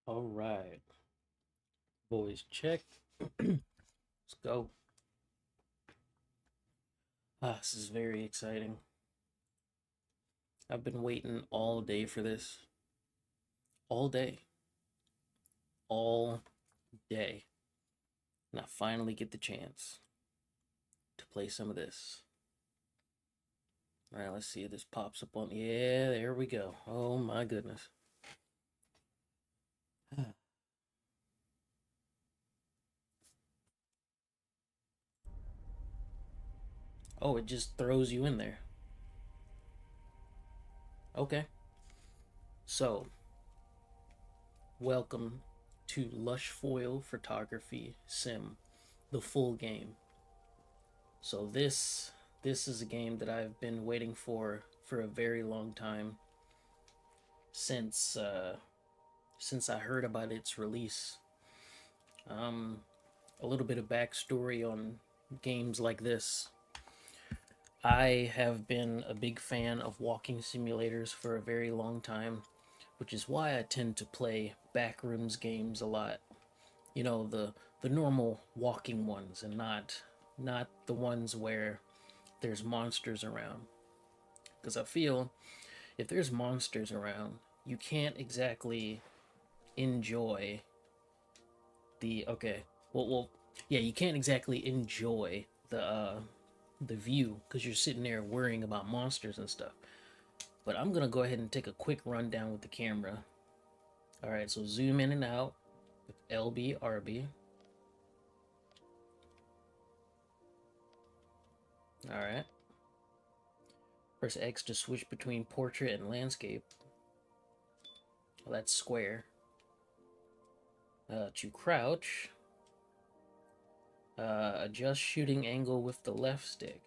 All right, voice check. Let's go. This is very exciting. I've been waiting all day for this. All day. All day. And I finally get the chance to play some of this. All right, let's see if this pops up on. Yeah, there we go. Oh my goodness. Oh, it just throws you in there. Okay. So, welcome to Lushfoil Photography Sim, the full game. So this is a game that I've been waiting for a very long time since since I heard about its release. Um, a little bit of backstory on games like this. I have been a big fan of walking simulators for a very long time, which is why I tend to play backrooms games a lot. You know, the normal walking ones, and not the ones where there's monsters around. Because I feel if there's monsters around, you can't exactly enjoy the yeah, you can't exactly enjoy the view because you're sitting there worrying about monsters and stuff. But I'm gonna go ahead and take a quick rundown with the camera. All right, so zoom in and out with LB RB. All right, press X to switch between portrait and landscape. Well, that's square. To crouch, adjust shooting angle with the left stick.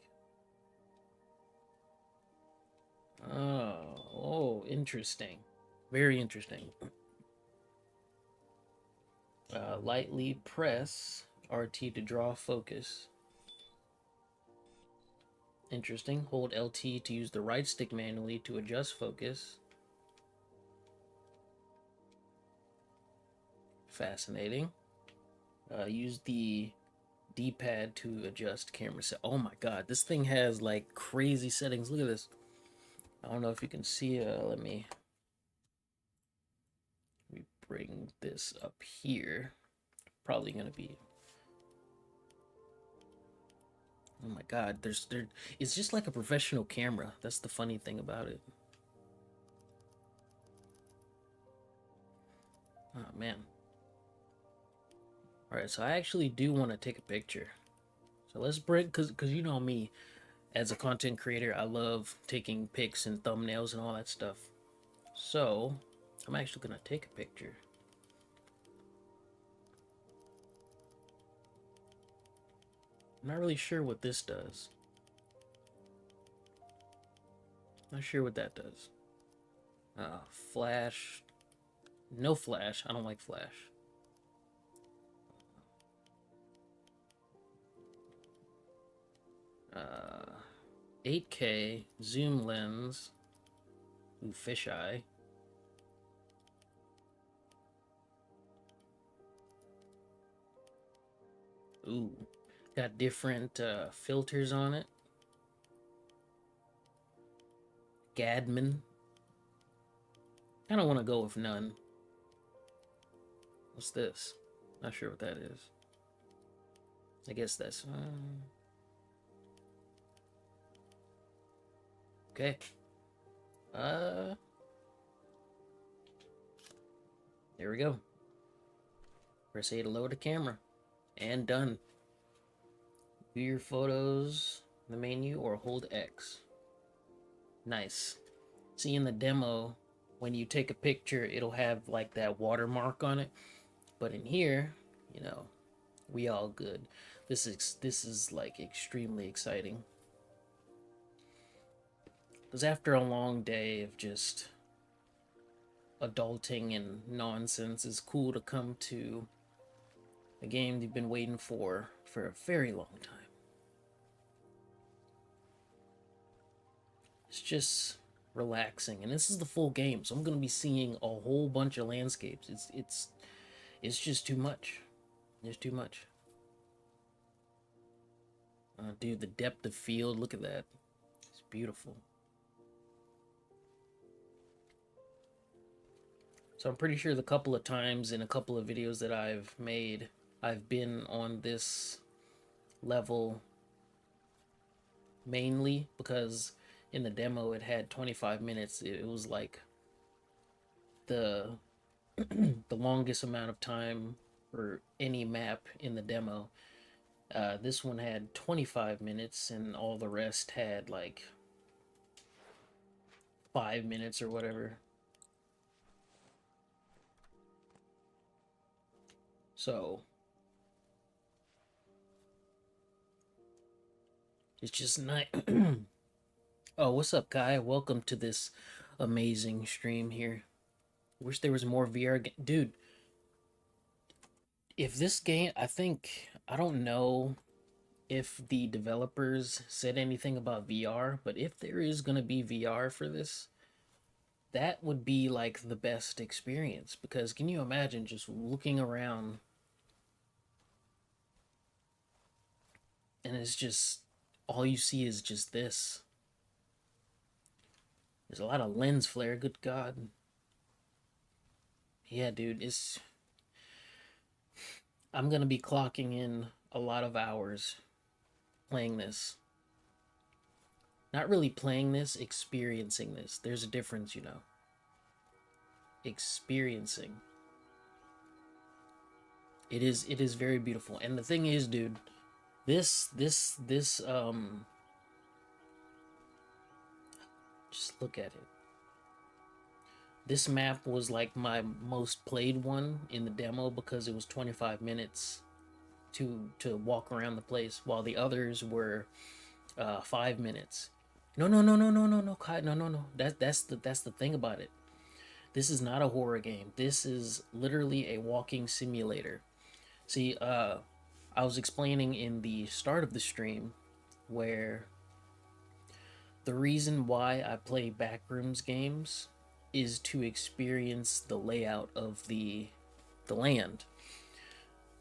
Oh, interesting. Very interesting. Lightly press RT to draw focus. Interesting. Hold LT to use the right stick manually to adjust focus. Fascinating. Use the D-pad to adjust camera set. Oh my god, this thing has like crazy settings. Look at this. I don't know if you can see. Let me bring this up here. Probably gonna be. Oh my god, it's just like a professional camera. That's the funny thing about it. Oh man. All right, so I actually do want to take a picture. So let's bring, cause you know me, as a content creator, I love taking pics and thumbnails and all that stuff. So I'm actually gonna take a picture. I'm not really sure what this does. Not sure what that does. Flash. No flash. I don't like flash. 8K zoom lens. Ooh, fisheye. Ooh, got different filters on it. Gadman. I don't want to go with none. What's this? Not sure what that is. I guess that's okay. There we go. Press A to load the camera, and done. View your photos in the menu or hold X. Nice. See, in the demo, when you take a picture, it'll have like that watermark on it. But in here, you know, we all good. This is like extremely exciting. Because after a long day of just adulting and nonsense, it's cool to come to A game you've been waiting for a very long time. It's just relaxing, and this is the full game, so I'm gonna be seeing a whole bunch of landscapes. It's just too much. It's too much. Dude, the depth of field, look at that. It's beautiful. So I'm pretty sure the couple of times in a couple of videos that I've made, I've been on this level mainly because in the demo it had 25 minutes. It was like the the longest amount of time for any map in the demo. This one had 25 minutes, and all the rest had like 5 minutes or whatever. So it's just nice. Oh, what's up, Kai? Welcome to this amazing stream here. Wish there was more VR. Dude, if this game, I don't know if the developers said anything about VR, but if there is going to be VR for this, that would be like the best experience. Because can you imagine just looking around and it's just all you see is just this? There's a lot of lens flare, good God. Yeah, dude, I'm gonna be clocking in a lot of hours playing this. Not really playing this, experiencing this. There's a difference, you know. Experiencing. It is very beautiful. And the thing is, dude, this just look at it. This map was like my most played one in the demo because it was 25 minutes to walk around the place, while the others were 5 minutes. No, no, no, no, no, no, no, Kai, no, no, no. That's the thing about it. This is not a horror game. This is literally a walking simulator. See, I was explaining in the start of the stream where the reason why I play backrooms games is to experience the layout of the land.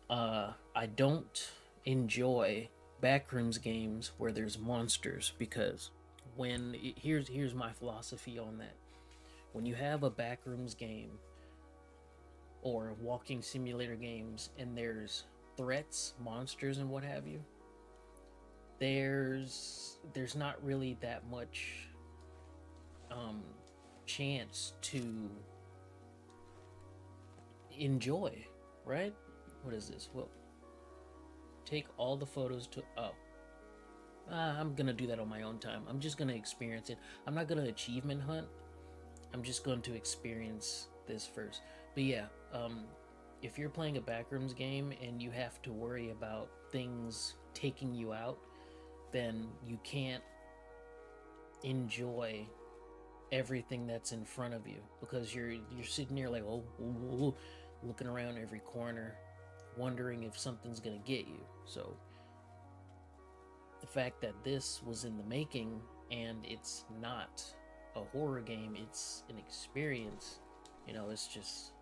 I don't enjoy backrooms games where there's monsters because here's my philosophy on that. When you have a backrooms game or walking simulator games and there's threats, monsters, and what have you, there's not really that much chance to enjoy, right? What is this? Well, take all the photos to I'm gonna do that on my own time. I'm just gonna experience it. I'm not gonna achievement hunt. I'm just going to experience this first. But yeah, if you're playing a backrooms game and you have to worry about things taking you out, then you can't enjoy everything that's in front of you because you're sitting there like looking around every corner, wondering if something's gonna get you. So the fact that this was in the making and it's not a horror game, it's an experience, you know, it's just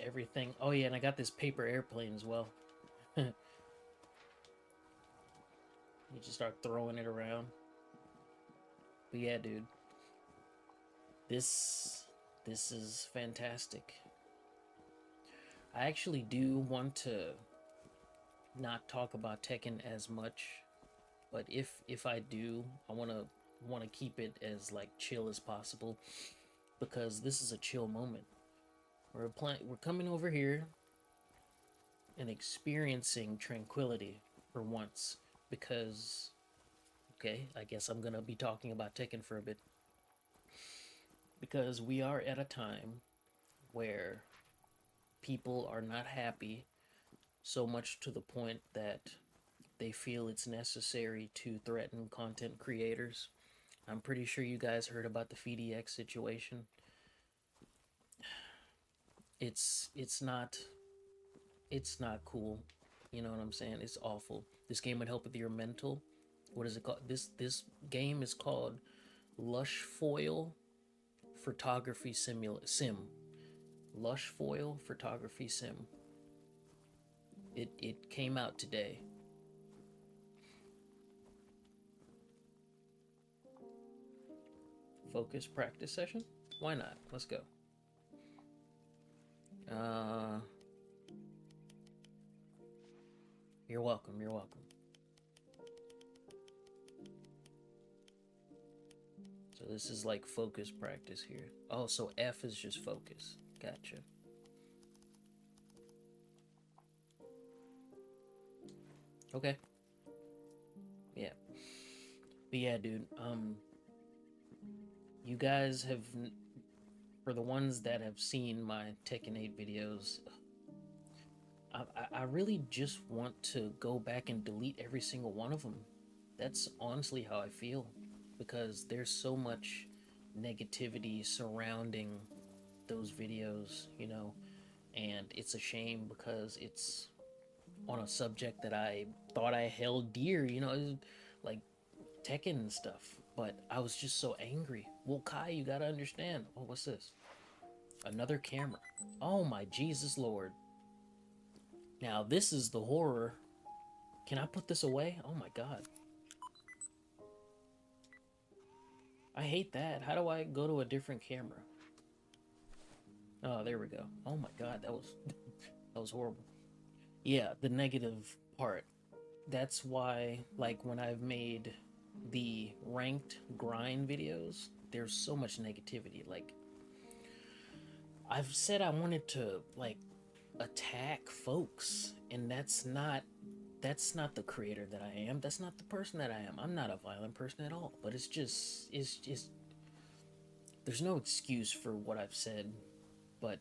everything. Oh yeah, and I got this paper airplane as well. You just start throwing it around. But yeah, dude, this is fantastic. I actually do want to not talk about Tekken as much, but if I do, I want to keep it as like chill as possible because this is a chill moment. We're coming over here and experiencing tranquility for once because okay, I guess I'm going to be talking about Tekken for a bit because we are at a time where people are not happy so much to the point that they feel it's necessary to threaten content creators. I'm pretty sure you guys heard about the FDX situation. It's not cool. You know what I'm saying? It's awful. This game would help with your mental. What is it called? This game is called Lushfoil Photography Sim. Lushfoil Photography Sim. It came out today. Focus practice session? Why not? Let's go. Uh, you're welcome. You're welcome. So this is like focus practice here. Oh, so F is just focus. Gotcha. Okay. Yeah. But yeah, dude. You guys have, for the ones that have seen my Tekken 8 videos, I really just want to go back and delete every single one of them. That's honestly how I feel, because there's so much negativity surrounding those videos, you know, and it's a shame because it's on a subject that I thought I held dear, you know, like Tekken and stuff. But I was just so angry. Well, Kai, you gotta understand. Oh, what's this? Another camera. Oh my Jesus Lord. Now, this is the horror. Can I put this away? Oh my God. I hate that. How do I go to a different camera? Oh, there we go. Oh my God, that was that was horrible. Yeah, the negative part. That's why, like, when I've made the ranked grind videos, there's so much negativity. Like, I've said I wanted to, like, attack folks, and that's not the creator that I am. That's not the person that I am. I'm not a violent person at all. But it's just there's no excuse for what I've said, but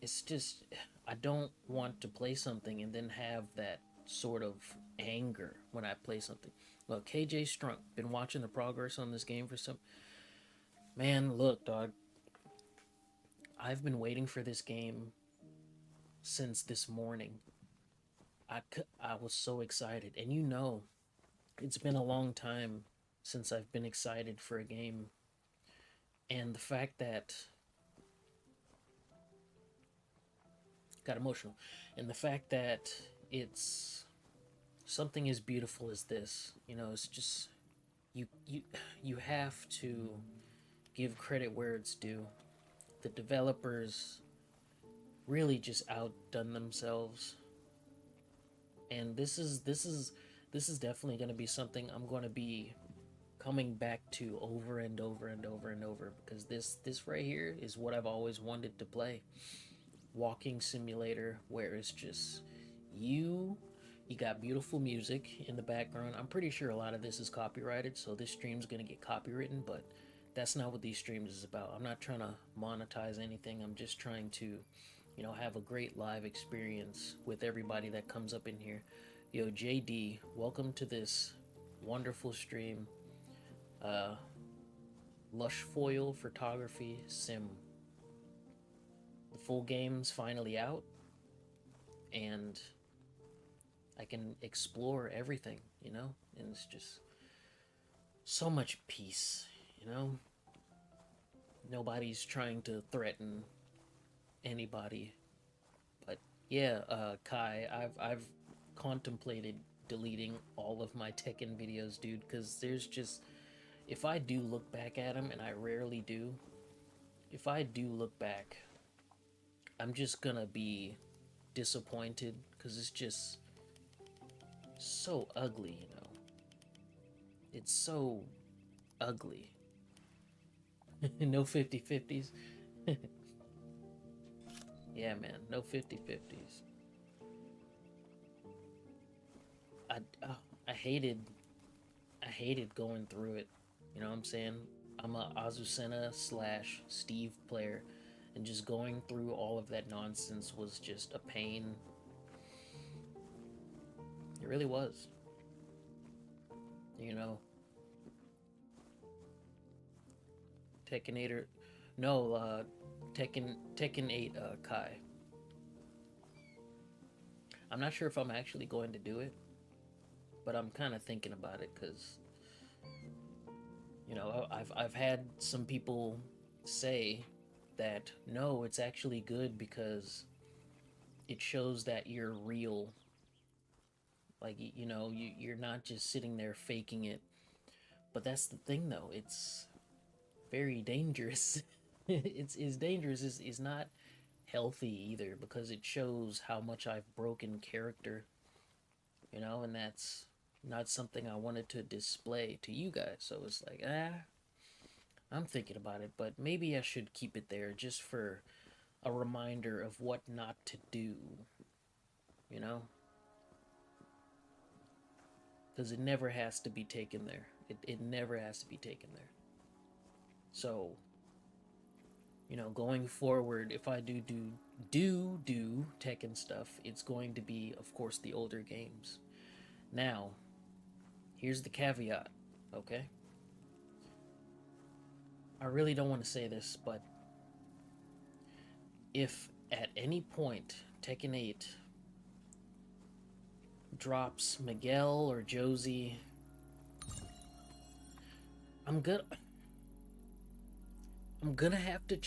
it's just I don't want to play something and then have that sort of anger when I play something. Well, KJ Strunk, been watching the progress on this game for some man. Look, dog, I've been waiting for this game since this morning. I was so excited, and you know, it's been a long time since I've been excited for a game, and the fact that got emotional, and the fact that it's something as beautiful as this, you know, it's just you you you have to give credit where it's due. The developers really just outdone themselves, and this is definitely going to be something I'm going to be coming back to over and over and over and over, because this right here is what I've always wanted to play. Walking simulator where it's just you you got beautiful music in the background. I'm pretty sure a lot of this is copyrighted, so this stream's gonna get copywritten, but that's not what these streams is about. I'm not trying to monetize anything. I'm just trying to, you know, have a great live experience with everybody that comes up in here. Yo, JD, welcome to this wonderful stream. uh Lushfoil Photography Sim. The full game's finally out, and I can explore everything, you know? And it's just so much peace, you know? Nobody's trying to threaten anybody. But yeah, Kai, I've contemplated deleting all of my Tekken videos, dude, because there's just, if I do look back at them, and I rarely do, if I do look back, I'm just gonna be disappointed because it's just so ugly, you know? It's so ugly. No 50/50s. Yeah, man, no 50/50s. I oh, I hated I hated going through it. You know what I'm saying? I'm a Azucena slash Steve player, and just going through all of that nonsense was just a pain. It really was. You know, Tekkenator. No, Tekken 8 Kai. I'm not sure if I'm actually going to do it, but I'm kind of thinking about it because I've had some people say that no, it's actually good because it shows that you're real. Like you're not just sitting there faking it. But that's the thing, though. It's very dangerous. It's dangerous. It's not healthy either because it shows how much I've broken character. And that's not something I wanted to display to you guys. So it's like, I'm thinking about it, but maybe I should keep it there just for a reminder of what not to do, you know? Because it never has to be taken there. It never has to be taken there. So, going forward, if I do Tekken stuff, it's going to be, of course, the older games. Now, here's the caveat, okay? I really don't want to say this, but if at any point Tekken 8 drops Miguel or Josie, I'm gonna have to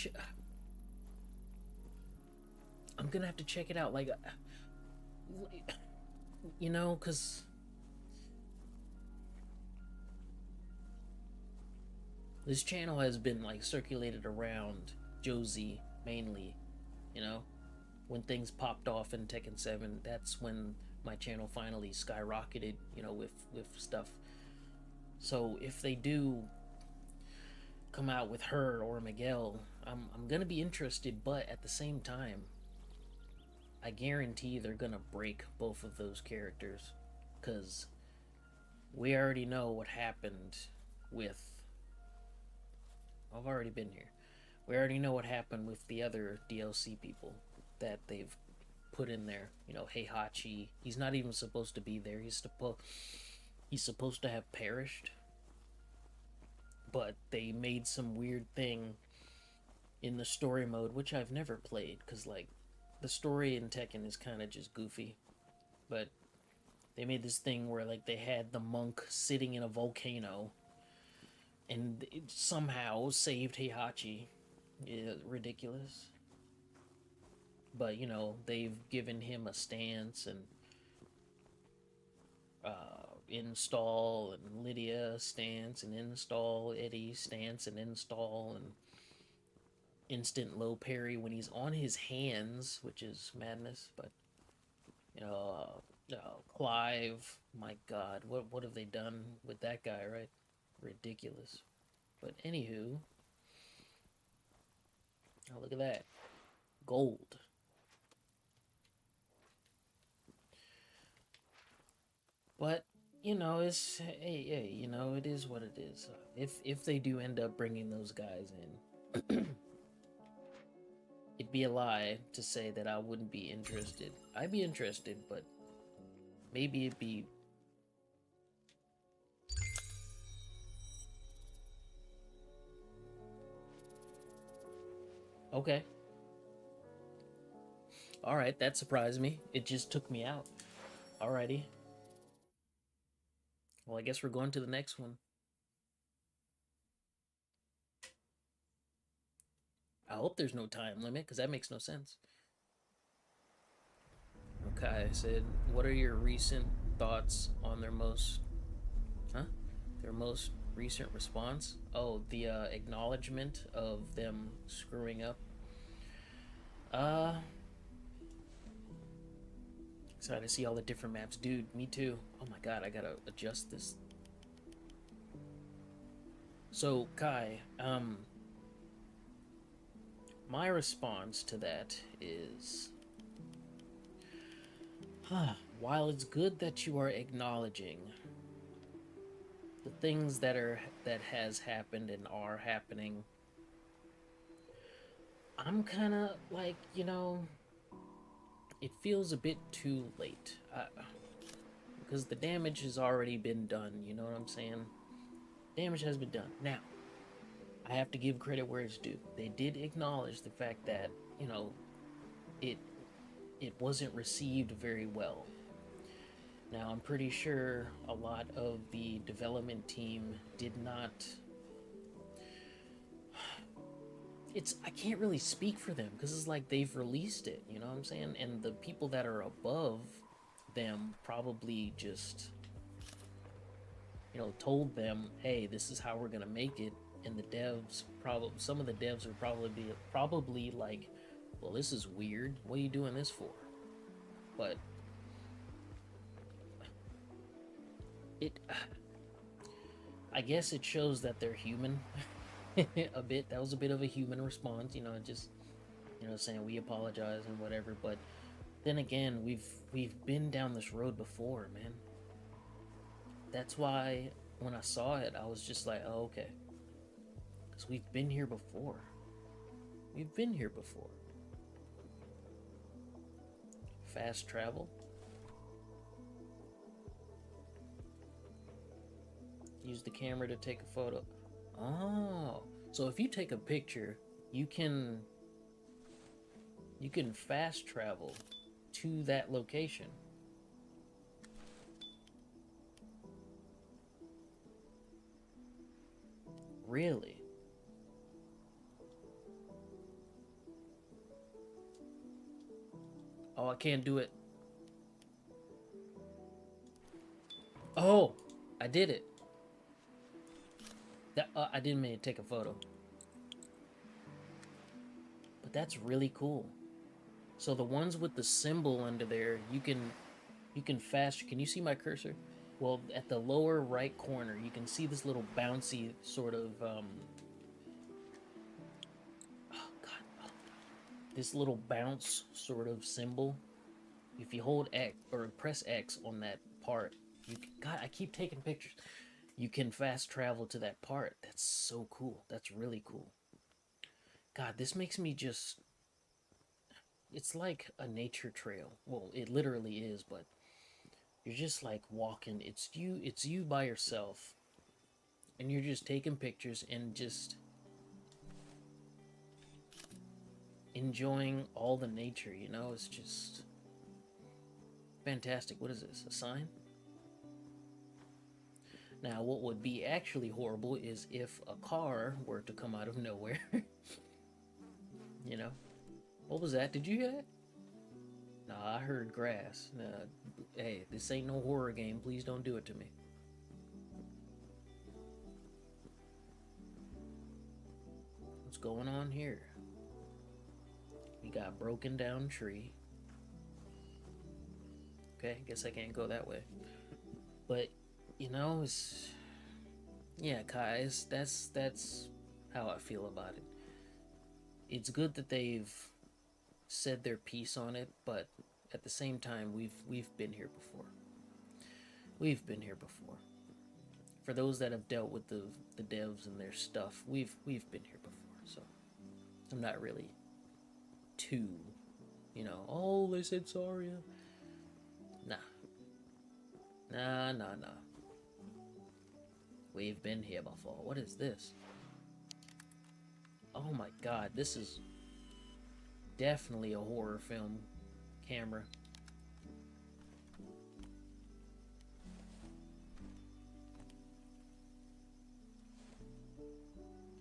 I'm gonna have to check it out, like, because this channel has been like circulated around Josie mainly, you know. When things popped off in Tekken 7, that's when my channel finally skyrocketed, with stuff. So if they do come out with her or Miguel, I'm gonna be interested, but at the same time, I guarantee they're gonna break both of those characters, because we already know what happened with. I've already been here. We already know what happened with the other DLC people that they've put in there. Heihachi. He's not even supposed to be there. He's supposed to have perished. But they made some weird thing in the story mode, which I've never played, because, like, the story in Tekken is kind of just goofy. But they made this thing where, like, they had the monk sitting in a volcano, and it somehow saved Heihachi. Yeah, ridiculous. But, they've given him a stance, and install, and Lydia stance and install, Eddie stance and install, and instant low parry when he's on his hands, which is madness. But Clive, my God, what have they done with that guy, right? Ridiculous. But anywho, oh, look at that, gold. But it's hey, it is what it is. If they do end up bringing those guys in, it'd be a lie to say that I wouldn't be interested. I'd be interested, but maybe it'd be. Okay. Alright, that surprised me. It just took me out. Alrighty. Well, I guess we're going to the next one. I hope there's no time limit, because that makes no sense. Okay, I said, what are your recent thoughts on their most recent response? Oh, the acknowledgement of them screwing up. Excited to see all the different maps. Dude, me too. Oh my God, I gotta adjust this. So, Kai, my response to that is, while it's good that you are acknowledging the things that has happened and are happening, I'm kind of like, it feels a bit too late, because the damage has already been done. You know what I'm saying? Damage has been done. Now, I have to give credit where it's due. They did acknowledge the fact that, you know, it it wasn't received very well. Now, I'm pretty sure a lot of the development team did not. It's I can't really speak for them because it's like they've released it, you know what I'm saying? And the people that are above them probably just, told them, "Hey, this is how we're gonna make it." And the devs probably some of the devs are probably like, "Well, this is weird. What are you doing this for?" But it, I guess it shows that they're human. A bit. That was a bit of a human response, just saying we apologize and whatever. But then again, we've been down this road before, man. That's why when I saw it, I was just like, oh, okay, because we've been here before. We've been here before. Fast travel. Use the camera to take a photo. Oh, so if you take a picture, you can fast travel to that location. Really? Oh, I can't do it. Oh, I did it. I didn't mean to take a photo. But that's really cool. So the ones with the symbol under there, you can fast. Can you see my cursor? Well, at the lower right corner, you can see this little bouncy sort of oh god, oh, this little bounce sort of symbol. If you hold X or press X on that part, God, I keep taking pictures. You can fast travel to that part. That's so cool. That's really cool. God, this makes me just. It's like a nature trail. Well, it literally is, but you're just like walking. It's you by yourself, and you're just taking pictures and just enjoying all the nature. It's just fantastic. What is this? A sign? Now, what would be actually horrible is if a car were to come out of nowhere. you know? What was that? Did you hear that? Nah, I heard grass. Nah, hey, this ain't no horror game. Please don't do it to me. What's going on here? We got broken down tree. Okay, guess I can't go that way. But it's yeah, guys, that's how I feel about it. It's good that they've said their piece on it, but at the same time, we've been here before. We've been here before. For those that have dealt with the devs and their stuff, we've been here before. So I'm not really too, oh, they said sorry. Nah. Nah. We've been here before. What is this? Oh my god, this is definitely a horror film camera.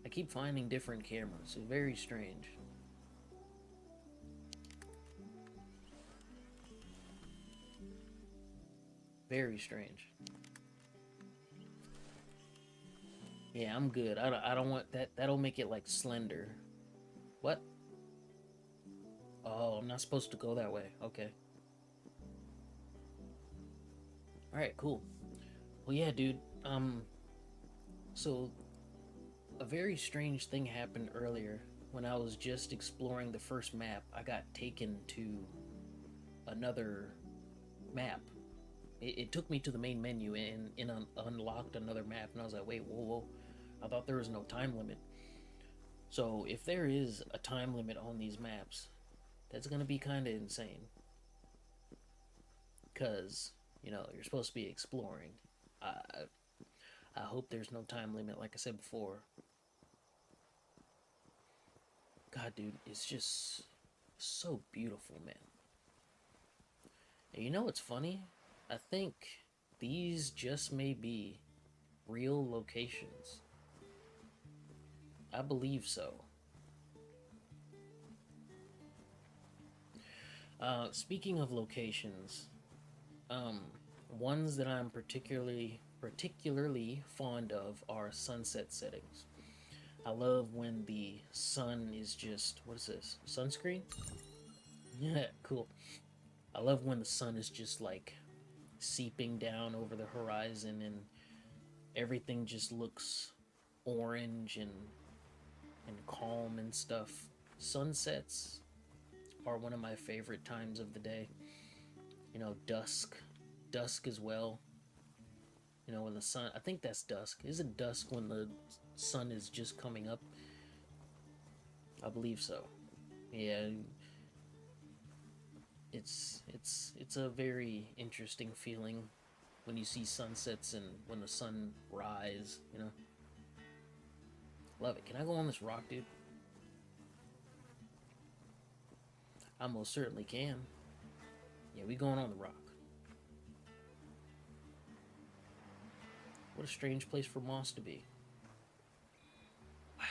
I keep finding different cameras. It's very strange. Very strange. Yeah, I'm good. I don't want that. That'll make it like Slender. What? Oh, I'm not supposed to go that way. Okay. All right, cool. Well, yeah, dude. So a very strange thing happened earlier when I was just exploring the first map. I got taken to another map. It took me to the main menu and unlocked another map, and I was like, wait, whoa. I thought there was no time limit. So if there is a time limit on these maps, that's gonna be kind of insane. Cause you're supposed to be exploring. I I hope there's no time limit, like I said before. God, dude, it's just so beautiful, man. And you know what's funny? I think these just may be real locations. I believe so. Speaking of locations, um, ones that I'm particularly fond of are sunset settings. I love when the sun is just, what is this? Sunscreen? Yeah, cool. I love when the sun is just like seeping down over the horizon and everything just looks orange and calm and stuff. Sunsets are one of my favorite times of the day. You know, dusk as well. You know, when the sun, I think that's dusk. Is it dusk when the sun is just coming up? I believe so. Yeah, it's a very interesting feeling when you see sunsets and when the sun rise, you know. Love it. Can I go on this rock, dude? I most certainly can. Yeah, we going on the rock. What a strange place for moss to be. Wow.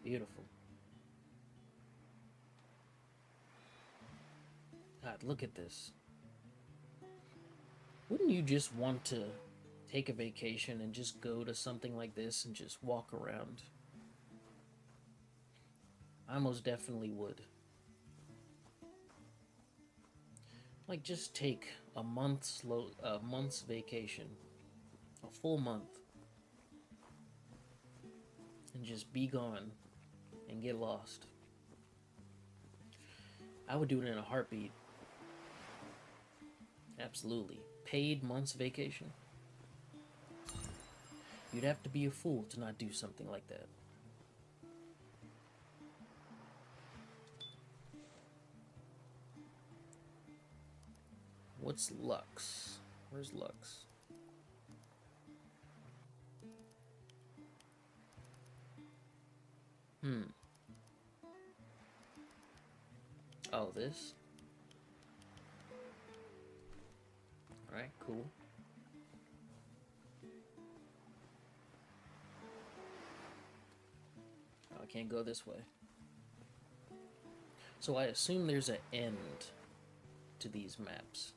Beautiful. God, look at this. Wouldn't you just want to take a vacation and just go to something like this and just walk around? I most definitely would. Like, just take a month's vacation, a full month, and just be gone and get lost. I would do it in a heartbeat. Absolutely. Paid month's vacation. You'd have to be a fool to not do something like that. What's Lux? Where's Lux? Hmm. Oh, this? Alright, cool. Oh, I can't go this way. So I assume there's an end to these maps.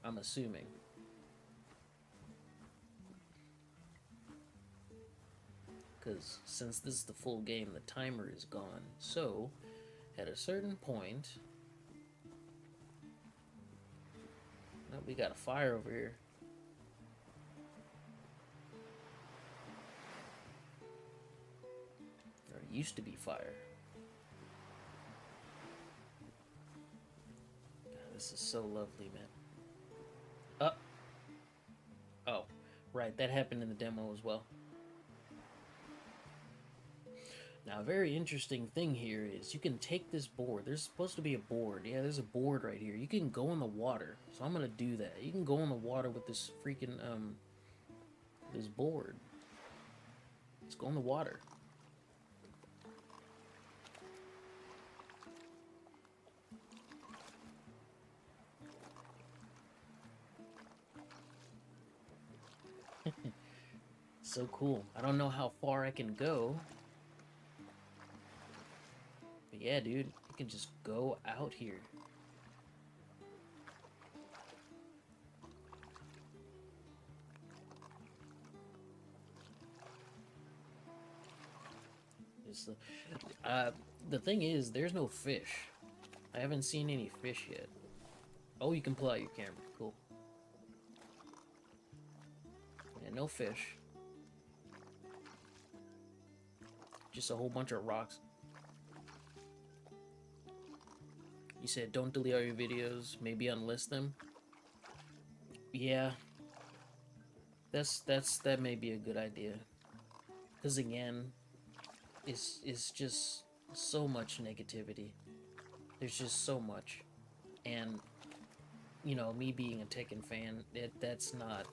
I'm assuming. Because since this is the full game, the timer is gone. So, at a certain point... Oh, we got a fire over here. There used to be fire. God, this is so lovely, man. Oh, right, that happened in the demo as well. Now, a very interesting thing here is you can take this board. There's supposed to be a board. Yeah, there's a board right here. You can go in the water. So I'm going to do that. You can go in the water with this freaking, this board. Let's go in the water. So cool. I don't know how far I can go. But yeah, dude, you can just go out here. The thing is, there's no fish. I haven't seen any fish yet. Oh, you can pull out your camera. Cool. Yeah, no fish. Just a whole bunch of rocks. You said don't delete all your videos, maybe unlist them. Yeah, that may be a good idea. Because again, it's just so much negativity. There's just so much, and you know, me being a Tekken fan, that's not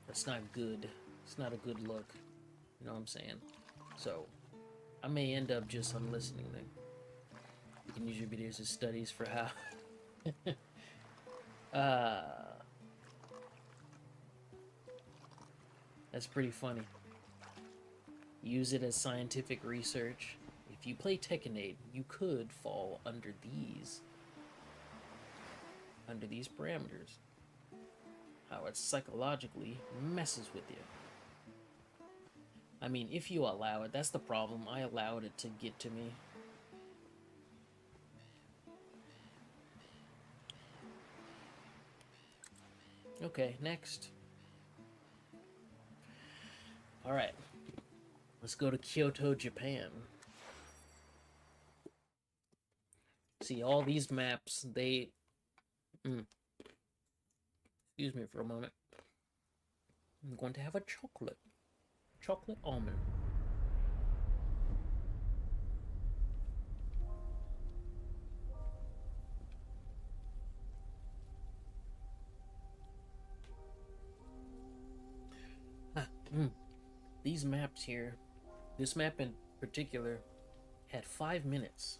That's not good. It's not a good look. You know what I'm saying? So, I may end up just unlistening them. You can use your videos as studies for how. uh, that's pretty funny. Use it as scientific research. If you play Tekken 8, you could fall under these parameters. How it psychologically messes with you. I mean, if you allow it, that's the problem. I allowed it to get to me. Okay, next. Alright. Let's go to Kyoto, Japan. See, all these maps, they... Excuse me for a moment. I'm going to have a chocolate. Chocolate almond. These maps here, this map in particular, had 5 minutes.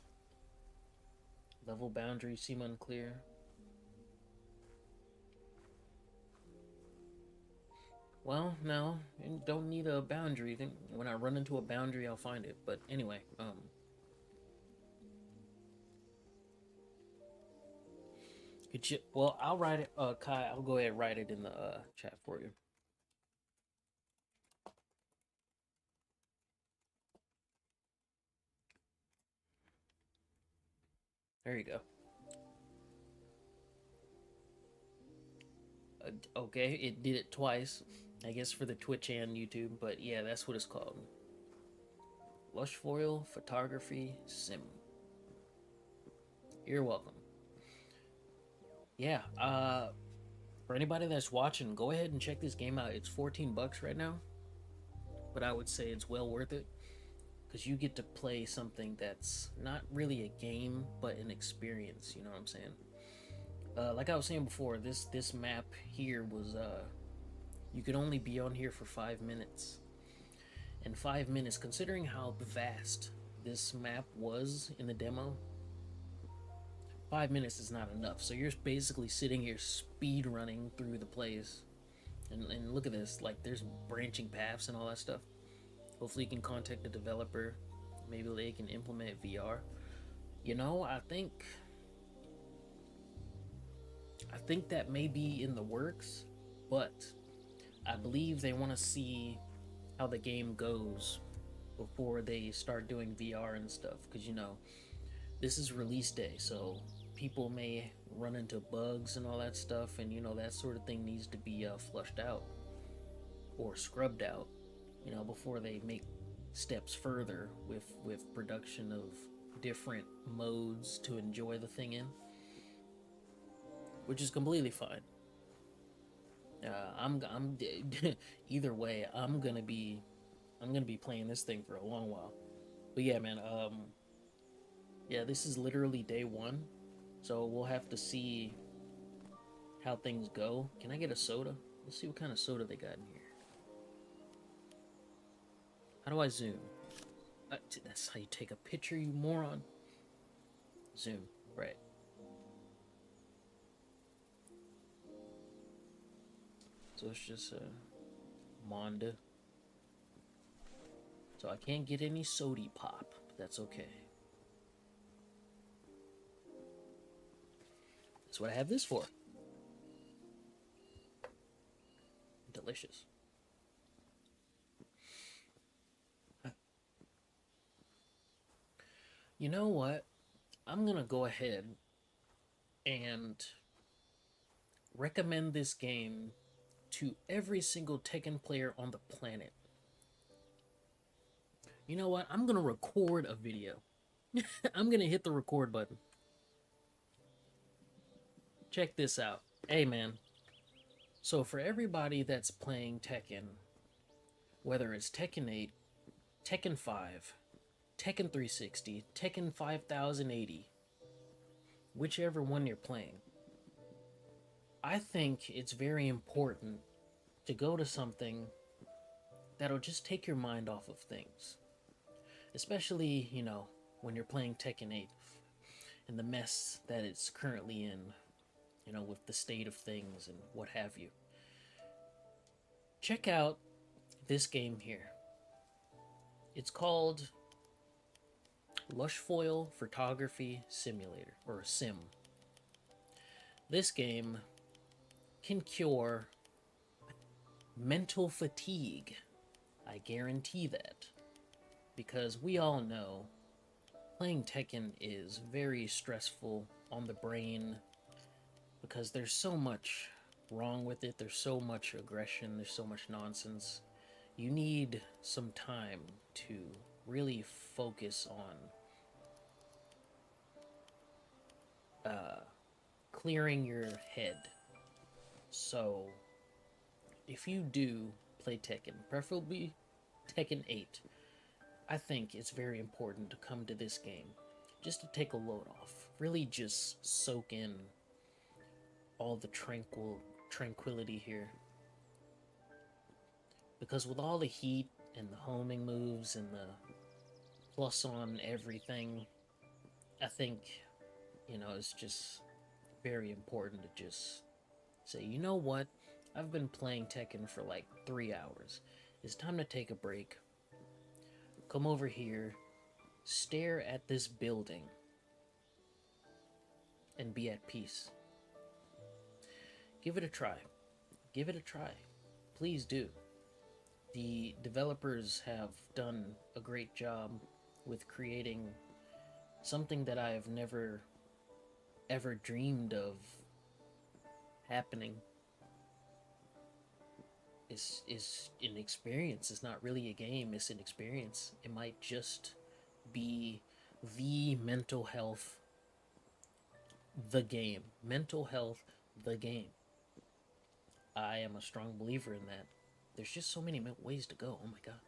Level boundaries seem unclear. Well, no, you don't need a boundary. When I run into a boundary, I'll find it. But anyway, could you? Well, I'll write it. Kai, I'll go ahead and write it in the chat for you. There you go. Okay, it did it twice. I guess for the Twitch and YouTube, but yeah, that's what it's called. Lushfoil Photography Sim. You're welcome. Yeah, for anybody that's watching, go ahead and check this game out. It's 14 bucks right now, but I would say it's well worth it because you get to play something that's not really a game, but an experience. You know what I'm saying? Like I was saying before, this map here was you could only be on here for 5 minutes. And 5 minutes, considering how vast this map was in the demo, 5 minutes is not enough. So you're basically sitting here speed running through the place. And look at this, like there's branching paths and all that stuff. Hopefully you can contact the developer. Maybe they can implement VR. You know, I think that may be in the works, but I believe they want to see how the game goes before they start doing VR and stuff. Because, you know, this is release day, so people may run into bugs and all that stuff, and, you know, that sort of thing needs to be flushed out or scrubbed out, you know, before they make steps further with production of different modes to enjoy the thing in, which is completely fine. I'm either way, I'm gonna be playing this thing for a long while. But yeah, man, yeah, this is literally day one, so we'll have to see how things go. Can I get a soda? Let's see what kind of soda they got in here. How do I zoom? That's how you take a picture, you moron. Zoom, right. So it's just Monda. So I can't get any sody pop, but that's okay. That's what I have this for. Delicious. You know what? I'm gonna go ahead and recommend this game to every single Tekken player on the planet. You know what? I'm gonna record a video. I'm gonna hit the record button. Check this out. Hey, man. So for everybody that's playing Tekken, whether it's Tekken 8, Tekken 5, Tekken 360, Tekken 5080, whichever one you're playing, I think it's very important to go to something that'll just take your mind off of things. Especially, when you're playing Tekken 8 and the mess that it's currently in, with the state of things and what have you. Check out this game here. It's called Lushfoil Photography Simulator, or Sim. This game can cure mental fatigue. I guarantee that. Because we all know playing Tekken is very stressful on the brain because there's so much wrong with it. There's so much aggression. There's so much nonsense. You need some time to really focus on clearing your head. So, if you do play Tekken, preferably Tekken 8, I think it's very important to come to this game just to take a load off. Really just soak in all the tranquility here. Because with all the heat and the homing moves and the plus on everything, I think, it's just very important to just say, you know what? I've been playing Tekken for like 3 hours. It's time to take a break. Come over here, stare at this building, and be at peace. Give it a try. Give it a try. Please do. The developers have done a great job with creating something that I have never ever dreamed of happening. Is an experience. It's not really a game, it's an experience. It might just be the mental health, the game. Mental health, the game. I am a strong believer in that. There's just so many ways to go. Oh my god.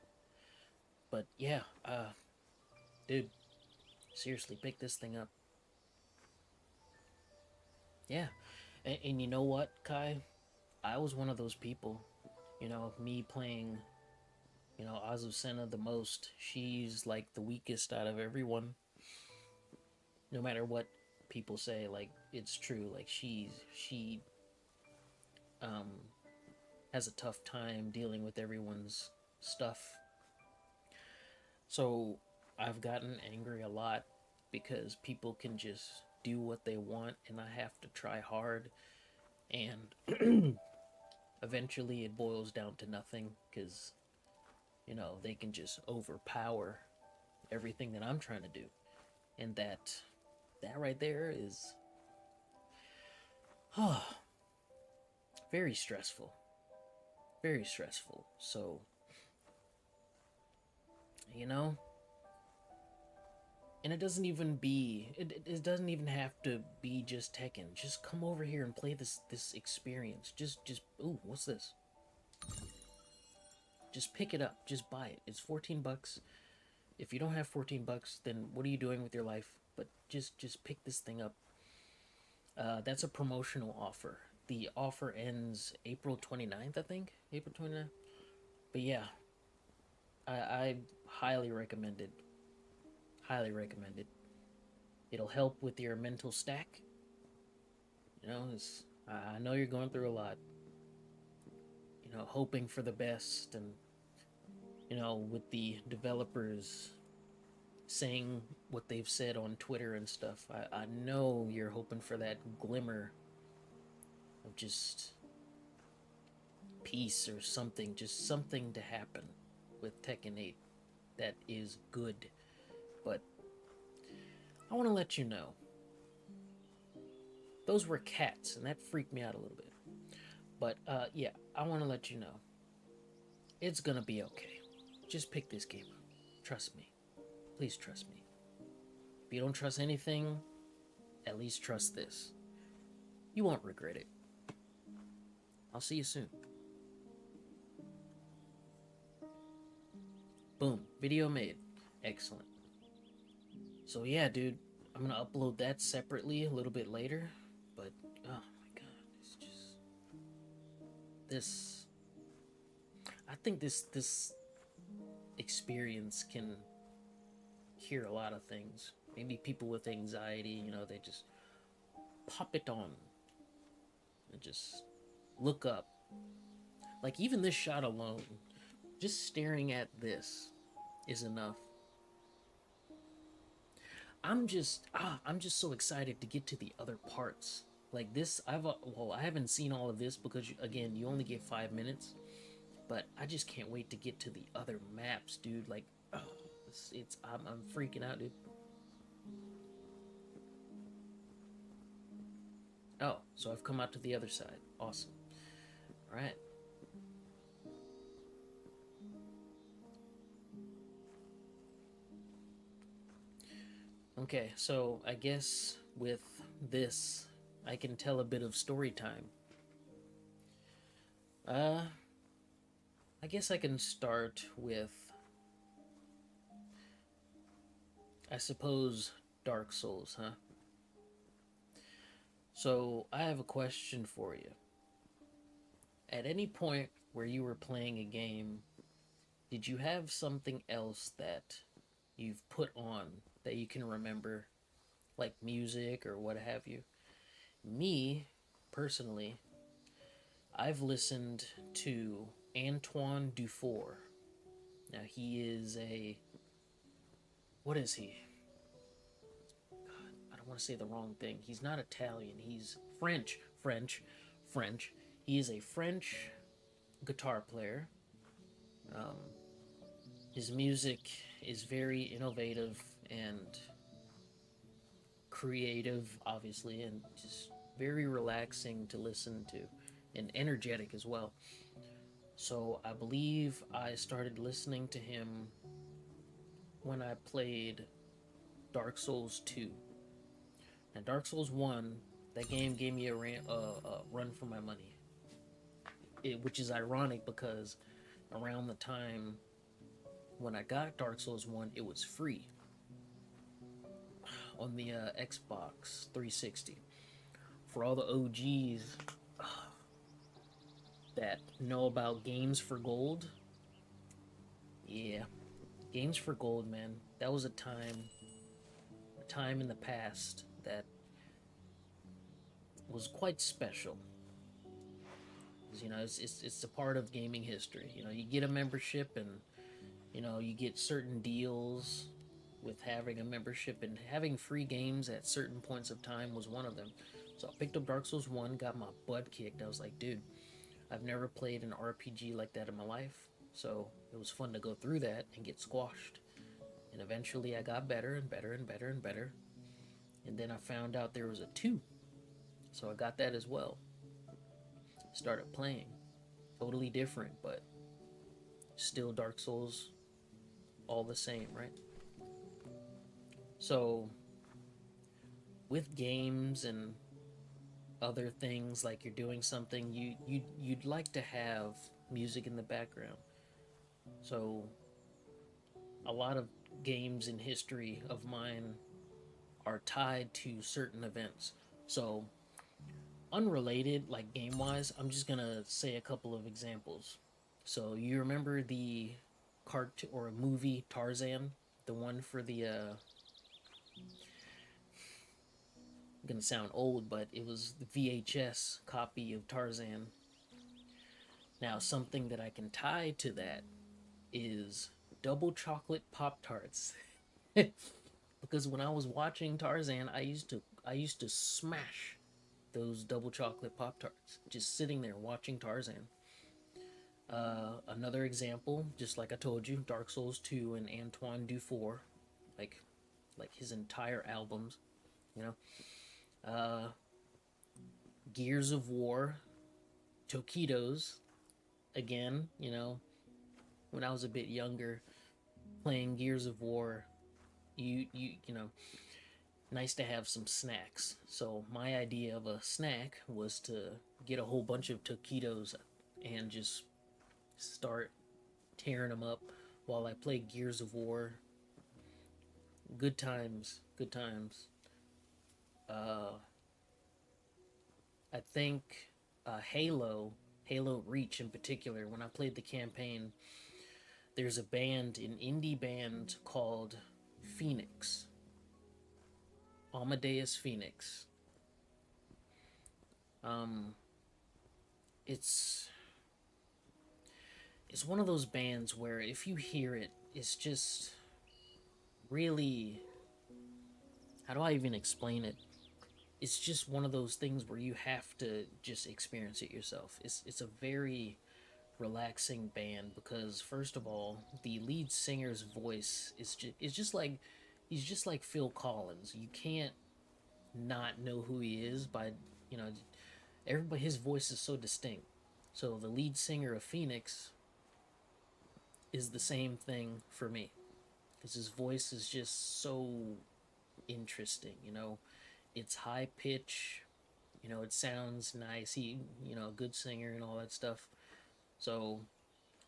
But yeah, dude, seriously, pick this thing up. Yeah. And you know what, Kai? I was one of those people. Me playing, Azucena the most. She's like the weakest out of everyone. No matter what people say, like, it's true. Like, she um has a tough time dealing with everyone's stuff. So I've gotten angry a lot because people can just do what they want and I have to try hard, and eventually it boils down to nothing because they can just overpower everything that I'm trying to do, and that right there is very stressful. Very stressful. So, and it doesn't even doesn't even have to be just Tekken. Just come over here and play this experience. Just ooh, what's this? Just pick it up. Just buy it. It's $14. If you don't have $14, then what are you doing with your life? But just pick this thing up. That's a promotional offer. The offer ends April 29th, I think. April 29th. But yeah, I highly recommend it. Highly recommend it. It'll help with your mental stack. I know you're going through a lot. Hoping for the best, and with the developers saying what they've said on Twitter and stuff, I know you're hoping for that glimmer of just peace or something, just something to happen with Tekken 8 that is good. But I want to let you know, those were cats, and that freaked me out a little bit. But yeah, I want to let you know, it's gonna be okay. Just pick this game up. Trust me. Please trust me. If you don't trust anything, at least trust this. You won't regret it. I'll see you soon. Boom. Video made. Excellent. So yeah, dude, I'm gonna upload that separately a little bit later. But, oh my god, it's just... think this experience can cure a lot of things. Maybe people with anxiety, they just pop it on and just look up. Like even this shot alone, just staring at this is enough. I'm just so excited to get to the other parts. Like this, I haven't seen all of this because again, you only get 5 minutes. But I just can't wait to get to the other maps, dude. Like, oh, I'm freaking out, dude. Oh, so I've come out to the other side. Awesome. All right. Okay, so I guess with this, I can tell a bit of story time. Uh, I guess I can start with, I suppose, Dark Souls, huh? So I have a question for you. At any point where you were playing a game, did you have something else that you've put on that you can remember, like music or what have you? Me, personally, I've listened to Antoine Dufour. Now, he is a. What is he? God, I don't want to say the wrong thing. He's not Italian, he's French. French. He is a French guitar player. Um, his music is very innovative and creative, obviously, and just very relaxing to listen to and energetic as well. So I believe I started listening to him when I played Dark Souls 2. Now, Dark Souls 1, that game gave me a run for my money. Which is ironic because around the time when I got Dark Souls 1, it was free on the Xbox 360. For all the OGs that know about Games for Gold, yeah, Games for Gold, man, that was a time in the past that was quite special. It's a part of gaming history. You get a membership, and you get certain deals with having a membership, and having free games at certain points of time was one of them. So I picked up Dark Souls 1, got my butt kicked. I was like, dude, I've never played an RPG like that in my life. So it was fun to go through that and get squashed. And eventually I got better and better and better and better. And then I found out there was a 2. So I got that as well. Started playing. Totally different, but still Dark Souls, all the same, right? So with games and other things, like you're doing something, you'd like to have music in the background. So a lot of games in history of mine are tied to certain events. So unrelated, like game wise, I'm just gonna say a couple of examples. So you remember the cartoon or movie Tarzan, the one for the gonna sound old, but it was the VHS copy of Tarzan. Now, something that I can tie to that is double chocolate Pop Tarts. Because when I was watching Tarzan, I used to smash those double chocolate Pop Tarts, just sitting there watching Tarzan. Another example, just like I told you, Dark Souls 2 and Antoine Dufour, like like his entire albums, you know. Uh, Gears of War, Tokitos, again, when I was a bit younger, playing Gears of War, you know, nice to have some snacks. So my idea of a snack was to get a whole bunch of taquitos and just start tearing them up while I play Gears of War. Good times, good times. Uh, I think Halo Halo Reach in particular. When I played the campaign, there's a band, an indie band called Phoenix, Amadeus Phoenix. Um, it's it's one of those bands where if you hear it, it's just really, how do I even explain it? It's just one of those things where you have to just experience it yourself. It's a very relaxing band because first of all, the lead singer's voice is just like he's just like Phil Collins. You can't not know who he is by, you know, everybody, his voice is so distinct. So the lead singer of Phoenix is the same thing for me because his voice is just so interesting, you know. It's high pitch, you know, it sounds nice. He, you know, a good singer and all that stuff. So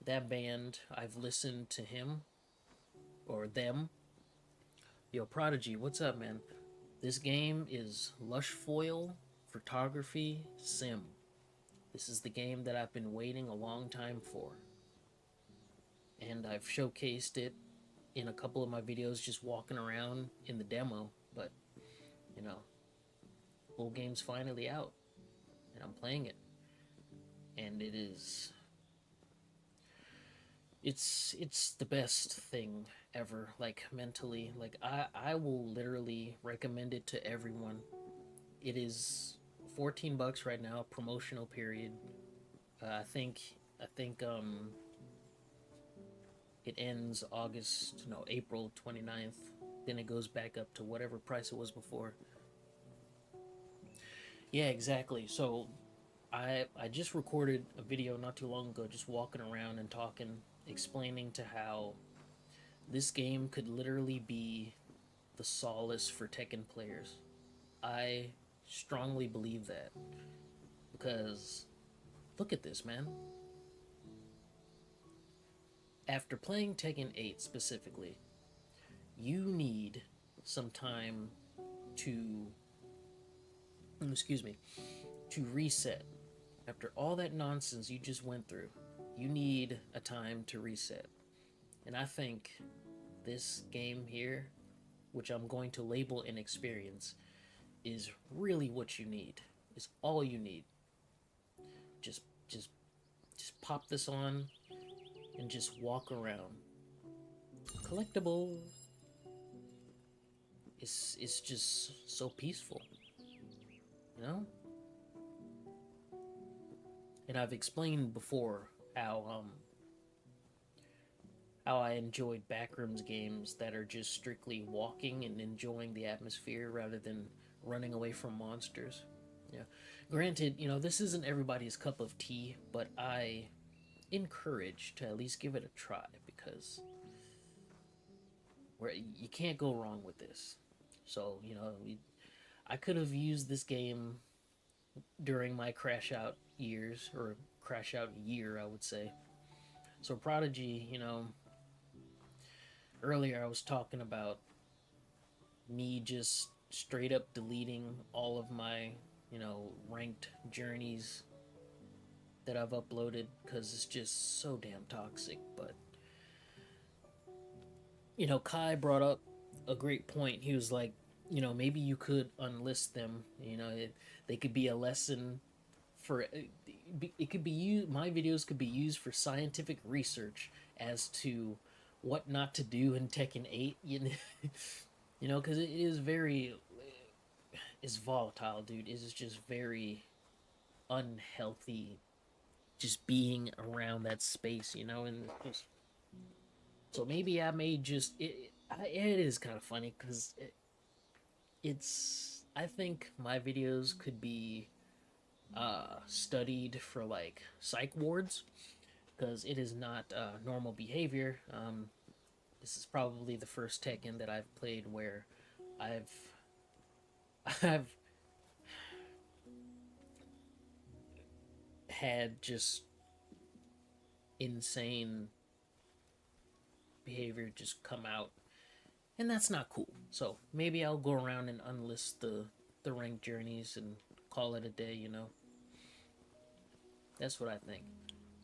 that band, I've listened to him or them. Yo, Prodigy, what's up, man? This game is Lushfoil Photography Sim. This is the game that I've been waiting a long time for. And I've showcased it in a couple of my videos just walking around in the demo. But, you know, full game's finally out. And I'm playing it. And it is, it's the best thing ever, like mentally. Like I will literally recommend it to everyone. It is $14 right now, promotional period. I think it ends August, no, April 29th. Then it goes back up to whatever price it was before. Yeah, exactly. So I just recorded a video not too long ago just walking around and talking, explaining to how this game could literally be the solace for Tekken players. I strongly believe that because look at this, man. After playing Tekken 8 specifically, you need some time to, excuse me, to reset. After all that nonsense you just went through, you need a time to reset. And I think this game here, which I'm going to label an experience, is really what you need. Is all you need. Just just just pop this on and just walk around. Collectible. It's just so peaceful, you know? And I've explained before how I enjoyed backrooms games that are just strictly walking and enjoying the atmosphere rather than running away from monsters. Yeah. Granted, you know, this isn't everybody's cup of tea, but I encourage to at least give it a try because where you can't go wrong with this. So, you know, I could have used this game during my crash out years or crash out year, I would say. So Prodigy, you know, earlier I was talking about me just straight up deleting all of my, you know, ranked journeys that I've uploaded because it's just so damn toxic. But, you know, Kai brought up a great point. He was like, you know, maybe you could unlist them. You know, they could be a lesson for it could be used. My videos could be used for scientific research as to what not to do in Tekken 8. You know, you know, because it is very, it's volatile, dude. It's just very unhealthy, just being around that space, you know, and so maybe I may just it is kind of funny because it's I think my videos could be studied for like psych wards because it is not normal behavior. This is probably the first Tekken that I've played where I've I've had just insane behavior just come out, and that's not cool. So maybe I'll go around and unlist the ranked journeys and call it a day. You know. That's what I think.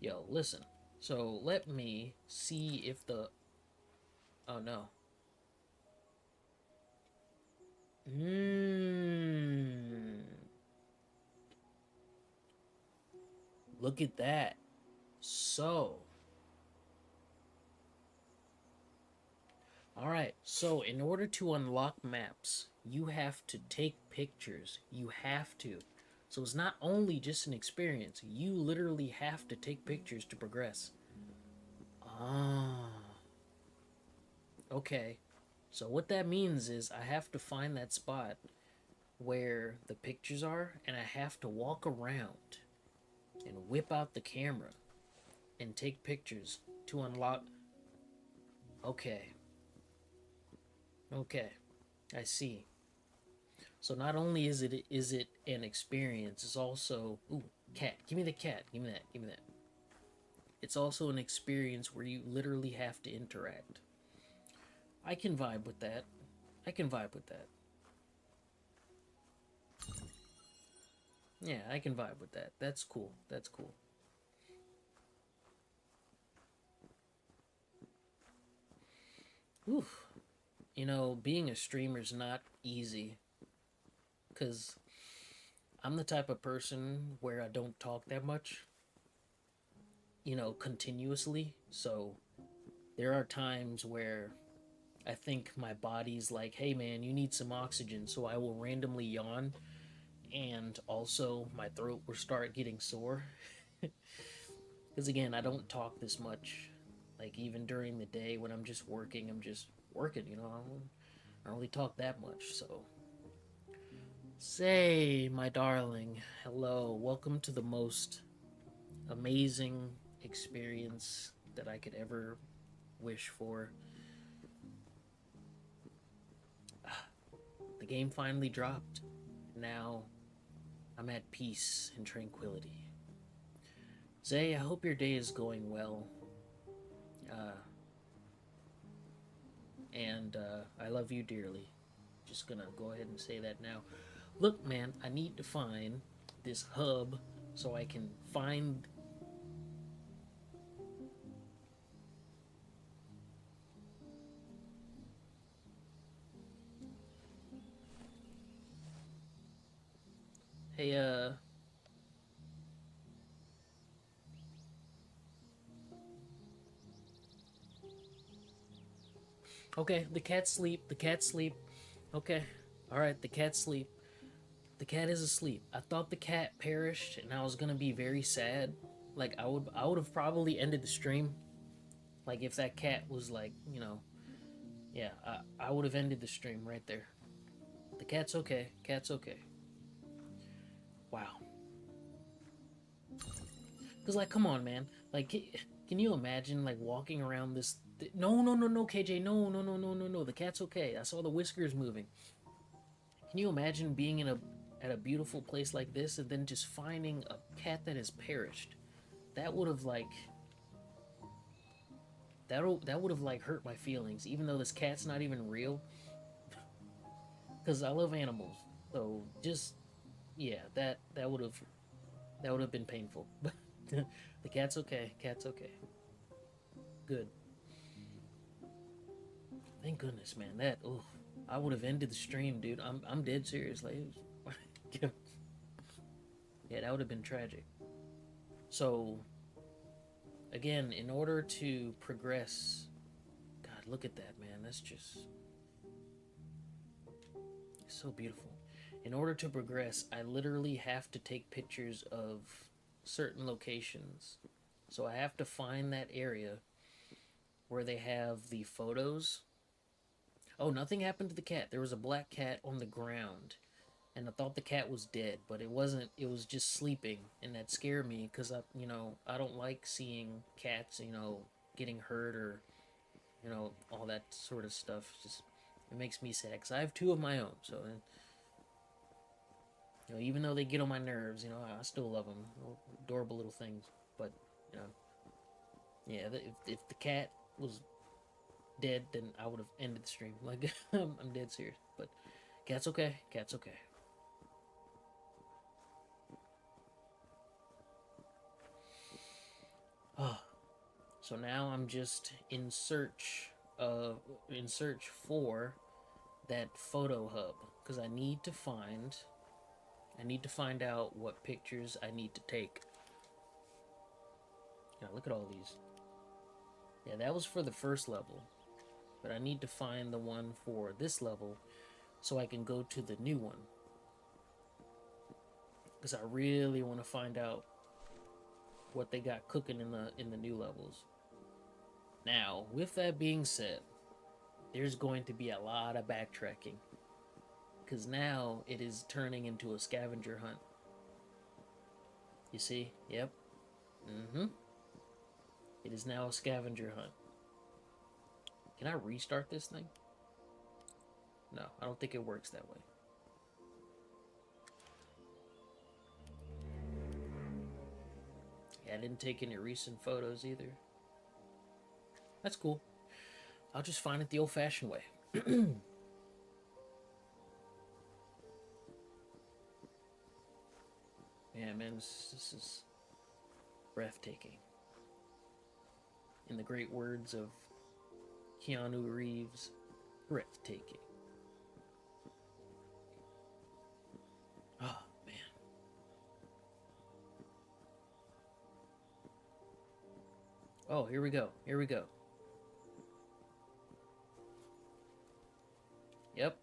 Yo, listen. So let me see if the. Oh no. Mmm. Look at that. So. Alright, so in order to unlock maps, you have to take pictures. You have to. So it's not only just an experience, you literally have to take pictures to progress. Ah. Okay. So what that means is I have to find that spot where the pictures are, and I have to walk around and whip out the camera and take pictures to unlock. Okay. Okay. I see. So not only is it an experience, it's also ooh, cat. Give me the cat. Give me that. Give me that. It's also an experience where you literally have to interact. I can vibe with that. I can vibe with that. Yeah, I can vibe with that. That's cool. That's cool. Oof. You know, being a streamer is not easy because I'm the type of person where I don't talk that much, continuously. So there are times where I think my body's like, hey man, you need some oxygen. So I will randomly yawn, and also my throat will start getting sore. Because again, I don't talk this much. Like even during the day when I'm just working, I don't really talk that much. So, say, my darling, hello, welcome to the most amazing experience that I could ever wish for. The game finally dropped. Now I'm at peace and tranquility. Zay, I hope your day is going well. Uh, and I love you dearly. Just gonna go ahead and say that now. Look, man, I need to find this hub so I can find. Hey, okay, the cat sleep. The cat sleep. Okay, all right, the cat sleep. The cat is asleep. I thought the cat perished, and I was gonna be very sad. Like I would have probably ended the stream. Like if that cat was like, yeah, I would have ended the stream right there. The cat's okay. Cat's okay. Wow. Cause like, come on, man. Like, can you imagine like walking around this? No, no, no, no, KJ. No, no, no, no, no, no. The cat's okay. I saw the whiskers moving. Can you imagine being at a beautiful place like this and then just finding a cat that has perished? That would have like that would have like hurt my feelings, even though this cat's not even real. Cause I love animals. So just yeah, that would have been painful. But the cat's okay. Cat's okay. Good. Thank goodness, man. That oh, I would have ended the stream, dude. I'm dead serious. Like, yeah, that would have been tragic. So again, in order to progress, God, look at that, man. That's just so beautiful. In order to progress, I literally have to take pictures of certain locations. So I have to find that area where they have the photos. Oh, nothing happened to the cat. There was a black cat on the ground, and I thought the cat was dead, but it wasn't. It was just sleeping, and that scared me because I don't like seeing cats, getting hurt or all that sort of stuff. Just it makes me sad because I have two of my own. So, even though they get on my nerves, I still love them. Adorable little things, but you know, yeah. If the cat was dead, then I would have ended the stream. Like I'm dead serious. But cat's okay. Cat's okay. So now I'm just in search for that photo hub because I need to find out what pictures I need to take. Yeah, look at all these. Yeah, that was for the first level, but I need to find the one for this level so I can go to the new one, because I really want to find out what they got cooking in the new levels. Now, with that being said, there's going to be a lot of backtracking, because now it is turning into a scavenger hunt. You see? Yep. It is now a scavenger hunt. Can I restart this thing? No, I don't think it works that way. Yeah, I didn't take any recent photos either. That's cool. I'll just find it the old-fashioned way. Yeah, man, this is breathtaking. In the great words of Keanu Reeves, breathtaking. Oh, man. Oh, here we go. Here we go. Yep.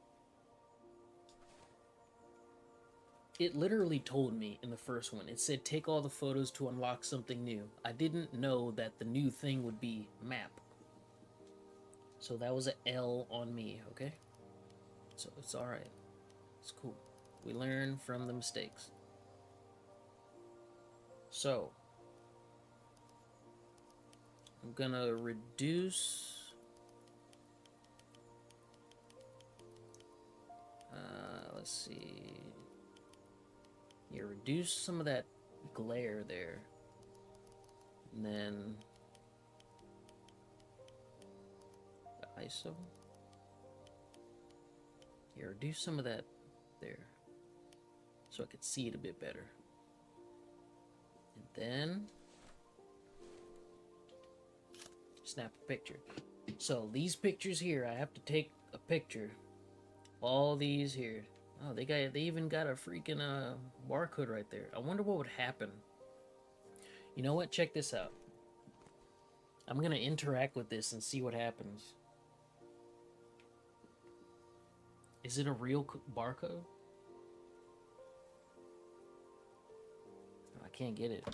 It literally told me in the first one. It said take all the photos to unlock something new. I didn't know that the new thing would be map. So that was an L on me, okay? So it's alright. It's cool. We learn from the mistakes. So I'm gonna reduce let's see. Yeah, reduce some of that glare there. And then the ISO. Yeah, reduce some of that there, so I could see it a bit better. And then snap a picture. So these pictures here, I have to take a picture. All these here. Oh, they even got a freaking barcode right there. I wonder what would happen. You know what? Check this out. I'm gonna interact with this and see what happens. Is it a real barcode? I can't get it.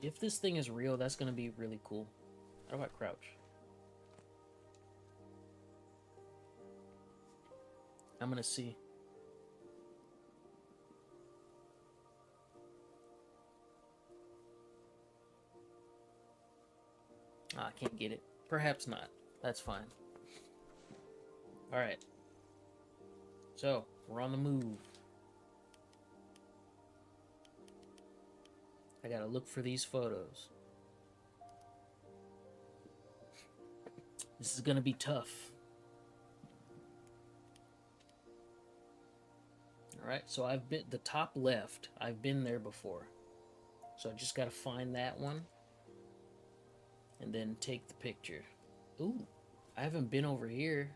If this thing is real, that's gonna be really cool. How do I crouch? I'm gonna see. I can't get it. Perhaps not. That's fine. Alright. So, we're on the move. I gotta look for these photos. This is gonna be tough. Alright, so I've been the top left. I've been there before. So I just gotta find that one. And then take the picture. Ooh, I haven't been over here.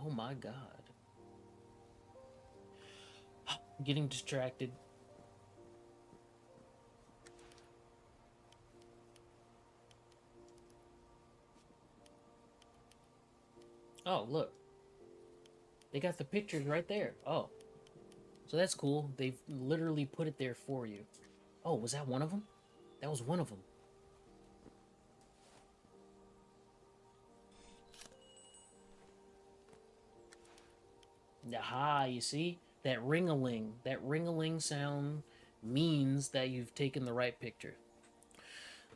Oh my god. I'm getting distracted. Oh, look. They got the pictures right there. Oh. So that's cool. They've literally put it there for you. Oh, was that one of them? That was one of them. Aha, you see? That ring-a-ling. That ring-a-ling sound means that you've taken the right picture.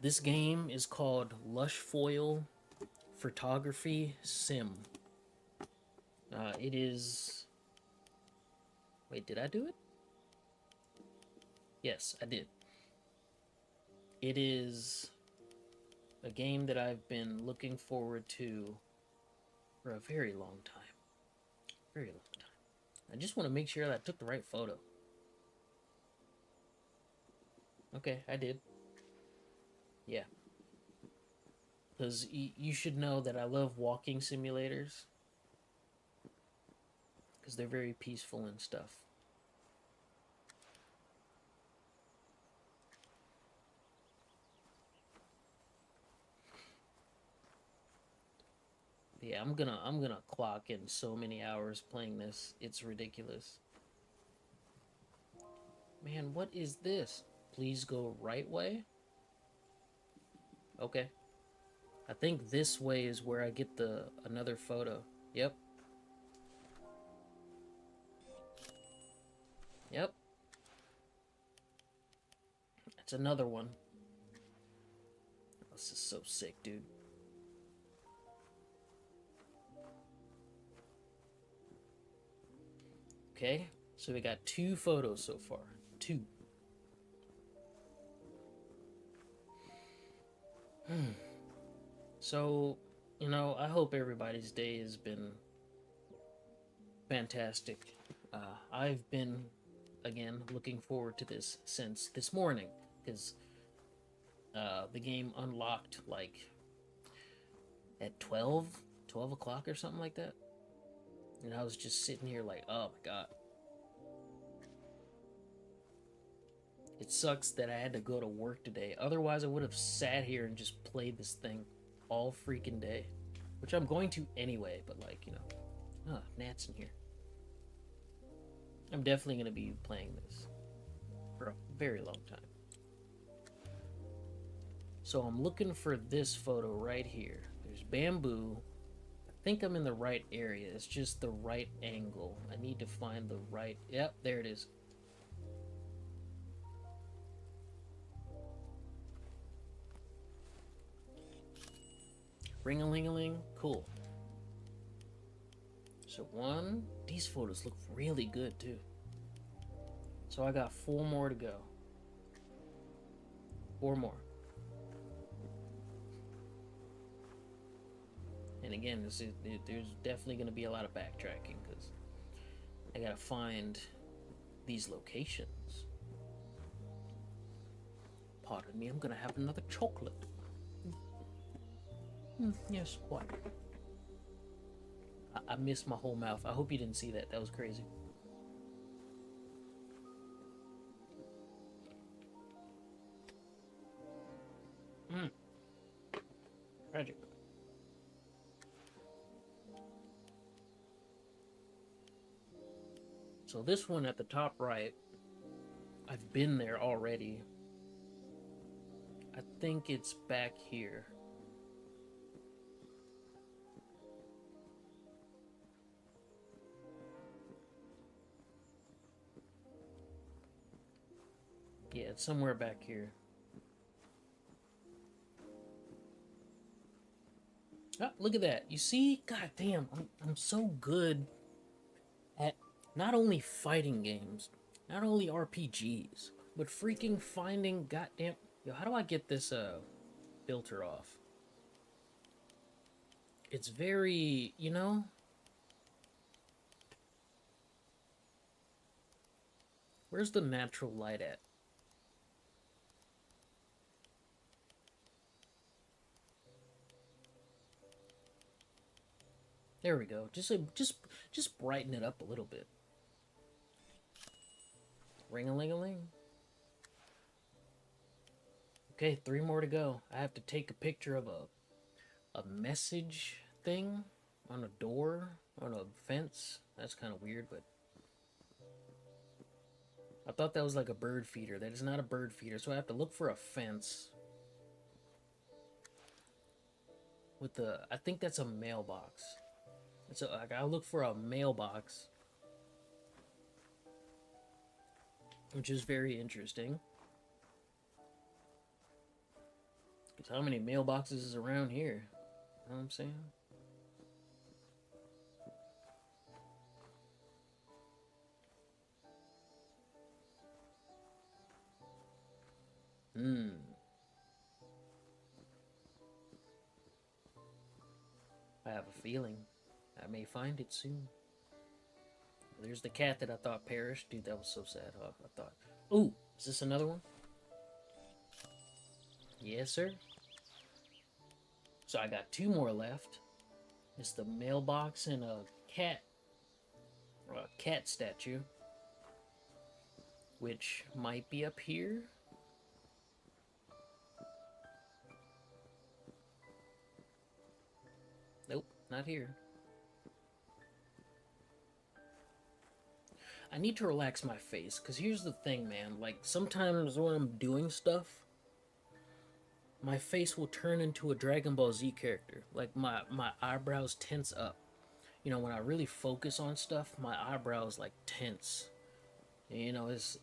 This game is called Lushfoil Photography Sim. It is... Wait, did I do it? Yes, I did. It is a game that I've been looking forward to for a very long time. Very long time. I just want to make sure that I took the right photo. Okay, I did. Yeah. Because you should know that I love walking simulators. Because they're very peaceful and stuff. Yeah, I'm gonna clock in so many hours playing this. It's ridiculous. Man, what is this? Please go right way? Okay. I think this way is where I get the another photo. Yep. Yep. That's another one. This is so sick, dude. Okay, so we got 2 photos so far. 2. So, you know, I hope everybody's day has been fantastic. I've been, again, looking forward to this since this morning, because the game unlocked, like, at 12 o'clock or something like that. And I was just sitting here like, oh my god. It sucks that I had to go to work today. Otherwise, I would have sat here and just played this thing all freaking day. Which I'm going to anyway, but like, you know. Oh, gnats in here. I'm definitely going to be playing this for a very long time. So I'm looking for this photo right here. There's bamboo. I think I'm in the right area. It's just the right angle. I need to find the right... Yep, there it is. Ring-a-ling-a-ling. Cool. So 1. These photos look really good, too. So I got 4 more to go. 4 more. And again, there's definitely going to be a lot of backtracking because I got to find these locations. Pardon me, I'm going to have another chocolate. Yes, what? I missed my whole mouth. I hope you didn't see that. That was crazy. Tragic. So this one at the top right, I've been there already. I think it's back here. Yeah, it's somewhere back here. Ah, look at that. You see? God damn, I'm so good at not only fighting games, not only RPGs, but freaking finding goddamn... Yo, how do I get this filter off? It's very, you know... Where's the natural light at? There we go. Just brighten it up a little bit. Ring-a-ling-a-ling. Okay, 3 more to go. I have to take a picture of a message thing on a door, on a fence. That's kind of weird, but I thought that was like a bird feeder. That is not a bird feeder, so I have to look for a fence. With the, I think that's a mailbox. So I gotta look for a mailbox, which is very interesting. Because how many mailboxes is around here? You know what I'm saying? I have a feeling I may find it soon. There's the cat that I thought perished. Dude, that was so sad. Huh? I thought, ooh, is this another one? Yes, sir. So I got two more left. It's the mailbox and a cat statue, which might be up here. Nope, not here. I need to relax my face, because here's the thing, man. Like, sometimes when I'm doing stuff, my face will turn into a Dragon Ball Z character. Like, my eyebrows tense up. You know, when I really focus on stuff, my eyebrows, like, tense. And, you know, it's...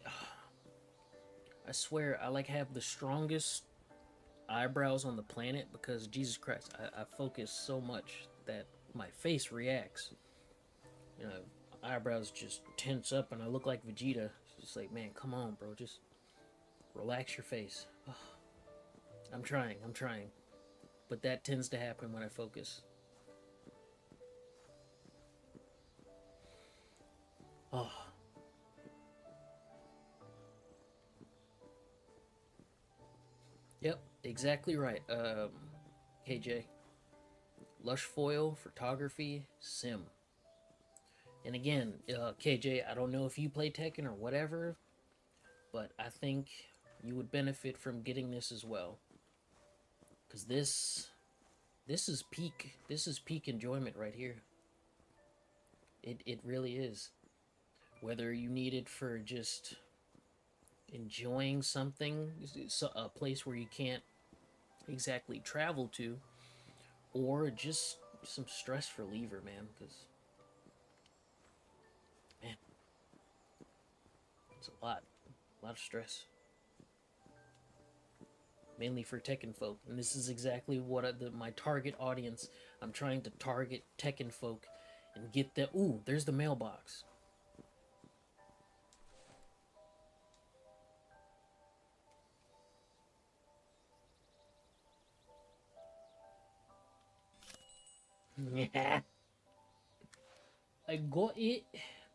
I swear, I, like, have the strongest eyebrows on the planet because, Jesus Christ, I focus so much that my face reacts. You know, eyebrows just tense up and I look like Vegeta. It's just like, man, come on, bro. Just relax your face. Oh, I'm trying. But that tends to happen when I focus. Oh. Yep, exactly right. KJ. Lushfoil Photography Sim. And again, KJ, I don't know if you play Tekken or whatever, but I think you would benefit from getting this as well. Cause this is peak enjoyment right here. It really is. Whether you need it for just enjoying something, a place where you can't exactly travel to, or just some stress reliever, man. Because man, it's a lot of stress. Mainly for Tekken folk, and this is exactly what my target audience. I'm trying to target Tekken folk and get them. Ooh, there's the mailbox. Yeah. I got it.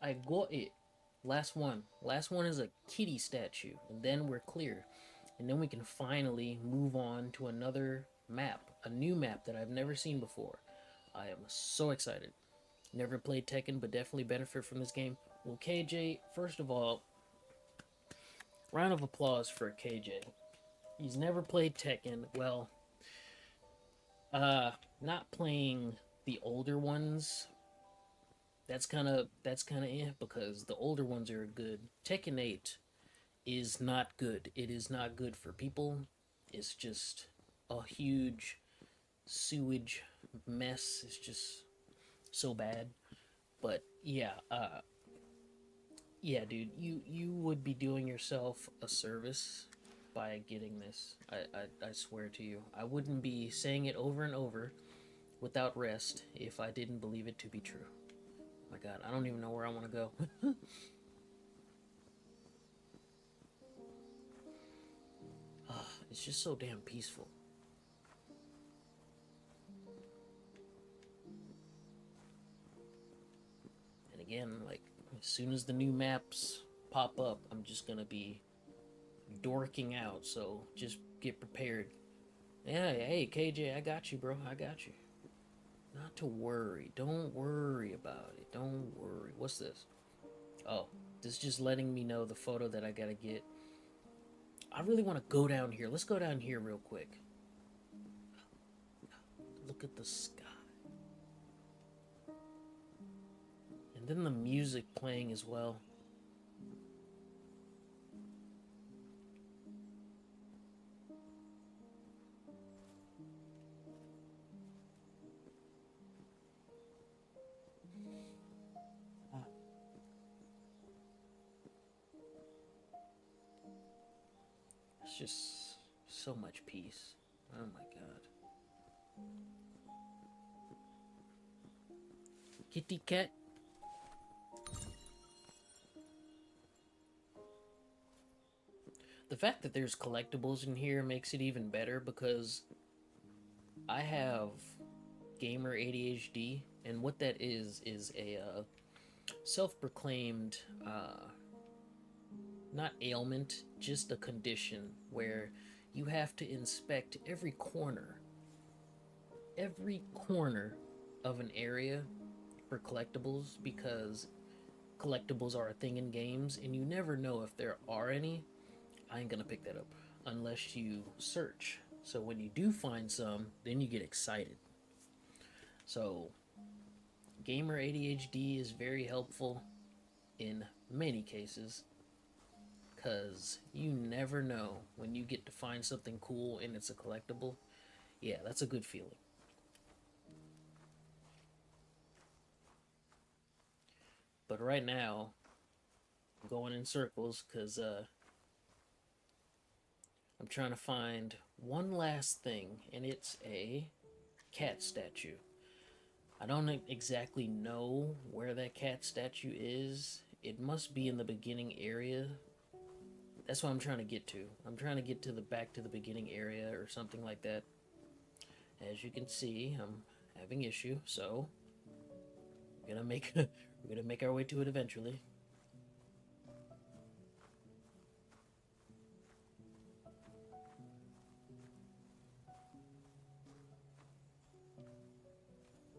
I got it. Last one. Last one is a kitty statue, and then we're clear. And then we can finally move on to another map, a new map that I've never seen before. I am so excited. Never played Tekken, but definitely benefit from this game. Well, KJ, first of all, round of applause for KJ. He's never played Tekken. Well, not playing the older ones. That's kind of because the older ones are good. Tekken 8 is not good. It is not good for people. It's just a huge sewage mess. It's just so bad. But yeah, dude, you would be doing yourself a service by getting this. I swear to you, I wouldn't be saying it over and over without rest if I didn't believe it to be true. Oh my God, I don't even know where I want to go. It's just so damn peaceful. And again, like, as soon as the new maps pop up, I'm just gonna be dorking out, so just get prepared. Yeah, hey, KJ, I got you, bro. I got you. Not to worry. Don't worry about it. Don't worry. What's this? Oh, this is just letting me know the photo that I gotta get. I really want to go down here. Let's go down here real quick. Look at the sky. And then the music playing as well. It's just so much peace. Oh my God. Kitty cat. The fact that there's collectibles in here makes it even better because I have gamer ADHD, and what that is a self-proclaimed not ailment, just a condition where you have to inspect every corner every corner of an area for collectibles, because collectibles are a thing in games and you never know if there are any. I ain't gonna pick that up unless you search. So when you do find some, then you get excited. So gamer ADHD is very helpful in many cases, because you never know when you get to find something cool and it's a collectible. Yeah, that's a good feeling. But right now, I'm going in circles because I'm trying to find one last thing, and it's a cat statue. I don't exactly know where that cat statue is. It must be in the beginning area. That's what I'm trying to get to. I'm trying to get to the back to the beginning area or something like that. As you can see, I'm having issue, so we're gonna make our way to it eventually.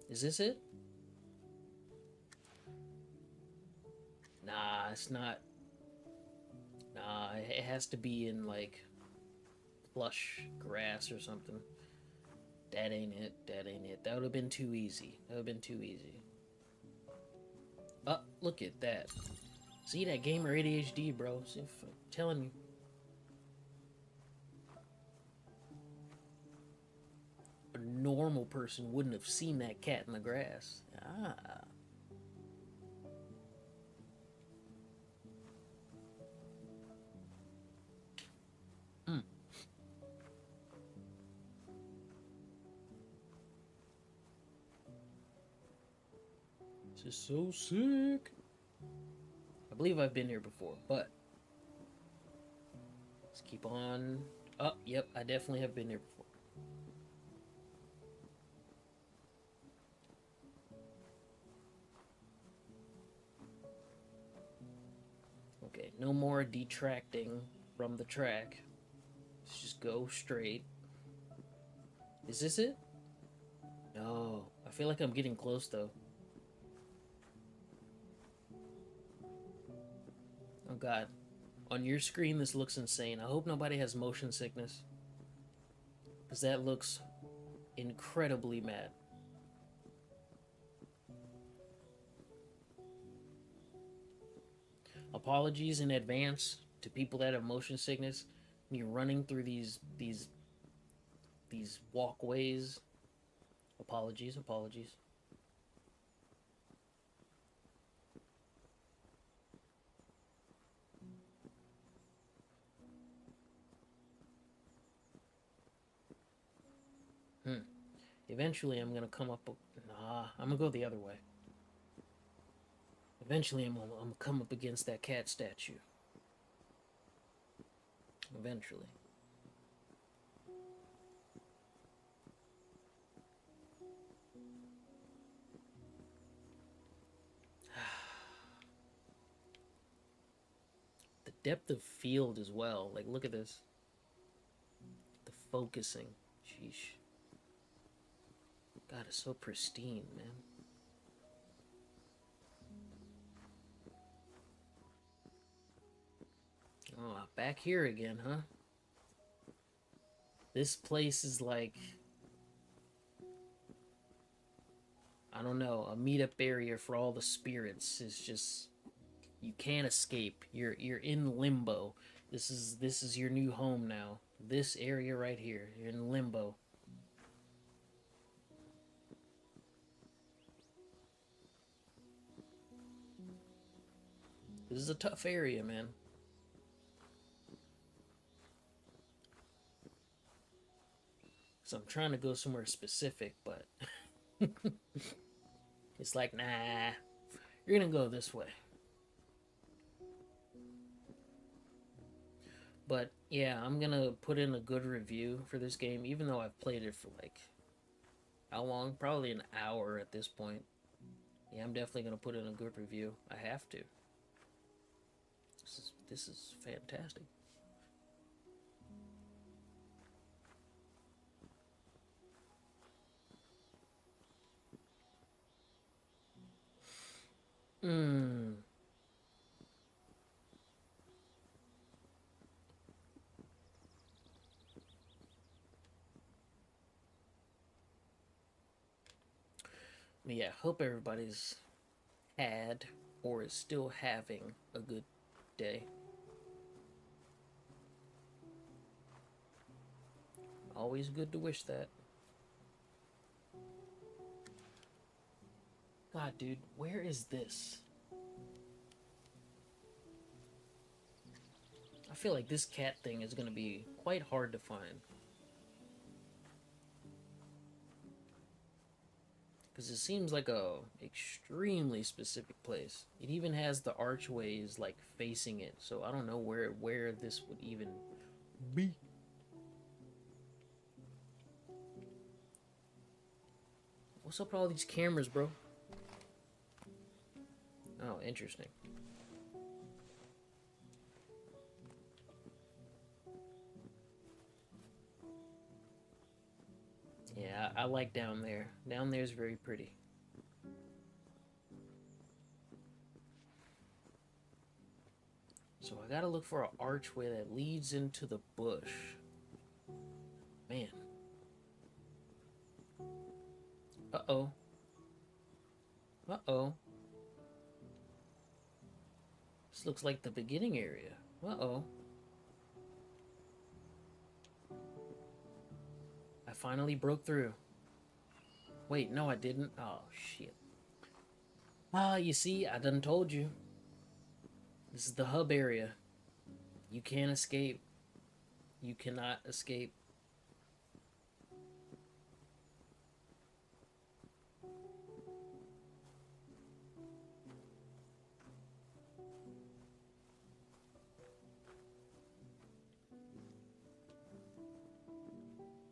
Is this it? Nah, it's not. Nah, it has to be in like plush grass or something. That ain't it. That ain't it. That would have been too easy. That would have been too easy. Oh, look at that. See that gamer ADHD, bro. See, I'm telling you. A normal person wouldn't have seen that cat in the grass. Ah. Mm. This is so sick. I believe I've been here before, but let's keep on. Oh, yep, I definitely have been here before. Okay, no more detracting from the track. Let's just go straight. Is this it? No. I feel like I'm getting close though. Oh god. On your screen this looks insane. I hope nobody has motion sickness, because that looks incredibly mad. Apologies in advance to people that have motion sickness. When you're running through these walkways. Apologies, apologies. Hmm. Eventually I'm gonna come up. Nah, I'm gonna go the other way. Eventually I'm gonna come up against that cat statue. Eventually. The depth of field as well. Like, look at this. The focusing. Sheesh. God, it's so pristine, man. Oh, back here again, huh? This place is like, I don't know, a meetup area for all the spirits. It's just, you can't escape. You're in limbo. This is your new home now. This area right here, you're in limbo. This is a tough area, man. So I'm trying to go somewhere specific, but it's like, nah, you're gonna go this way. But yeah, I'm gonna put in a good review for this game, even though I've played it for like, how long? Probably an hour at this point. Yeah, I'm definitely gonna put in a good review. I have to. This is fantastic. Hmm. Yeah, hope everybody's had or is still having a good day. Always good to wish that. God, dude, where is this? I feel like this cat thing is going to be quite hard to find. Because it seems like a extremely specific place. It even has the archways like facing it, so I don't know where this would even be. What's up with all these cameras, bro? Oh, interesting. Yeah, I like down there. Down there's very pretty. So I gotta look for an archway that leads into the bush. Man. Uh-oh. Uh-oh. This looks like the beginning area. Uh-oh. I finally broke through. Wait, no I didn't. Oh, shit. Ah, you see, I done told you. This is the hub area. You can't escape. You cannot escape.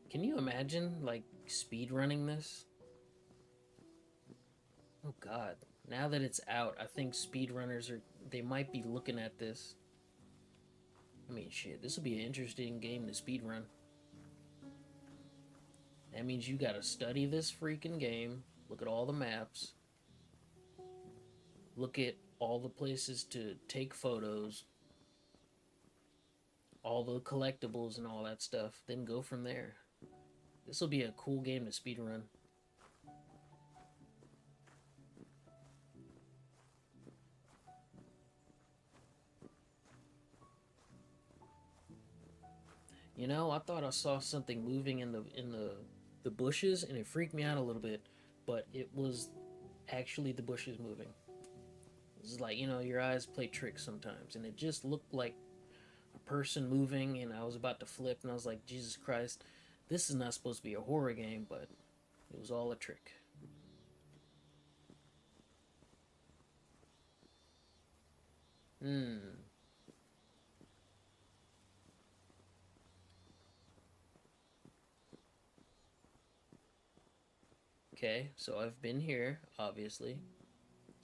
Can you imagine, like, speed running this? Oh god. Now that it's out, I think speedrunners are... They might be looking at this. I mean, shit, this will be an interesting game to speedrun. That means you gotta study this freaking game, look at all the maps, look at all the places to take photos, all the collectibles and all that stuff, then go from there. This will be a cool game to speedrun. You know, I thought I saw something moving in the bushes, and it freaked me out a little bit, but it was actually the bushes moving. It's like, you know, your eyes play tricks sometimes, and it just looked like a person moving, and I was about to flip, and I was like, Jesus Christ, this is not supposed to be a horror game, but it was all a trick. Hmm. Okay, so I've been here, obviously.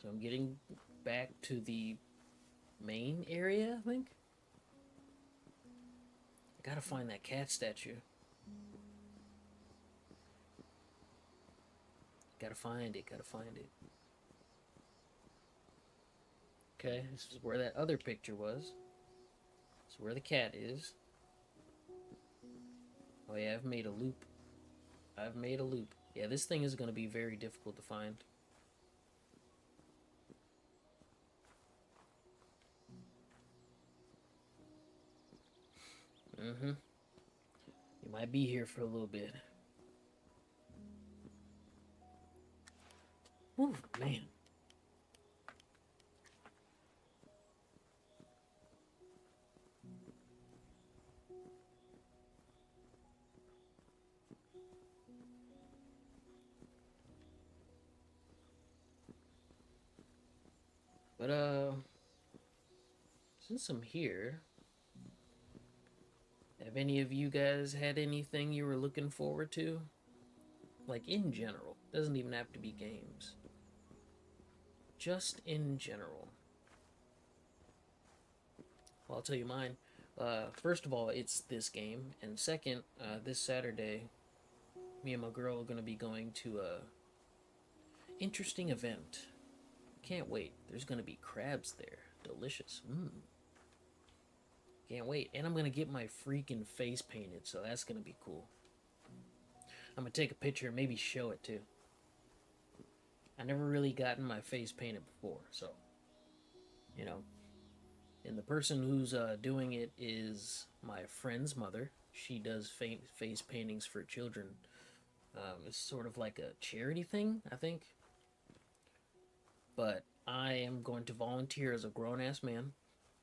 So I'm getting back to the main area, I think. I gotta find that cat statue. Gotta find it, gotta find it. Okay, this is where that other picture was. It's where the cat is. Oh yeah, I've made a loop. I've made a loop. Yeah, this thing is gonna be very difficult to find. Mm-hmm. You might be here for a little bit. Whew, man. But since I'm here, have any of you guys had anything you were looking forward to? Like in general. Doesn't even have to be games. Just in general. Well, I'll tell you mine. First of all, it's this game, and second, this Saturday, me and my girl are gonna be going to a interesting event. Can't wait. There's gonna be crabs there. Delicious. Mmm. Can't wait. And I'm gonna get my freaking face painted, so that's gonna be cool. I'm gonna take a picture and maybe show it too. I never really gotten my face painted before, so you know. And the person who's doing it is my friend's mother. She does face paintings for children. It's sort of like a charity thing, I think. But I am going to volunteer as a grown ass man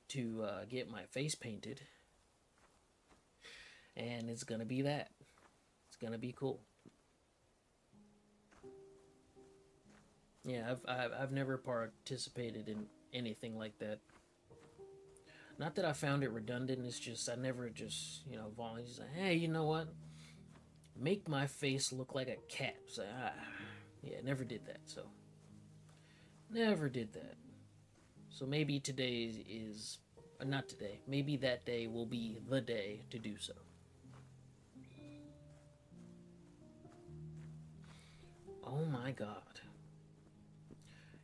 to get my face painted, and it's gonna be that. It's gonna be cool. Yeah, I've never participated in anything like that. Not that I found it redundant. It's just I never just volunteer. Like, hey, you know what? Make my face look like a cat. So, yeah, never did that. So never did that. So maybe today is not today. Maybe that day will be the day to do so. Oh my god.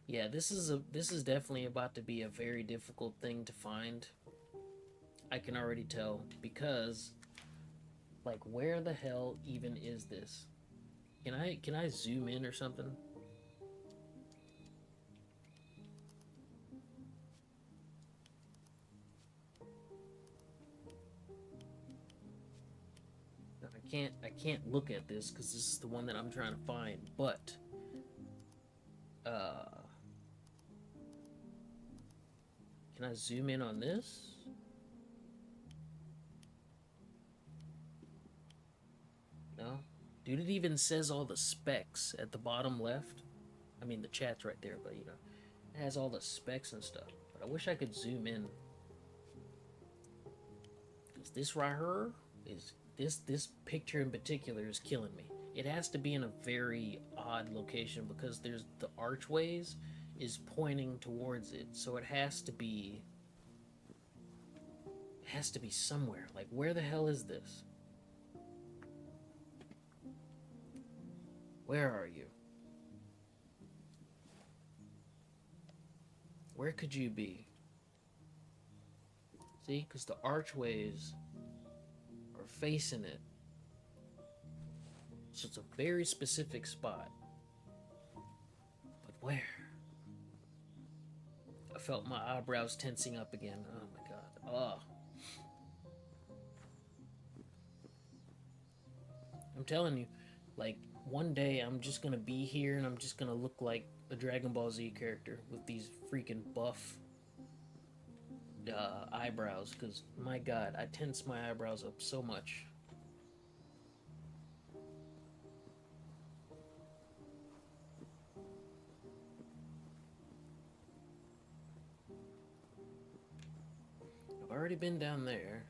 Yeah, this is definitely about to be a very difficult thing to find. I can already tell because like where the hell even is this? Can I zoom in or something? No, I can't look at this because this is the one that I'm trying to find, but uh can I zoom in on this? No? Dude, it even says all the specs at the bottom left. I mean, the chat's right there, but it has all the specs and stuff. But I wish I could zoom in. Because this right here is, this picture in particular is killing me. It has to be in a very odd location because there's the archways is pointing towards it. So it has to be somewhere. Like, where the hell is this? Where are you? Where could you be? See, because the archways are facing it. So it's a very specific spot. But where? I felt my eyebrows tensing up again. Oh my god. Oh. I'm telling you, like, one day I'm just gonna be here and I'm just gonna look like a Dragon Ball Z character with these freaking buff eyebrows. Because, my god, I tense my eyebrows up so much. I've already been down there.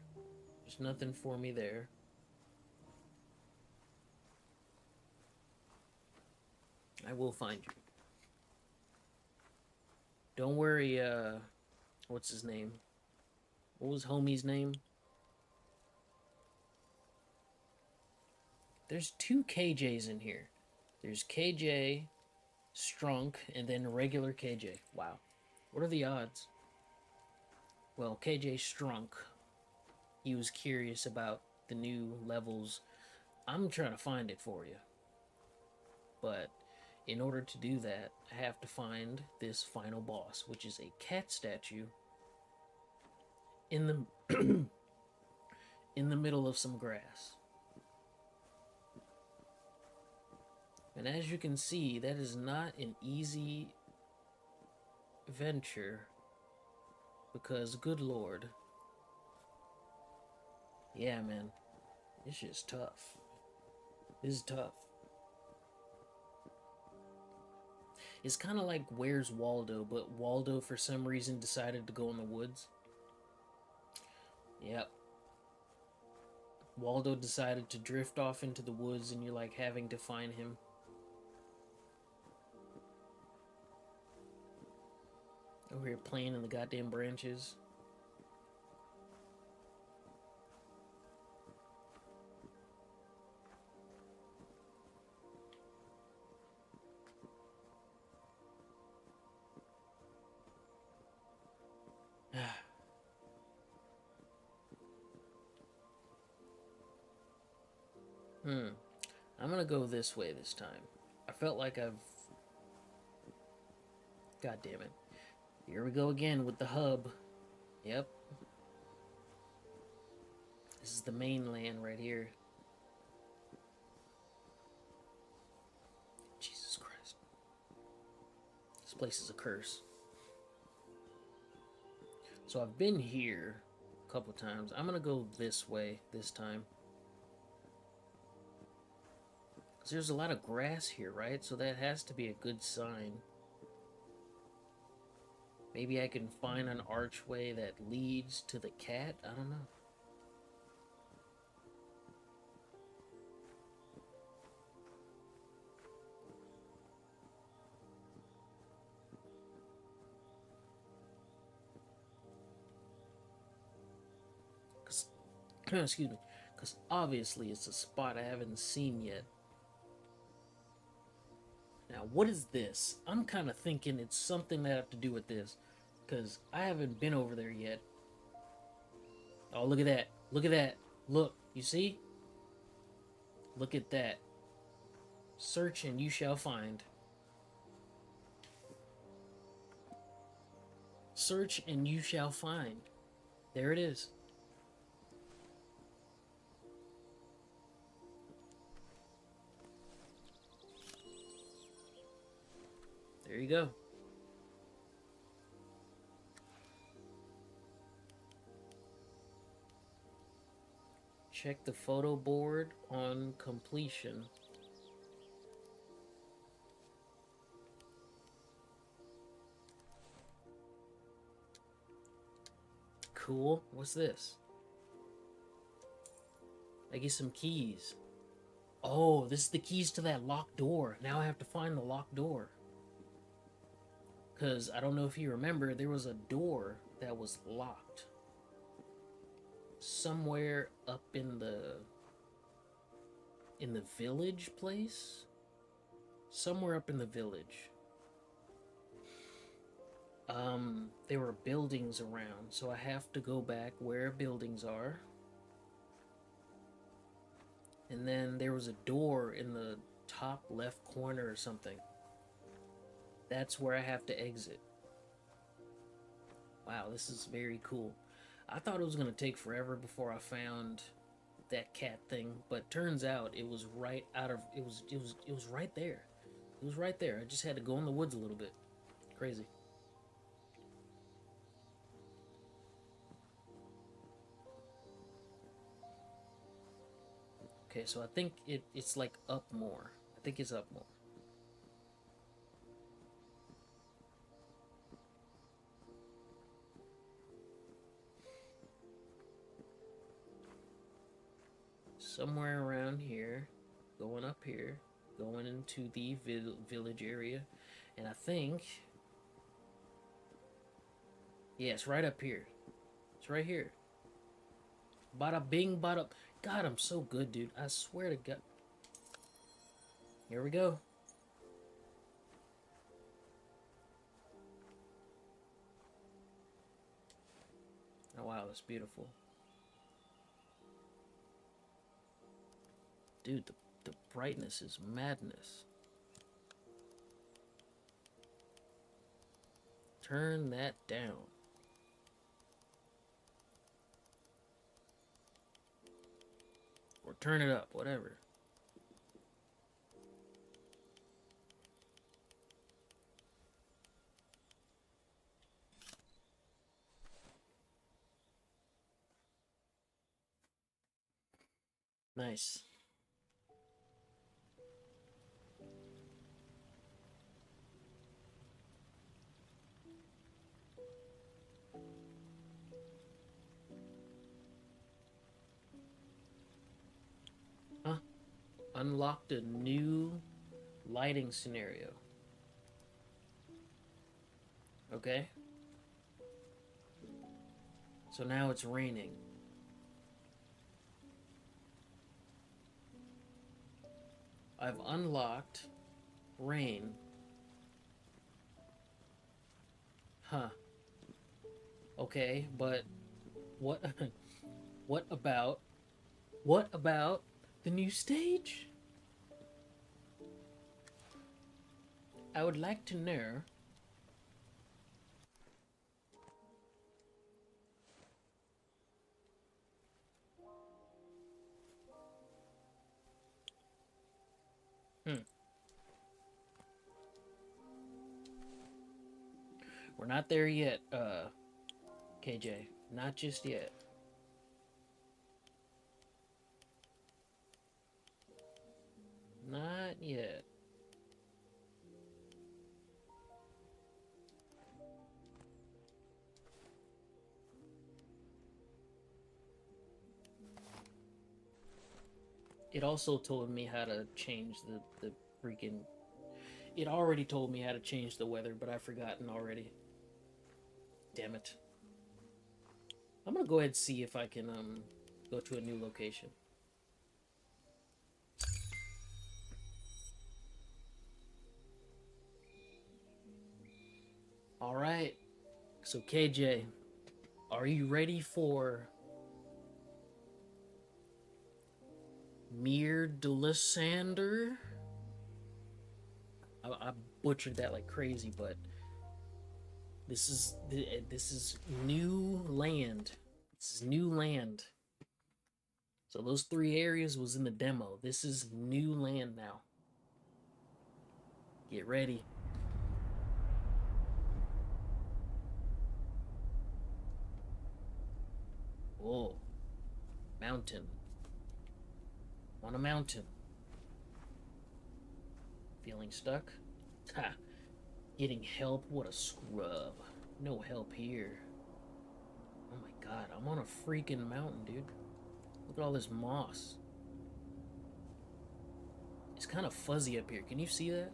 There's nothing for me there. I will find you. Don't worry, what's his name? What was homie's name? There's two KJs in here. There's KJ, Strunk, and then regular KJ. Wow. What are the odds? Well, KJ Strunk, he was curious about the new levels. I'm trying to find it for you. But in order to do that, I have to find this final boss, which is a cat statue in the in the middle of some grass. And as you can see, that is not an easy venture because, good lord. Yeah, man. This shit's tough. This is tough. It's kind of like Where's Waldo, but Waldo for some reason decided to go in the woods. Yep. Waldo decided to drift off into the woods and you're like having to find him. Over here playing in the goddamn branches. Hmm. I'm gonna go this way this time. I felt like I've... God damn it. Here we go again with the hub. Yep. This is the mainland right here. Jesus Christ. This place is a curse. So I've been here a couple times. I'm gonna go this way this time. Because there's a lot of grass here, right? So that has to be a good sign. Maybe I can find an archway that leads to the cat? I don't know. Cause, excuse me. Because obviously it's a spot I haven't seen yet. Now, what is this? I'm kind of thinking it's something that have to do with this. Because I haven't been over there yet. Oh, look at that. Look at that. Look, you see? Look at that. Search and you shall find. Search and you shall find. There it is. There you go. Check the photo board on completion. Cool. What's this? I get some keys. Oh, this is the keys to that locked door. Now I have to find the locked door. Because I don't know if you remember, there was a door that was locked. Somewhere up in the village place? Somewhere up in the village. There were buildings around, so I have to go back where buildings are. And then there was a door in the top left corner or something. That's where I have to exit. Wow, this is very cool. I thought it was gonna take forever before I found that cat thing, but turns out it was right out of it was right there. It was right there. I just had to go in the woods a little bit. Crazy. Okay, so I think it's like up more. I think it's up more. Somewhere around here, going up here, going into the village area, and I think, yeah, it's right up here. It's right here. Bada bing, bada. God, I'm so good, dude. I swear to God. Here we go. Oh, wow, that's beautiful. Dude, the brightness is madness. Turn that down. Or turn it up, whatever. Nice. Huh? Unlocked a new lighting scenario. Okay. So now it's raining. I've unlocked rain. Huh. Okay, but what what about The new stage? I would like to know. We're not there yet, KJ. Not just yet. Not yet. It also told me how to change the freaking... It already told me how to change the weather, but I've forgotten already. Damn it. I'm gonna go ahead and see if I can go to a new location. Alright. So KJ, are you ready for Mir Dulasander? I butchered that like crazy, but this is new land. This is new land. So those 3 areas was in the demo. This is new land now. Get ready. Whoa. Mountain. On a mountain. Feeling stuck? Ha! Getting help? What a scrub. No help here. Oh my god, I'm on a freaking mountain, dude. Look at all this moss. It's kind of fuzzy up here. Can you see that?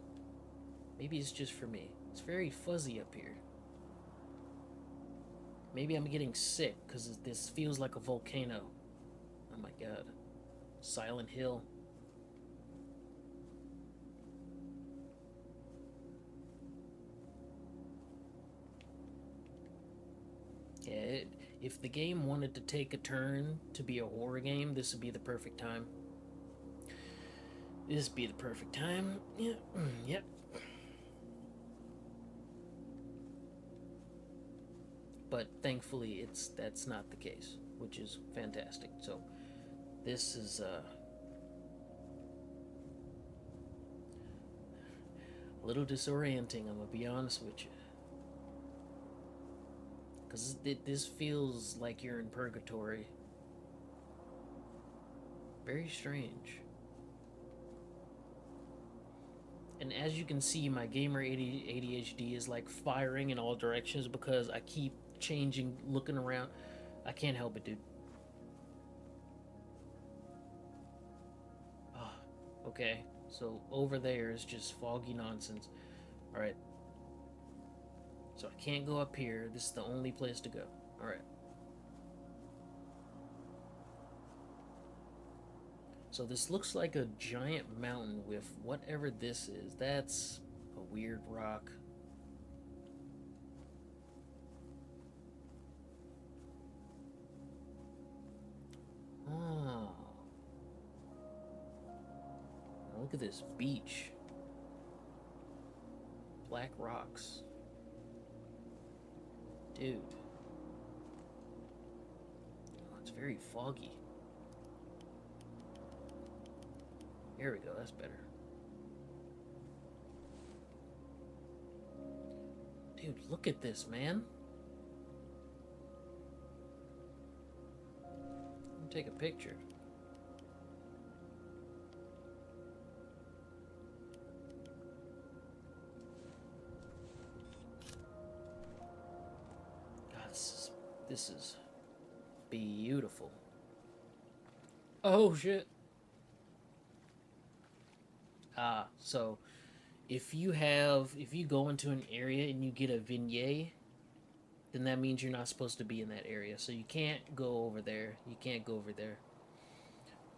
Maybe it's just for me. It's very fuzzy up here. Maybe I'm getting sick because this feels like a volcano. Oh my god. Silent Hill. Yeah, if the game wanted to take a turn to be a horror game, this would be the perfect time. This would be the perfect time. Yeah, yep. But thankfully, that's not the case, which is fantastic. So this is a little disorienting. I'm gonna be honest with you, because this feels like you're in purgatory. Very strange. And as you can see, my gamer ADHD is like firing in all directions because I keep changing, looking around. I can't help it, dude. Oh, okay, so over there is just foggy nonsense. Alright. So I can't go up here. This is the only place to go. Alright. So this looks like a giant mountain with whatever this is. That's a weird rock. Oh. Look at this beach. Black rocks. Dude. Oh, it's very foggy. Here we go, that's better. Dude, look at this, man. I'm gonna take a picture. God, this is beautiful. Oh shit. So if you go into an area and you get a vignette, then that means you're not supposed to be in that area. So you can't go over there. You can't go over there.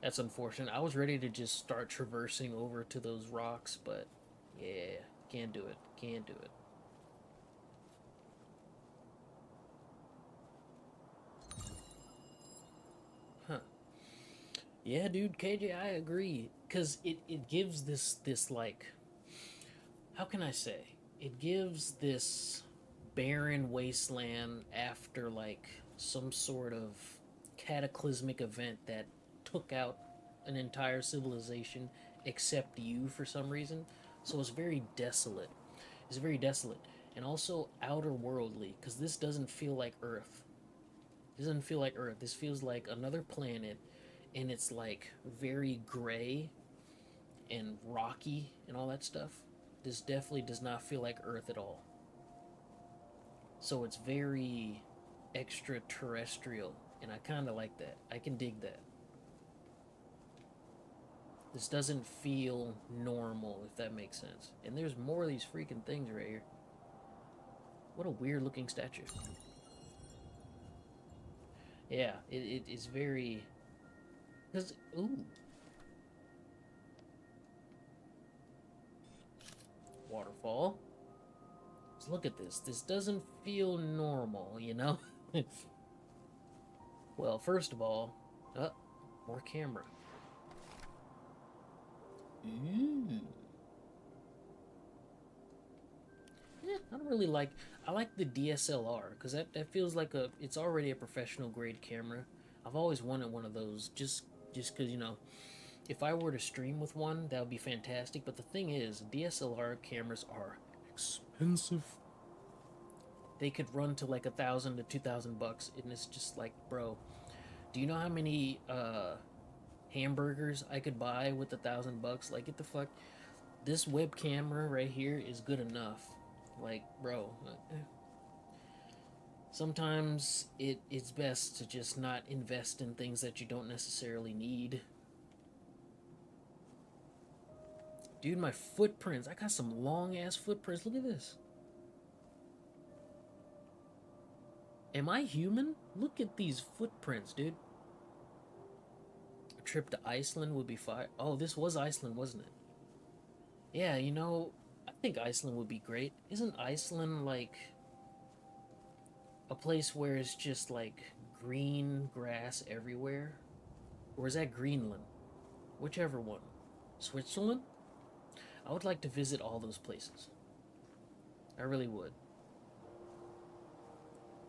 That's unfortunate. I was ready to just start traversing over to those rocks, but yeah, can't do it. Can't do it. Huh. Yeah, dude, KJ, I agree. Because it gives this, like, how can I say? It gives this barren wasteland after, like, some sort of cataclysmic event that took out an entire civilization except you for some reason. So it's very desolate. It's very desolate. And also outer worldly, because this doesn't feel like Earth. This doesn't feel like Earth. This feels like another planet, and it's like very gray and rocky and all that stuff. This definitely does not feel like Earth at all. So it's very extraterrestrial, and I kind of like that. I can dig that. This doesn't feel normal, if that makes sense. And there's more of these freaking things right here. What a weird looking statue. Yeah, it is very. Cause ooh, waterfall. Let's look at this. This doesn't feel normal, you know. Well, first of all, more camera. Ooh. Yeah, I don't really like. I like the DSLR because that feels like it's already a professional grade camera. I've always wanted one of those just because if I were to stream with one, that would be fantastic. But the thing is, DSLR cameras are expensive. They could run to like $1,000 to $2,000, and it's just like, bro, do you know how many hamburgers I could buy with $1,000? Like, get the fuck. This web camera right here is good enough. Like, bro, sometimes it's best to just not invest in things that you don't necessarily need. Dude, my footprints. I got some long ass footprints. Look at this. Am I human? Look at these footprints, dude. A trip to Iceland would be fire. Oh, this was Iceland, wasn't it? Yeah, I think Iceland would be great. Isn't Iceland like a place where it's just like green grass everywhere? Or is that Greenland? Whichever one. Switzerland? I would like to visit all those places. I really would.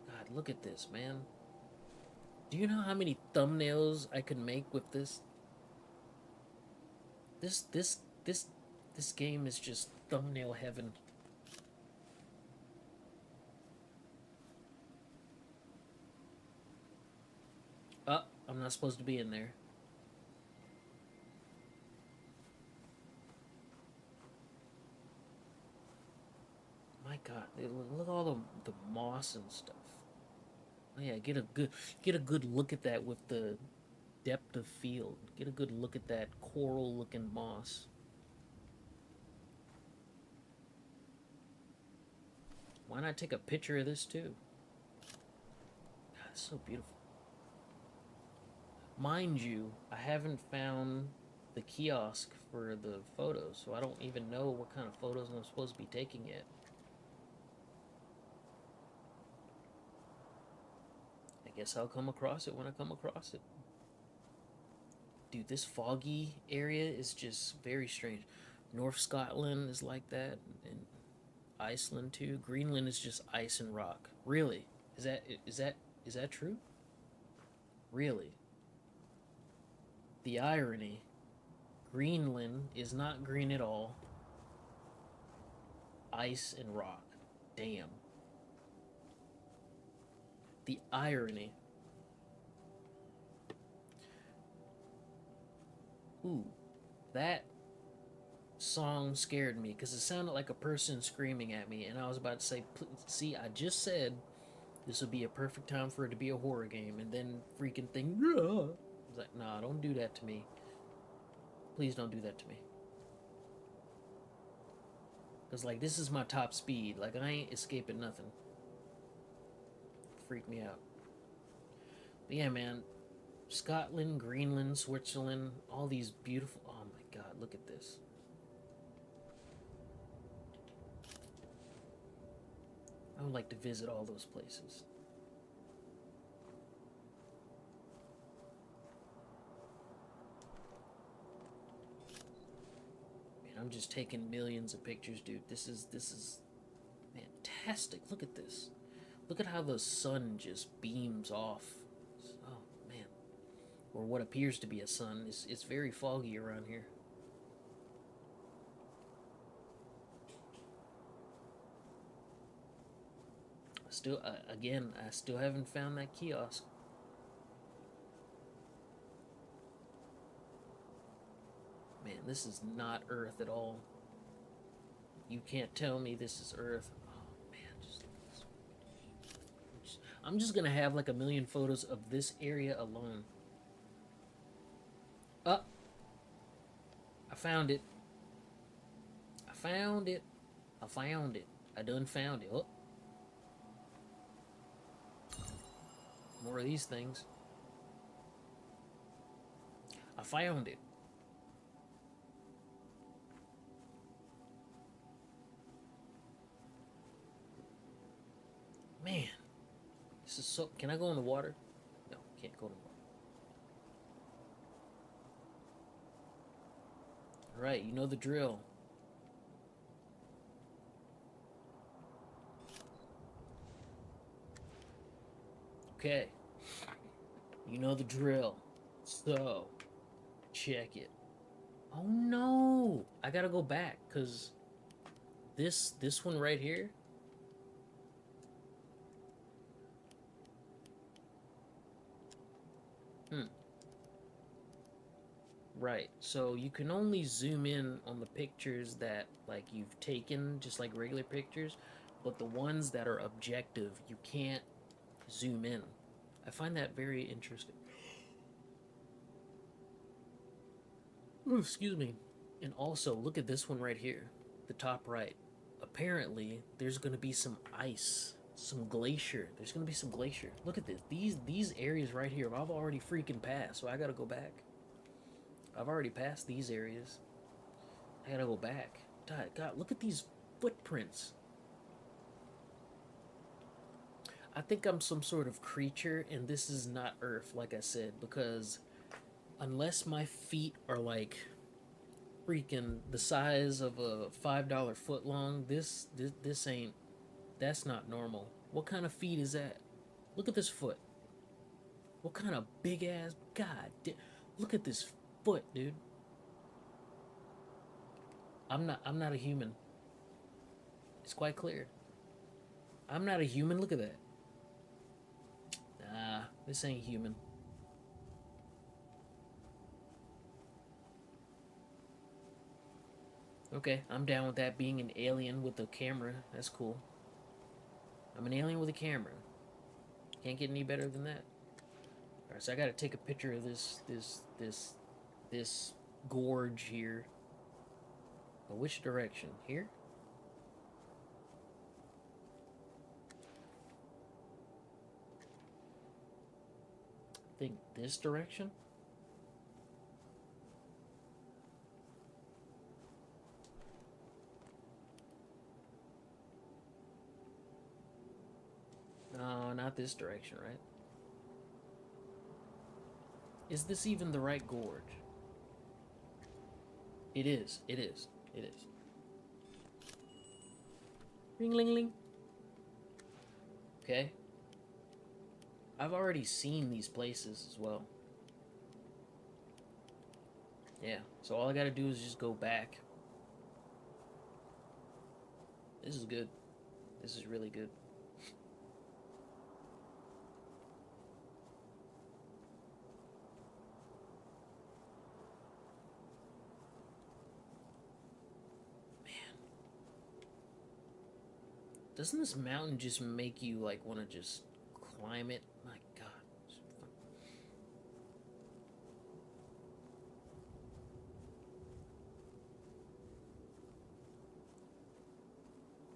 God, look at this, man. Do you know how many thumbnails I could make with this? This game is just thumbnail heaven. I'm not supposed to be in there. My God, look at all the moss and stuff. Oh yeah, get a good look at that with the depth of field. Get a good look at that coral looking moss. Why not take a picture of this too? God, it's so beautiful. Mind you, I haven't found the kiosk for the photos, so I don't even know what kind of photos I'm supposed to be taking yet. I guess I'll come across it when I come across it. Dude, this foggy area is just very strange. North Scotland is like that, and Iceland too. Greenland is just ice and rock. Really? Is that true? Really? The irony. Greenland is not green at all. Ice and rock. Damn. The irony. Ooh, that song scared me because it sounded like a person screaming at me, and I was about to say, see, I just said this would be a perfect time for it to be a horror game, and then freaking thing. I was like, nah, don't do that to me. Please don't do that to me. Because, like, this is my top speed. Like, I ain't escaping nothing. Freak me out. But yeah, man. Scotland, Greenland, Switzerland, all these beautiful. Oh my God, look at this. I would like to visit all those places. just taking millions of pictures, dude. This is fantastic. Look at this. Look at how the sun just beams off. Oh man, or what appears to be a sun. It's very foggy around here. Still, again, I still haven't found that kiosk. Man, this is not Earth at all. You can't tell me this is Earth. Oh man, just look at this. I'm just gonna have like a million photos of this area alone. Oh, I found it. I found it. I found it. I done found it. Oh, more of these things. I found it. Man, this is so... Can I go in the water? No, can't go in the water. Alright, you know the drill. Okay. You know the drill. So, check it. Oh no! I gotta go back, because this one right here... Right, so you can only zoom in on the pictures that, like, you've taken, just like regular pictures, but the ones that are objective, you can't zoom in. I find that very interesting. Ooh, excuse me. And also, look at this one right here, the top right. Apparently, there's going to be some ice, some glacier. There's going to be some glacier. Look at this. These areas right here, I've already freaking passed, so I got to go back. I've already passed these areas. I gotta go back. God, look at these footprints. I think I'm some sort of creature, and this is not Earth, like I said, because unless my feet are like freaking the size of a $5 foot long, this ain't. That's not normal. What kind of feet is that? Look at this foot. What kind of big ass? God, look at this foot, dude. I'm not a human. It's quite clear. I'm not a human. Look at that. Nah, this ain't human. Okay, I'm down with that, being an alien with a camera. That's cool. I'm an alien with a camera. Can't get any better than that. Alright, so I gotta take a picture of this gorge here. But which direction? Here? I think this direction? No, not this direction, right? Is this even the right gorge? It is. It is. It is. Ring ling ling. Okay. I've already seen these places as well. Yeah, so all I gotta do is just go back. This is good. This is really good. Doesn't this mountain just make you, like, want to just climb it? My God.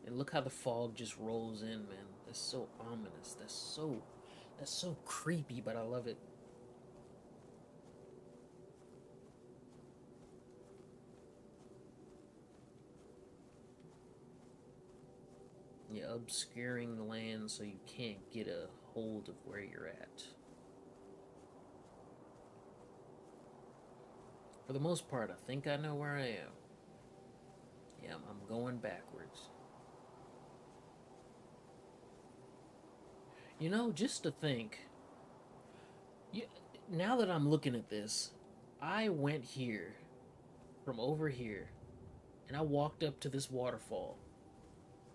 And look how the fog just rolls in, man. That's so ominous. That's so creepy, but I love it. Yeah, obscuring the land so you can't get a hold of where you're at. For the most part, I think I know where I am. going backwards. You know, just to think, you, now that I'm looking at this, I went here from over here and I walked up to this waterfall.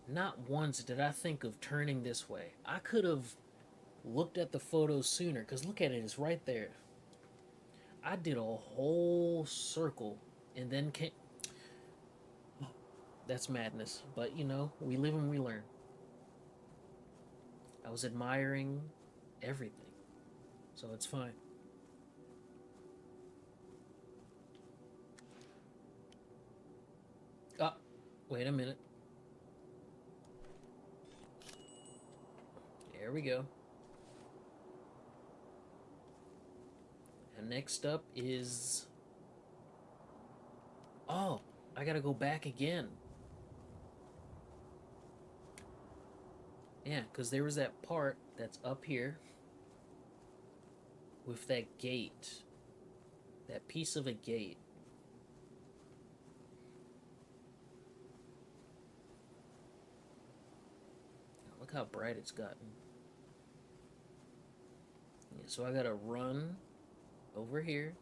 Not once did I think of turning this way. I could have looked at the photos sooner, because look at it, it's right there. I did a whole circle and then came. That's madness. But you know, we live and we learn. I was admiring everything, so it's fine. Ah, wait a minute. There we go. And next up is... Oh, I gotta go back again. Yeah, because there was that part that's up here with that gate. That piece of a gate. Look how bright it's gotten. Yeah, so I gotta run over here.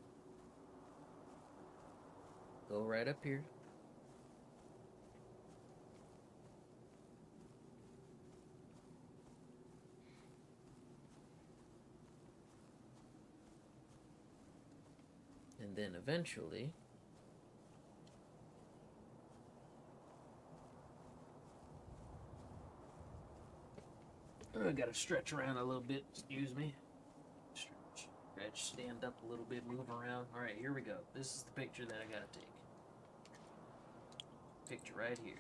Go right up here. And then eventually... I gotta stretch around a little bit, excuse me. Stretch, stand up a little bit, move around. Alright, here we go. This is the picture that I gotta take. Picture right here.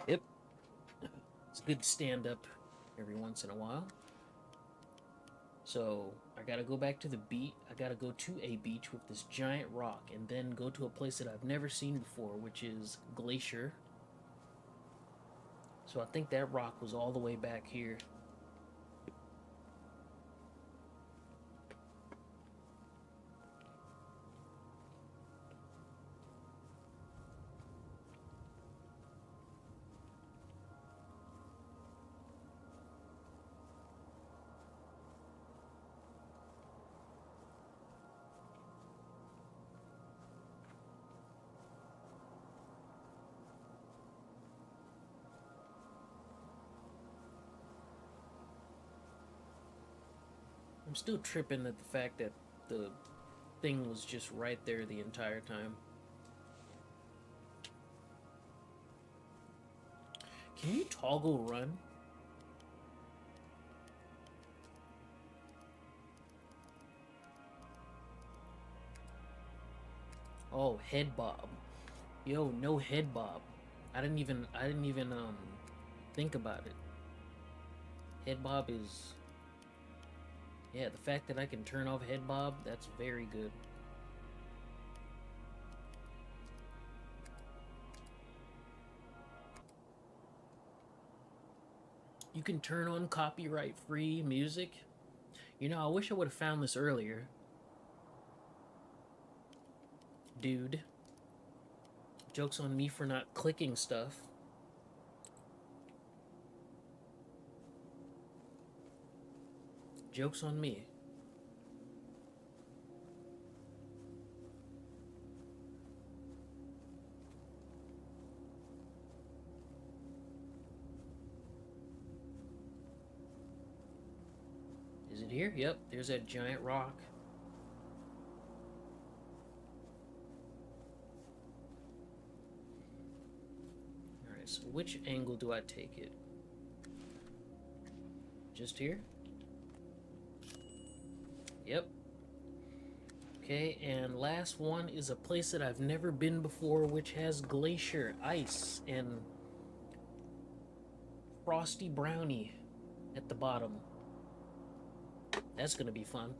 Yep. It's good to stand up every once in a while. So, I gotta go back to the beach. I gotta go to a beach with this giant rock and then go to a place that I've never seen before, which is Glacier. So I think that rock was all the way back here. I'm still tripping at the fact that the thing was just right there the entire time. Can you toggle run? Oh, head bob. Yo, no head bob. I didn't even think about it. Head bob is... Yeah, the fact that I can turn off head bob, that's very good. You can turn on copyright-free music. You know, I wish I would have found this earlier. Dude. Joke's on me for not clicking stuff. Joke's on me. Is it here? Yep, there's that giant rock. Alright, so which angle do I take it? Just here? Yep. Okay, and last one is a place that I've never been before, which has glacier, ice, and frosty brownie at the bottom. That's gonna be fun.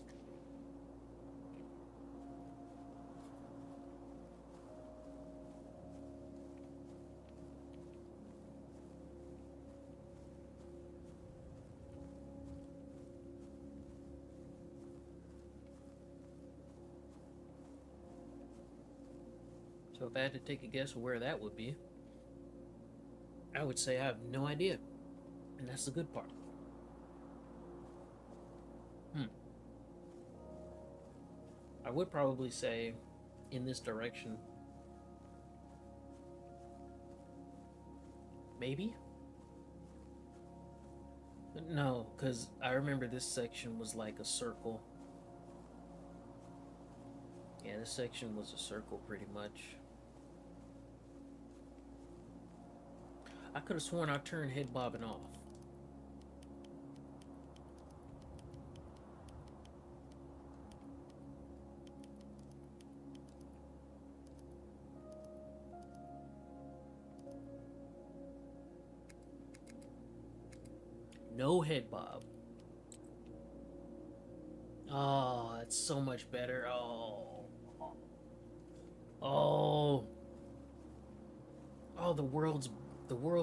So if I had to take a guess of where that would be, I would say I have no idea. And that's the good part. Hmm. I would probably say in this direction. Maybe? No, because I remember this section was like a circle. Yeah, this section was a circle pretty much. I could have sworn I turned head bobbing off. No head bob. Oh, it's so much better. Oh. Oh. Oh, the world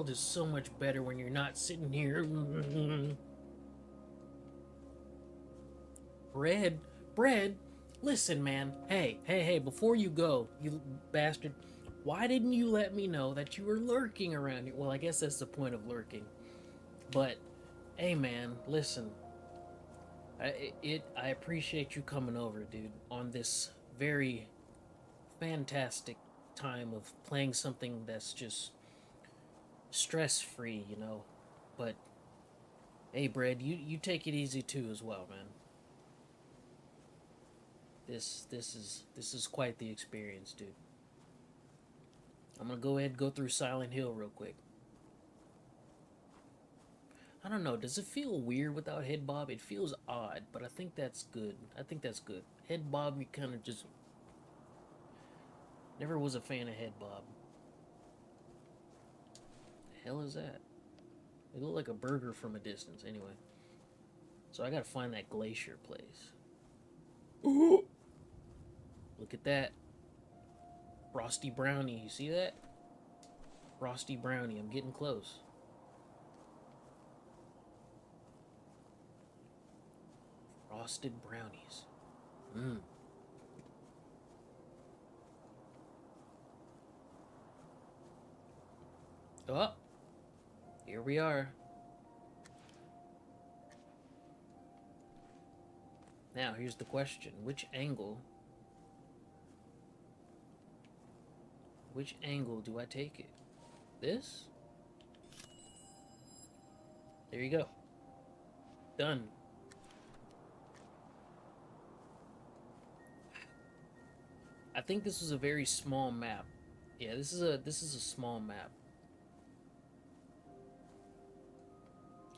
is so much better when you're not sitting here. Bread, bread. Listen, man. Hey, before you go, you bastard, why didn't you let me know that you were lurking around here? Well, I guess that's the point of lurking. But hey, man, listen. I appreciate you coming over, dude, on this very fantastic time of playing something that's just stress free, you know. But hey, Brad, you take it easy too as well, man. This is quite the experience, dude. I'm gonna go ahead and go through Silent Hill real quick. I don't know. Does it feel weird without head bob? It feels odd, but I think that's good. I think that's good. Head bob, you kind of just never was a fan of head bob. The hell is that? It looked like a burger from a distance. Anyway, so I gotta find that glacier place. Ooh. Look at that. Frosty brownie. You see that? Frosty brownie. I'm getting close. Frosted brownies. Mmm. Oh, here we are. Now, here's the question. Which angle do I take it? This? There you go. Done. I think this was a very small map. Yeah, this is a small map.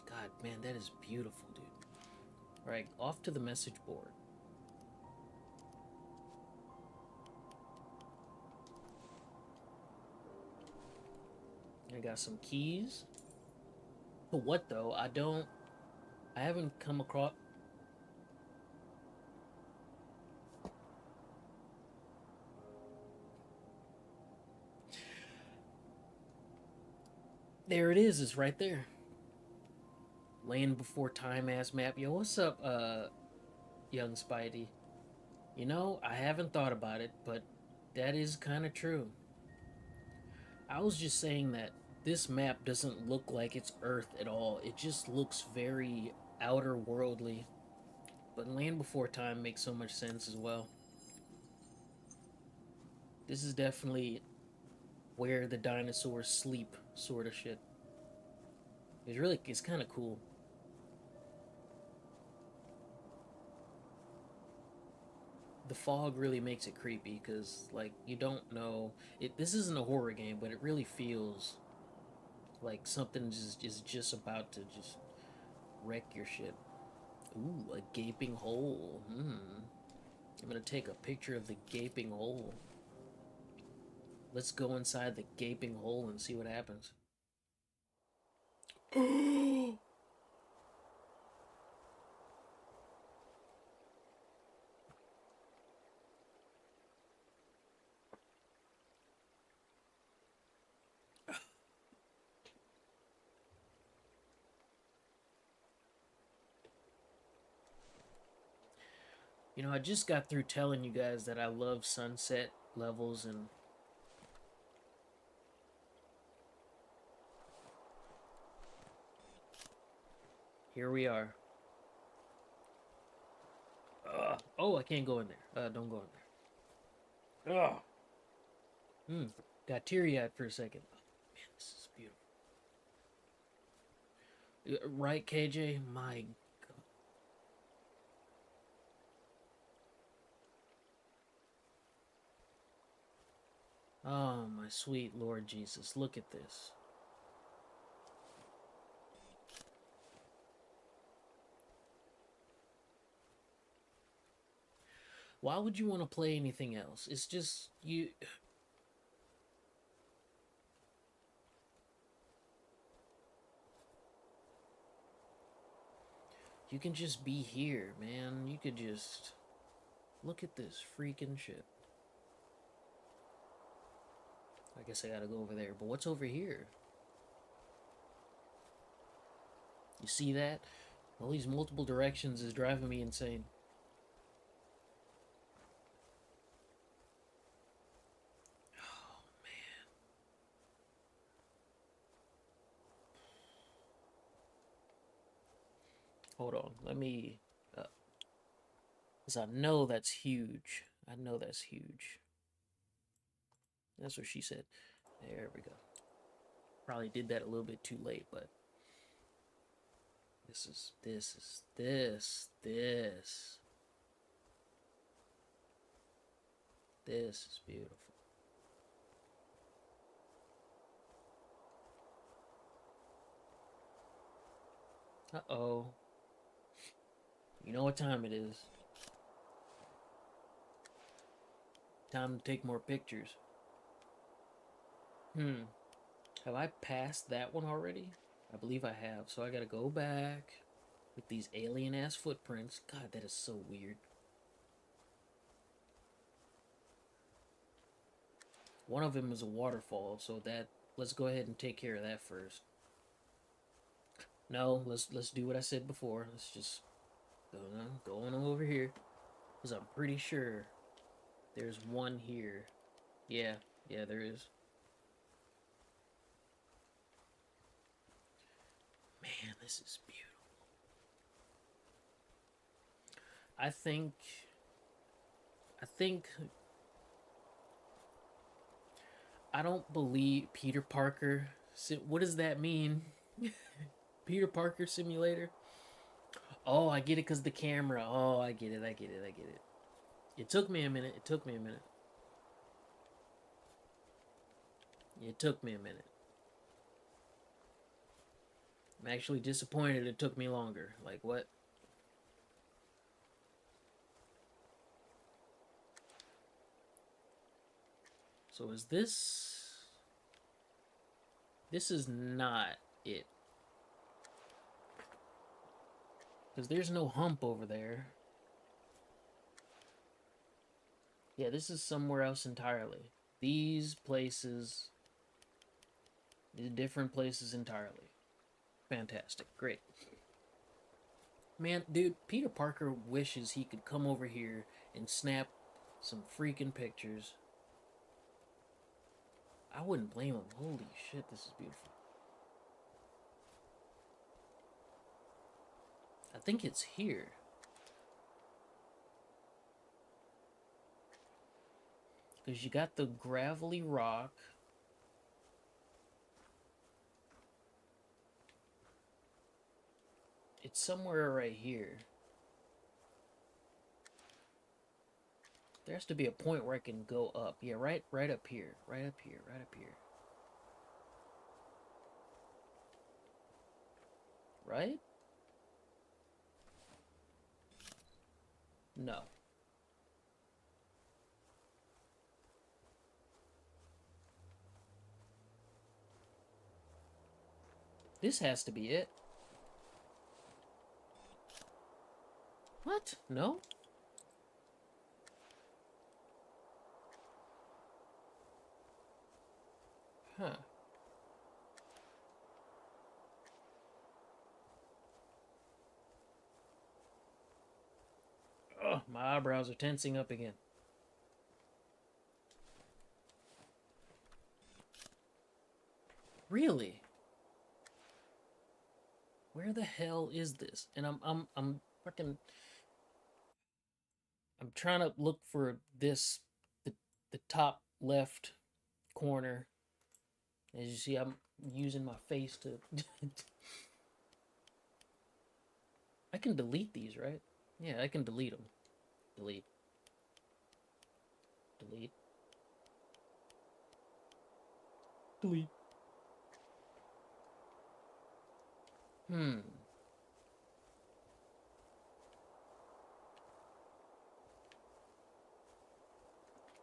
God, man, that is beautiful, dude. All right, off to the message board. I got some keys. For what though? I haven't come across. There it is. It's right there. Land Before Time ass map. Yo, what's up, young Spidey? You know, I haven't thought about it, but that is kind of true. I was just saying that this map doesn't look like it's Earth at all. It just looks very outer worldly. But Land Before Time makes so much sense as well. This is definitely where the dinosaurs sleep, sort of shit. It's kind of cool. The fog really makes it creepy because, like, you don't know. This isn't a horror game, but it really feels like something is just about to just wreck your shit. Ooh, a gaping hole. I'm gonna take a picture of the gaping hole. Let's go inside the gaping hole and see what happens. You know, I just got through telling you guys that I love sunset levels and Here we are. Oh, I can't go in there. Don't go in there. Ugh. Got teary-eyed for a second. Oh, man, this is beautiful. Right, KJ? My God. Oh, my sweet Lord Jesus. Look at this. Why would you want to play anything else? It's just, you can just be here, man. You could just look at this freaking shit. I guess I gotta go over there. But what's over here? You see that? All these multiple directions is driving me insane. Oh, man. Hold on. Let me... Because I know that's huge. I know that's huge. That's what she said. There we go. Probably did that a little bit too late, but... This. This is beautiful. Uh-oh. You know what time it is. Time to take more pictures. Have I passed that one already? I believe I have, so I gotta go back with these alien-ass footprints. God, that is so weird. One of them is a waterfall, so that... Let's go ahead and take care of that first. No, let's do what I said before. Let's just go on over here, because I'm pretty sure there's one here. Yeah, there is. Man, this is beautiful. I think I don't believe Peter Parker. What does that mean? Peter Parker simulator? Oh, I get it because the camera. Oh, I get it. It took me a minute. It took me a minute. I'm actually disappointed it took me longer. Like, what? So is this... This is not it. Because there's no hump over there. Yeah, this is somewhere else entirely. These places... These different places entirely. Fantastic. Great. Man, dude, Peter Parker wishes he could come over here and snap some freaking pictures. I wouldn't blame him. Holy shit, this is beautiful. I think it's here. Because you got the gravelly rock. It's somewhere right here. There has to be a point where I can go up. Yeah, right up here. Right up here. Right? No. This has to be it. What? No? Huh. Ugh, my eyebrows are tensing up again. Really? where the hell is this? And I'm fucking I'm trying to look for this the the top left corner. As you see, I'm using my face to. I can delete these, right? Yeah, I can delete them. Delete, delete, delete. Hmm.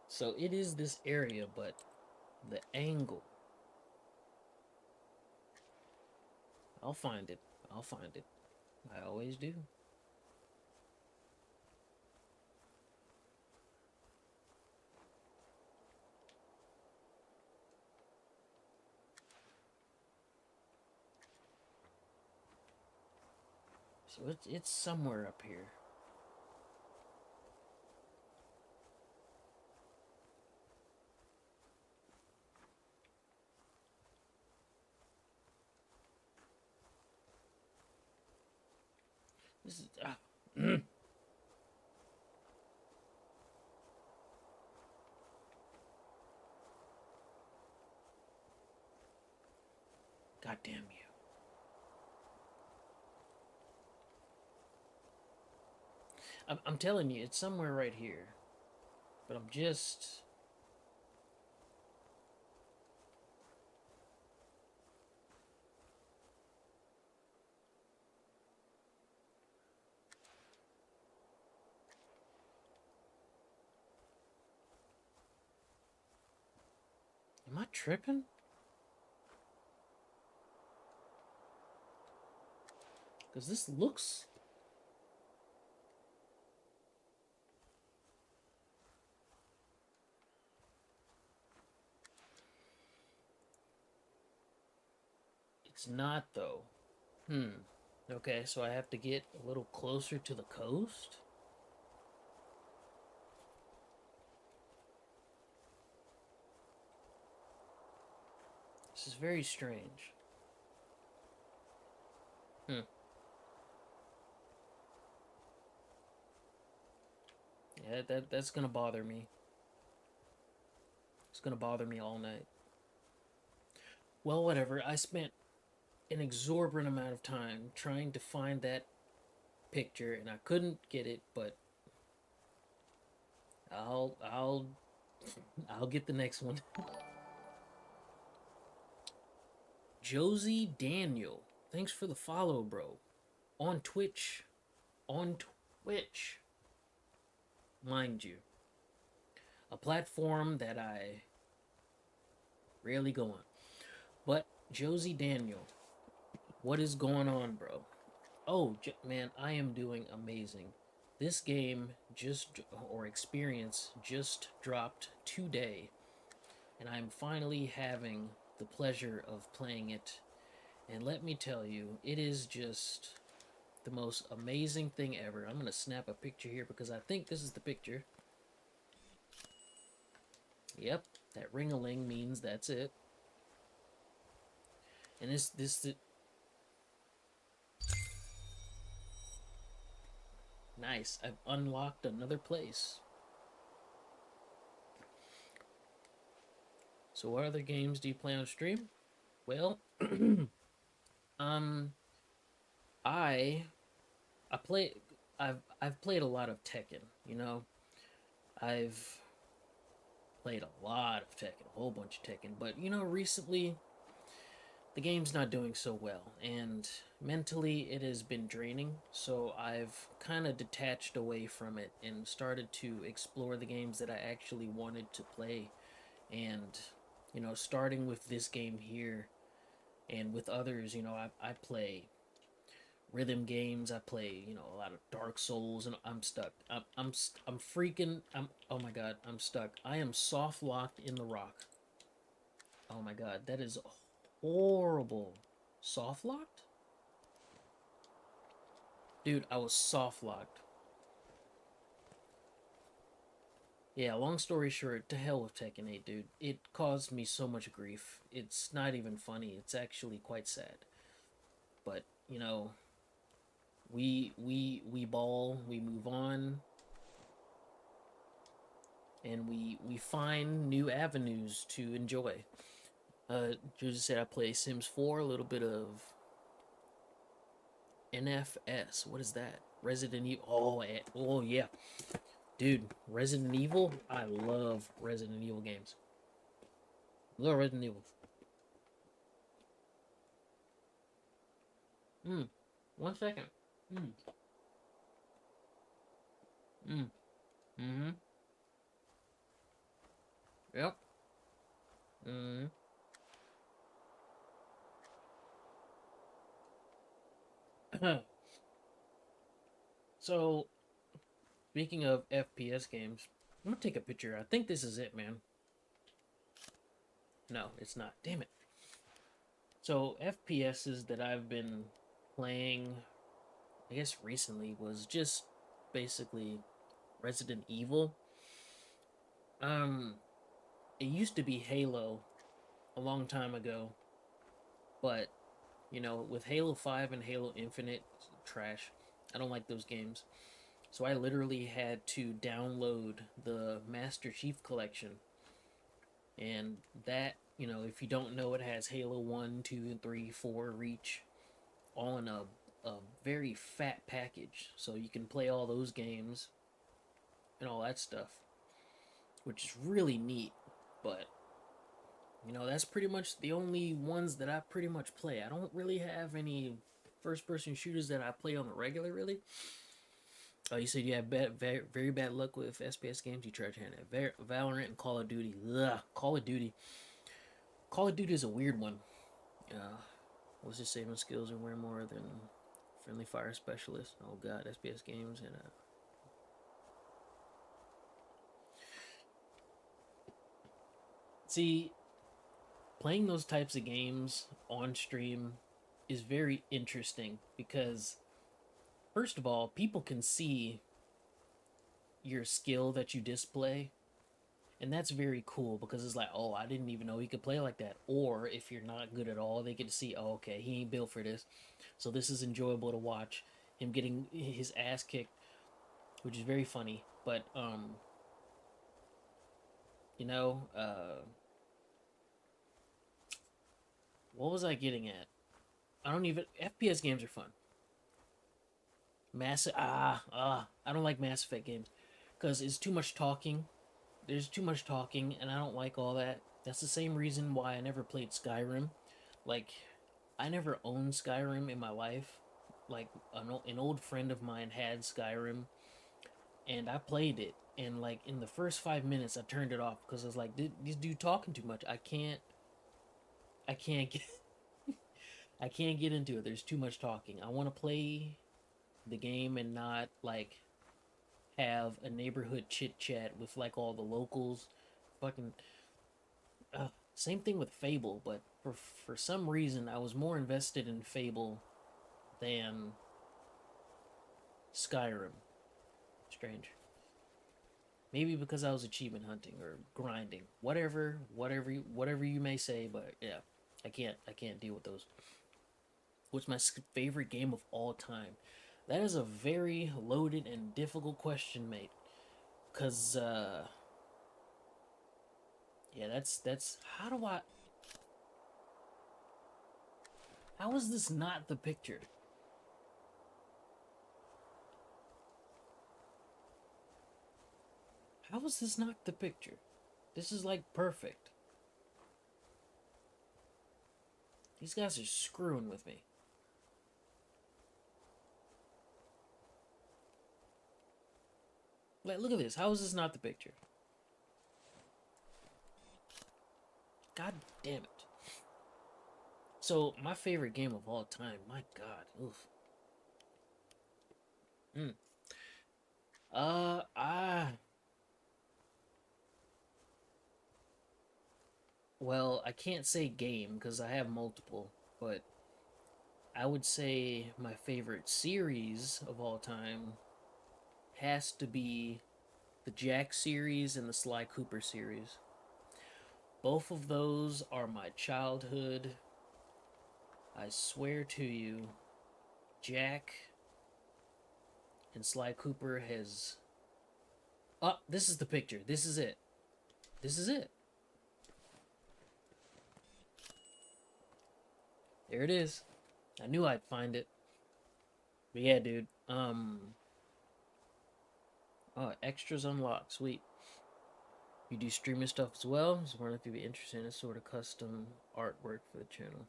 So it is this area, but the angle. I'll find it. I'll find it. I always do. So it's somewhere up here. This is God damn you. I'm telling you, it's somewhere right here. But I'm just. Am I tripping? Because this looks. It's not, though. Hmm. Okay, so I have to get a little closer to the coast? This is very strange. Hmm. Yeah, that's gonna bother me. It's gonna bother me all night. Well, whatever. I spent an exorbitant amount of time trying to find that picture and I couldn't get it, but I'll I'll I'll get the next one. Josie Daniel. Thanks for the follow, bro. On Twitch. On Twitch. Mind you. A platform that I rarely go on. But Josie Daniel, what is going on, bro? Oh, man, I am doing amazing. This game or experience just dropped today, and I'm finally having the pleasure of playing it. And let me tell you, it is just the most amazing thing ever. I'm gonna snap a picture here because I think this is the picture. Yep, that ring-a-ling means that's it. And this nice. I've unlocked another place. So what other games do you play on stream? Well, um, I I play. I've played a lot of Tekken. You know, I've played a lot of Tekken, a whole bunch of Tekken. But you know, recently the game's not doing so well, and mentally it has been draining. So I've kind of detached away from it and started to explore the games that I actually wanted to play. And you know, starting with this game here, and with others, you know, I play rhythm games. I play, you know, a lot of Dark Souls, and I'm stuck. I'm freaking. Oh my god, I'm stuck. I am soft locked in the rock. Oh my god, that is horrible. Soft locked, dude. I was soft locked. Yeah. Long story short, to hell with Tekken 8, dude. It caused me so much grief. It's not even funny. It's actually quite sad. But you know, we ball, we move on, and we find new avenues to enjoy. Just said I play Sims 4, a little bit of NFS. What is that? Resident Evil. Oh yeah, dude. Resident Evil. I love Resident Evil games. Love Resident Evil. Mm. 1 second. Mm. Mm. Mm-hmm. Yep. Mm. So, speaking of FPS games, I'm gonna take a picture. I think this is it, man. No, it's not. Damn it. So, FPSs that I've been playing, I guess recently, was just basically Resident Evil. Um, it used to be Halo a long time ago, but with Halo 5 and Halo Infinite, trash. I don't like those games. So I literally had to download the Master Chief Collection. And that, if you don't know, it has Halo 1, 2, and 3, 4, Reach, all in a very fat package. So you can play all those games and all that stuff, which is really neat. But, that's pretty much the only ones that I pretty much play. I don't really have any first person shooters that I play on the regular, really. Oh, you said you have very, very bad luck with SPS games. You tried your hand at Valorant and Call of Duty. Ugh, Call of Duty. Call of Duty is a weird one. Let's just say my skills are way more than friendly fire specialist. Oh god, SPS games and see, playing those types of games on stream is very interesting because first of all, people can see your skill that you display. And that's very cool because it's like, oh, I didn't even know he could play like that. Or if you're not good at all, they get to see, oh, okay, he ain't built for this. So this is enjoyable to watch. Him getting his ass kicked, which is very funny. But you know, uh, what was I getting at? I don't even. FPS games are fun. I don't like Mass Effect games because it's too much talking. There's too much talking, and I don't like all that. That's the same reason why I never played Skyrim. Like, I never owned Skyrim in my life. Like, an old friend of mine had Skyrim, and I played it. And like in the first 5 minutes, I turned it off because I was like, "This dude talking too much. I can't get, I can't get into it. There's too much talking. I want to play the game and not like have a neighborhood chit chat with like all the locals. Fucking same thing with Fable, but for some reason I was more invested in Fable than Skyrim. Strange. Maybe because I was achievement hunting or grinding. Whatever you may say, but yeah, I can't deal with those. What's my favorite game of all time? That is a very loaded and difficult question, mate. Cause yeah, that's how is this not the picture? How is this not the picture? This is like perfect. These guys are screwing with me. Like, look at this. How is this not the picture? God damn it. So, my favorite game of all time. My God. Oof. Mm. Uh, I. Well, I can't say game because I have multiple, but I would say my favorite series of all time has to be the Jack series and the Sly Cooper series. Both of those are my childhood. I swear to you, Jack and Sly Cooper has. Oh, this is the picture. This is it. This is it. There it is. I knew I'd find it. But yeah, dude. Oh, extras unlocked. Sweet. You do streaming stuff as well. Just wondering if you'd be interested in a sort of custom artwork for the channel.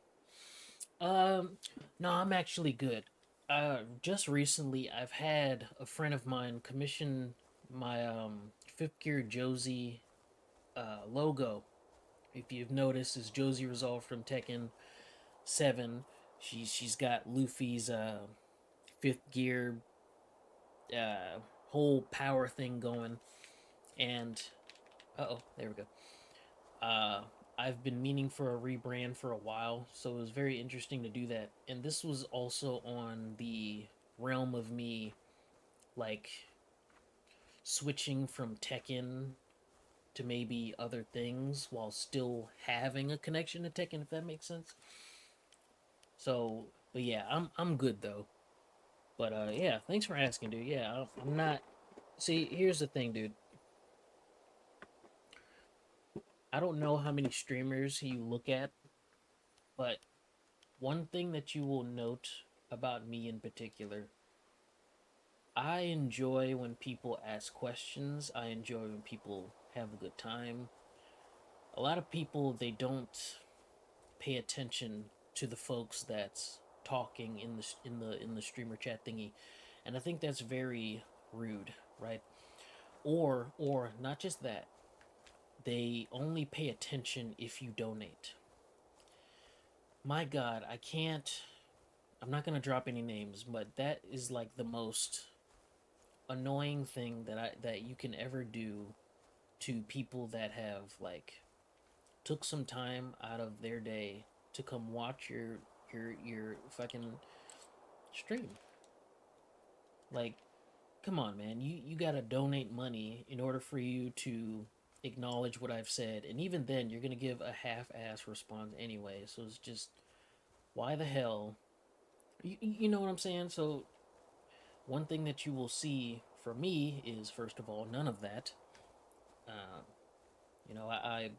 No, I'm actually good. Just recently, I've had a friend of mine commission my Fifth Gear Josie logo. If you've noticed, is Josie Resolve from Tekken 7. She's got Luffy's Fifth Gear uh, whole power thing going, and there we go. Uh, I've been meaning for a rebrand for a while, so it was very interesting to do that. And this was also on the realm of me, like, switching from Tekken to maybe other things while still having a connection to Tekken, if that makes sense. So, but yeah, I'm good though. But yeah, thanks for asking, dude. Yeah, I'm not. See, here's the thing, dude. I don't know how many streamers you look at, but one thing that you will note about me in particular, I enjoy when people ask questions. I enjoy when people have a good time. A lot of people, they don't pay attention to the folks that's talking in the streamer chat thingy, and I think that's very rude, right? Or not just that, they only pay attention if you donate. My God, I can't. I'm not gonna drop any names, but that is like the most annoying thing that you can ever do to people that have like took some time out of their day to come watch your fucking stream. Like, come on, man. You gotta donate money in order for you to acknowledge what I've said, and even then, you're gonna give a half-ass response anyway. So it's just, why the hell? You know what I'm saying? So one thing that you will see for me is, first of all, none of that. Um, you know, I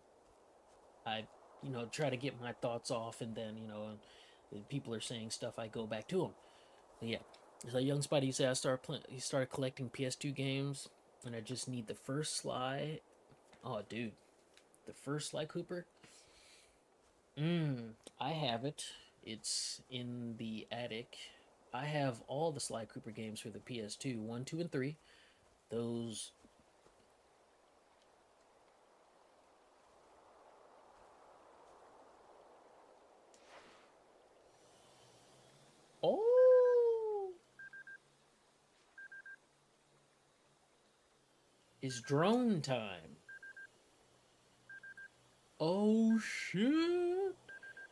try to get my thoughts off, and then people are saying stuff, I go back to them. But yeah, so young Spidey, he started collecting PS2 games, and I just need the first Sly. Oh, dude, the first Sly Cooper. I have it. It's in the attic. I have all the Sly Cooper games for the PS2, 1, 2, and 3. Those. Oh, it's drone time. Oh shit!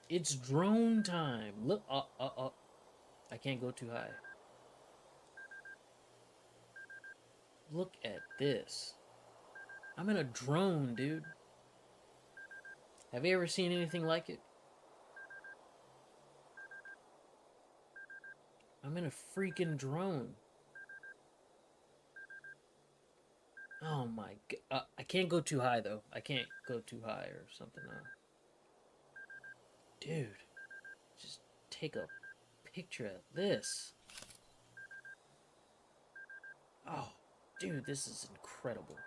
It's drone time. Look, I can't go too high. Look at this. I'm in a drone, dude. Have you ever seen anything like it? I'm in a freaking drone. Oh my god. I can't go too high, though. I can't go too high or something. Dude, just take a picture of this. Oh, dude, this is incredible.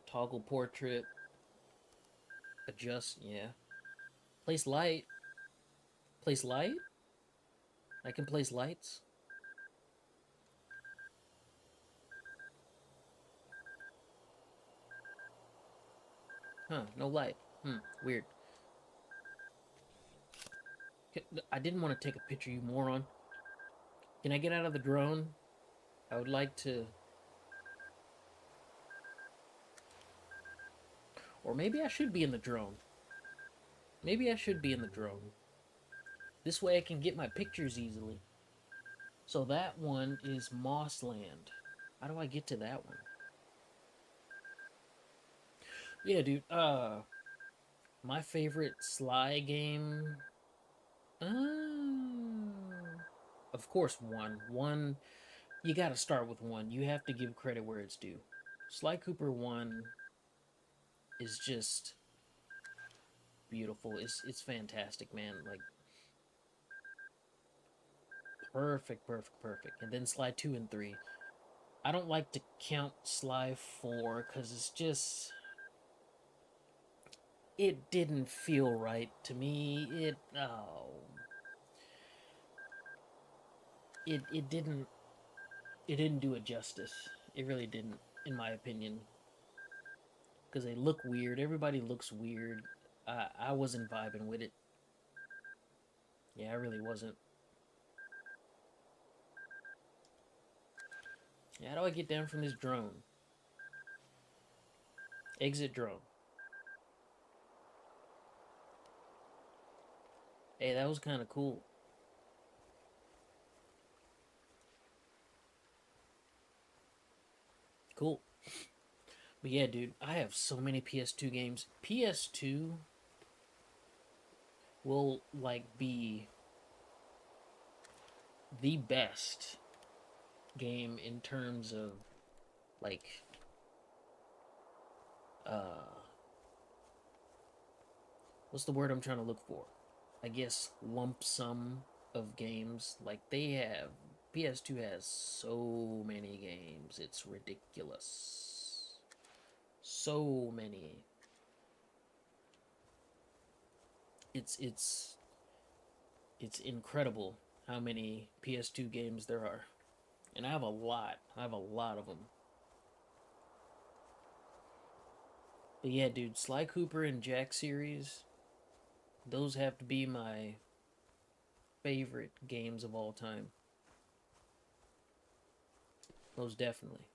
Toggle portrait. Adjust, yeah. Place light. Place light? I can place lights? Huh, no light. Weird. I didn't want to take a picture, you moron. Can I get out of the drone? I would like to... Or maybe I should be in the drone. Maybe I should be in the drone. This way I can get my pictures easily. So that one is Mossland. How do I get to that one? Yeah, dude. My favorite Sly game. of course, one. You got to start with one. You have to give credit where it's due. Sly Cooper 1 is just beautiful. It's fantastic, man. Like perfect, perfect, perfect. And then Sly 2 and 3. I don't like to count Sly 4 cuz it's just it didn't feel right to me. It didn't do it justice. It really didn't, in my opinion, because they look weird. Everybody looks weird. I wasn't vibing with it. Yeah, I really wasn't. Yeah, how do I get down from this drone? Exit drone. Hey, that was kind of cool. Cool. But yeah, dude, I have so many PS2 games. PS2 will like be the best game in terms of like uh what's the word I'm trying to look for? I guess lump sum of games. Like they have PS2 has so many games. It's ridiculous. So many. It's it's incredible how many PS2 games there are. And I have a lot. I have a lot of them. But yeah, dude, Sly Cooper and Jack series, those have to be my favorite games of all time. Most definitely.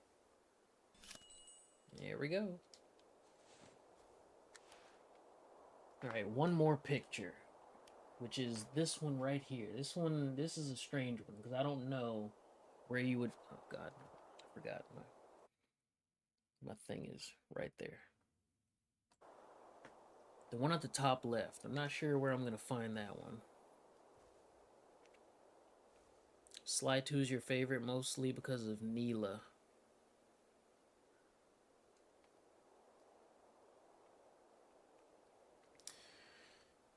There we go. Alright, one more picture, which is this one right here. This is a strange one because I don't know where you would. Oh, God. I forgot. My thing is right there. The one at the top left. I'm not sure where I'm going to find that one. Sly 2 is your favorite mostly because of Neela.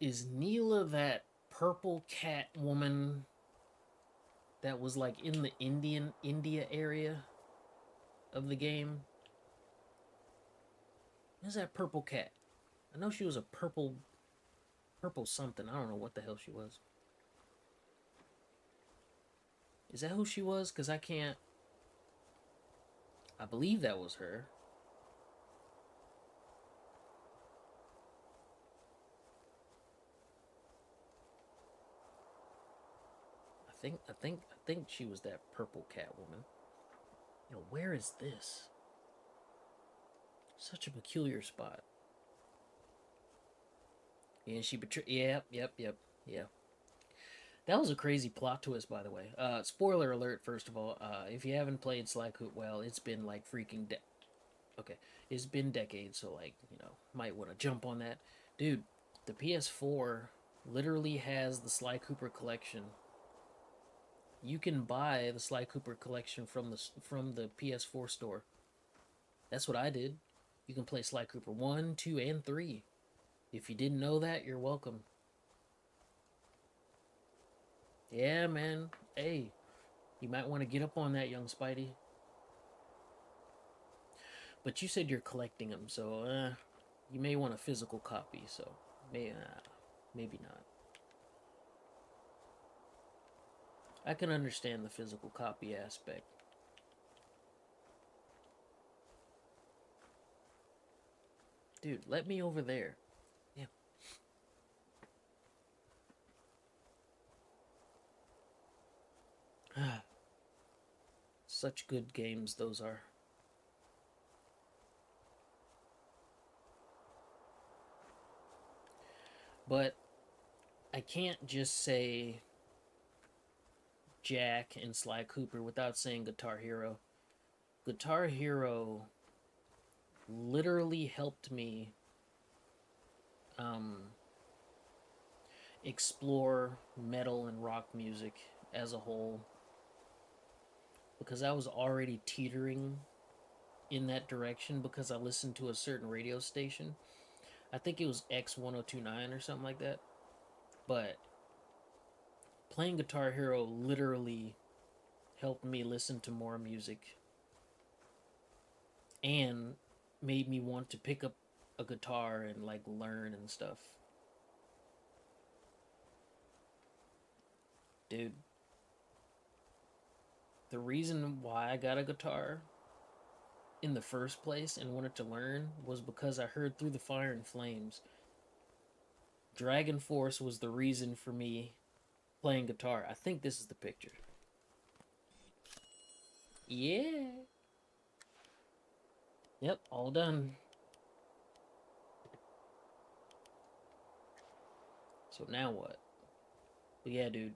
Is Neela that purple cat woman that was like in the India area of the game? Who's that purple cat? I know she was a purple something. I don't know what the hell she was. Is that who she was? Because I can't. I believe that was her. I think she was that purple cat woman. Yo, where is this? Such a peculiar spot. And she betrayed. Yep. Yeah. That was a crazy plot twist, by the way. Spoiler alert, first of all. If you haven't played Sly Cooper, well, it's been like freaking. Okay. It's been decades, so, like, might want to jump on that. Dude, the PS4 literally has the Sly Cooper collection. You can buy the Sly Cooper collection from the PS4 store. That's what I did. You can play Sly Cooper 1, 2, and 3. If you didn't know that, you're welcome. Yeah, man. Hey, you might want to get up on that, young Spidey. But you said you're collecting them, so you may want a physical copy. So maybe not. I can understand the physical copy aspect. Dude, let me over there. Yeah. Such good games those are. But I can't just say Jack and Sly Cooper without saying Guitar Hero. Guitar Hero literally helped me um, explore metal and rock music as a whole because I was already teetering in that direction because I listened to a certain radio station. I think it was X1029 or something like that. But playing Guitar Hero literally helped me listen to more music and made me want to pick up a guitar and like learn and stuff. Dude, the reason why I got a guitar in the first place and wanted to learn was because I heard Through the Fire and Flames. Dragon Force was the reason for me playing guitar. I think this is the picture. Yeah. Yep, all done. So now what? But yeah, dude.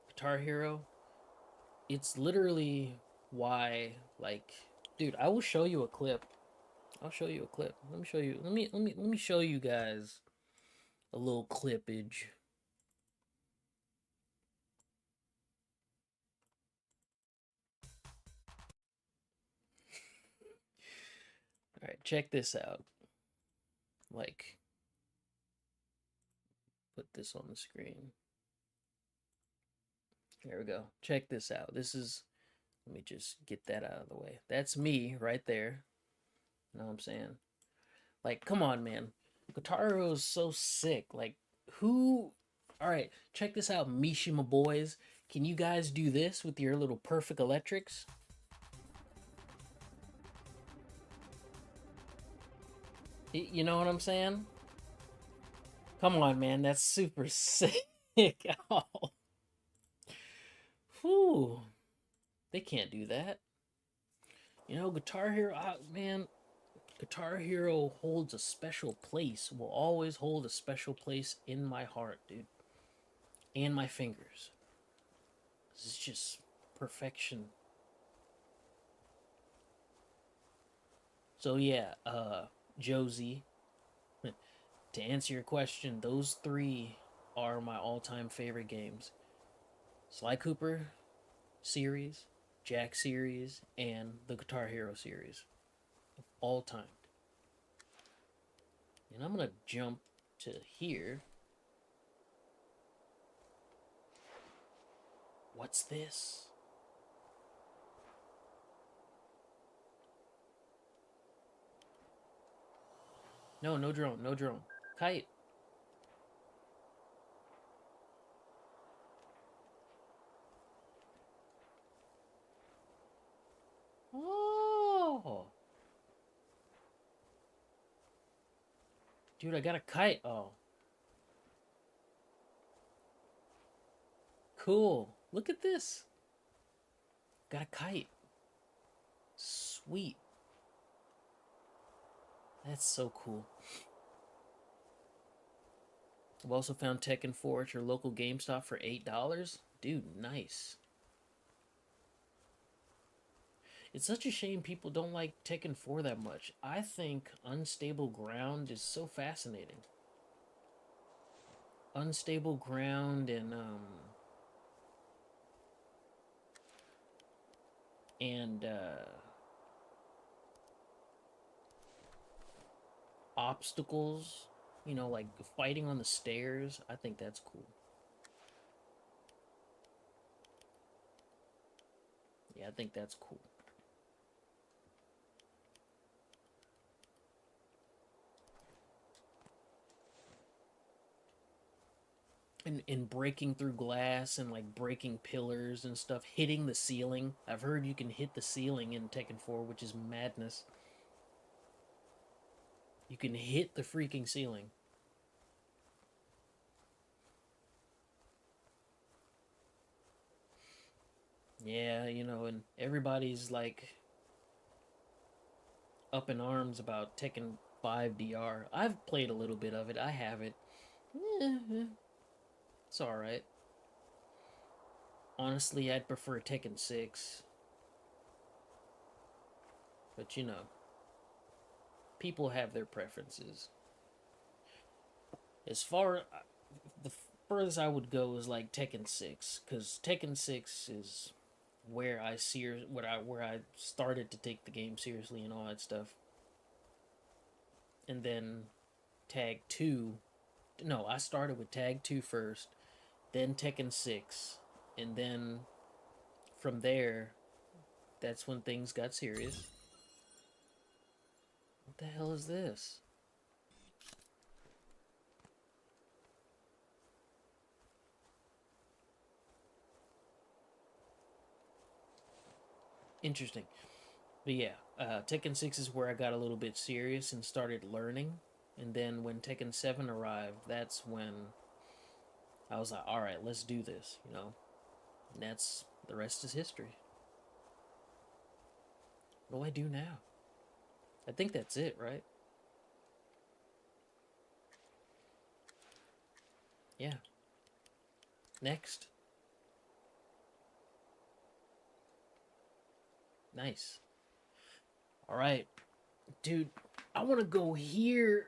Guitar Hero, it's literally why, like, dude, I will show you a clip. I'll show you a clip. Let me show you. Let me show you guys a little clippage. All right, check this out. Like, put this on the screen. There we go. Check this out. This is, let me just get that out of the way. That's me right there. You know what I'm saying? Like, come on, man. Guitar Hero is so sick. Like, who? All right, check this out, Mishima boys. Can you guys do this with your little perfect electrics? You know what I'm saying? Come on, man. That's super sick. Oh, whew. They can't do that. You know, Guitar Hero, man, Guitar Hero holds a special place, will always hold a special place in my heart, dude. And my fingers. This is just perfection. So yeah, Josie, to answer your question, those three are my all-time favorite games. Sly Cooper series, Jack series, and the Guitar Hero series. All time. And I'm gonna jump to here. What's this? No, no drone, no drone. Kite. Oh. Dude, I got a kite. Oh. Cool. Look at this. Got a kite. Sweet. That's so cool. I've also found Tekken 4 at your local GameStop for $8. Dude, nice. It's such a shame people don't like Tekken 4 that much. I think Unstable Ground is so fascinating. Unstable Ground and obstacles, you know, like fighting on the stairs. I think that's cool. Yeah, I think that's cool. And breaking through glass and like breaking pillars and stuff, hitting the ceiling. I've heard you can hit the ceiling in Tekken 4, which is madness. You can hit the freaking ceiling. Yeah, you know, and everybody's like up in arms about Tekken 5 DR. I've played a little bit of it. I have it. It's all right. Honestly, I'd prefer Tekken 6, but you know, people have their preferences. As far the furthest I would go is like Tekken 6, because Tekken 6 is where I started to take the game seriously and all that stuff. And then Tag 2. No, I started with Tag 2 first, then Tekken 6, and then from there, that's when things got serious. What the hell is this? Interesting. But yeah, Tekken 6 is where I got a little bit serious and started learning. And then when Tekken 7 arrived, that's when I was like, all right, let's do this, you know? And that's the rest is history. What do I do now? I think that's it, right? Yeah. Next. Nice. All right. Dude, I want to go here.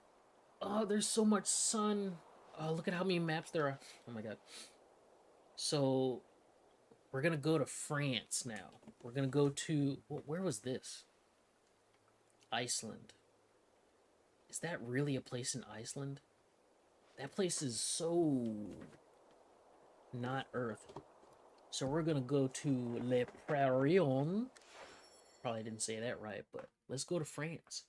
Oh, there's so much sun. Oh, look at how many maps there are. Oh my god. So, we're going to go to France now. We're going to go to... Where was this? Iceland. Is that really a place in Iceland? That place is so not Earth. So we're gonna go to Le Prairie. Probably didn't say that right, but let's go to France.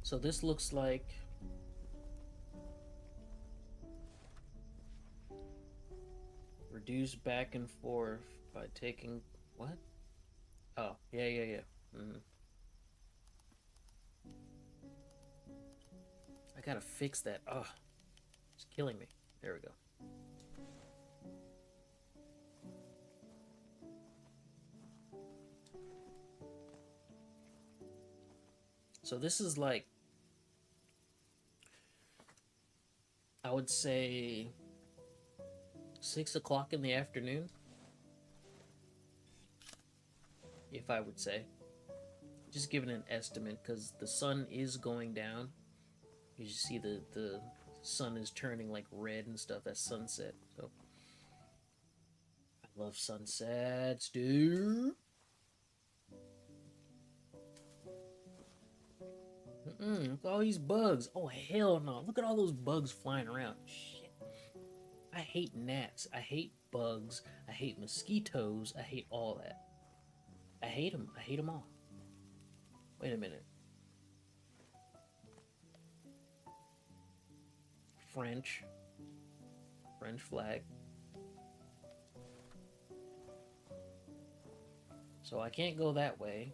So this looks like reduce back and forth by taking what? Oh, yeah. I gotta fix that. Oh, it's killing me. There we go. So this is like, I would say 6 o'clock in the afternoon, if I would say. Just giving an estimate because the sun is going down. You see the sun is turning like red and stuff. That's sunset. So I love sunsets, dude. Look at all these bugs. Oh hell no! Look at all those bugs flying around. Shit. I hate gnats. I hate bugs. I hate mosquitoes. I hate all that. I hate them. I hate them all. Wait a minute. French. French flag. So I can't go that way.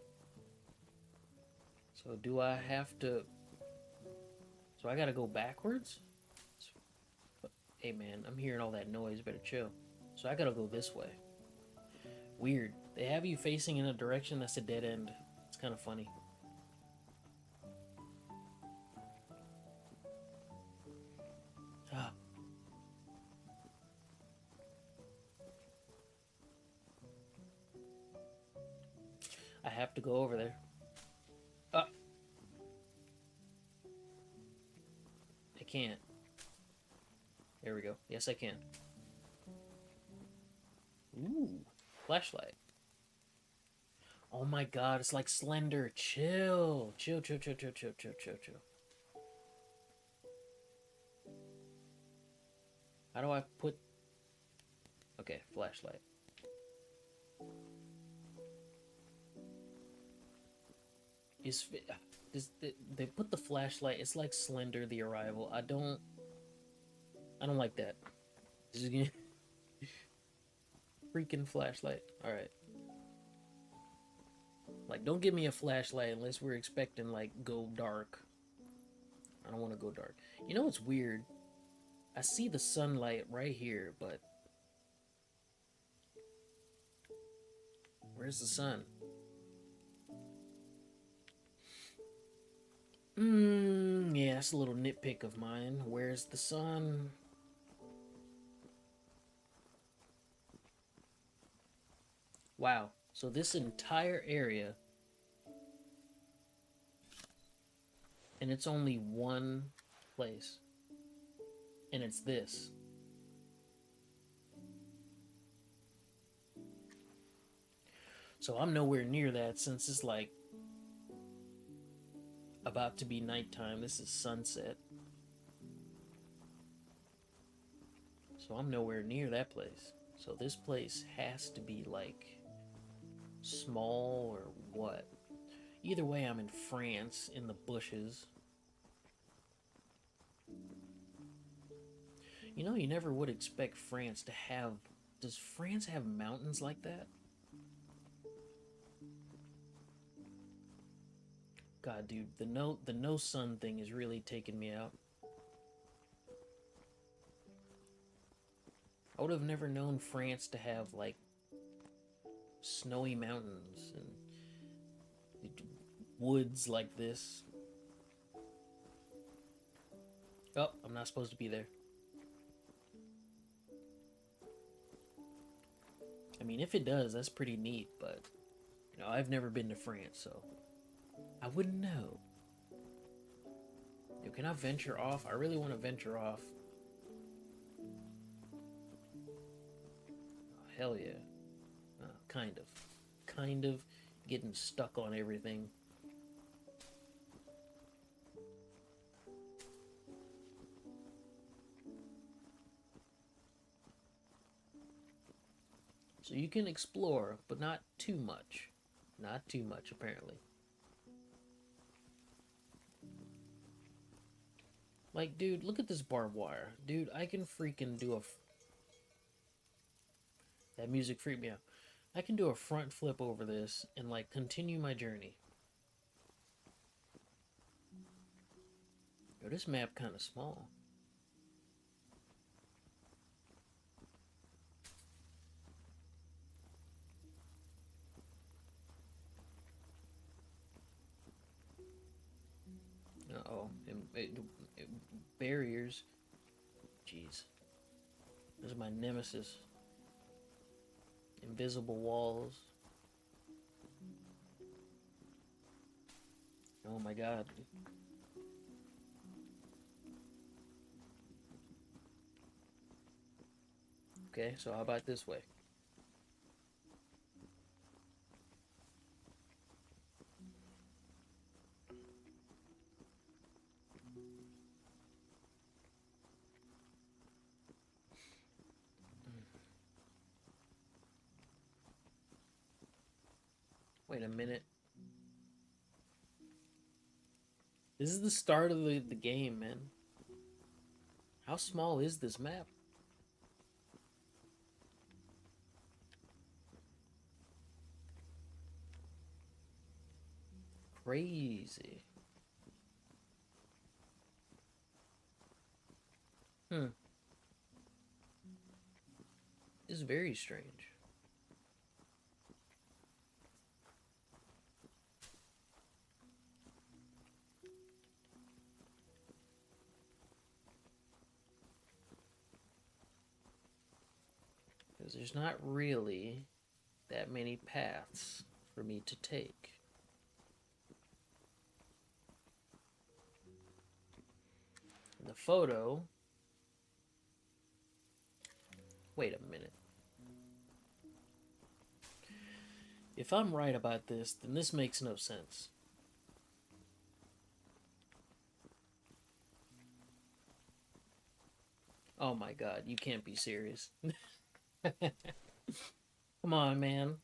So do I have to... So I gotta go backwards? Hey man, I'm hearing all that noise. Better chill. So I gotta go this way. Weird. They have you facing in a direction that's a dead end. It's kind of funny. Ah. I have to go over there. Ah. I can't. There we go. Yes, I can. Ooh. Flashlight. Oh my god, it's like Slender. Chill. Chill. How do I put... Okay, flashlight. They put the flashlight. It's like Slender the Arrival. I don't like that. This is gonna... Freaking flashlight. Alright. Like, don't give me a flashlight unless we're expecting, like, go dark. I don't want to go dark. You know what's weird? I see the sunlight right here, but... Where's the sun? Yeah, that's a little nitpick of mine. Where's the sun? Wow. So this entire area, and it's only one place. And it's this. So I'm nowhere near that since it's like about to be nighttime. This is sunset. So I'm nowhere near that place. So this place has to be like small or what? Either way, I'm in France in the bushes. You know, you never would expect France to have. Does France have mountains like that? God, dude, the no sun thing is really taking me out. I would have never known France to have like snowy mountains and woods like this. Oh, I'm not supposed to be there. I mean, if it does, that's pretty neat, but you know, I've never been to France, so I wouldn't know. Yo, can I venture off? I really want to venture off. Oh, hell yeah. Kind of. Kind of getting stuck on everything. So you can explore, but not too much. Not too much, apparently. Like, dude, look at this barbed wire. Dude, I can freaking do a... That music freaked me out. I can do a front flip over this and, like, continue my journey. Yo, this map kind of small. Uh-oh. Barriers. Jeez. This is my nemesis. Invisible walls. Oh my god. Okay, so how about this way? Wait a minute. This is the start of the game, man. How small is this map? Crazy. It's very strange. Because there's not really that many paths for me to take. In the photo... Wait a minute. If I'm right about this, then this makes no sense. Oh my god, you can't be serious. Come on, man.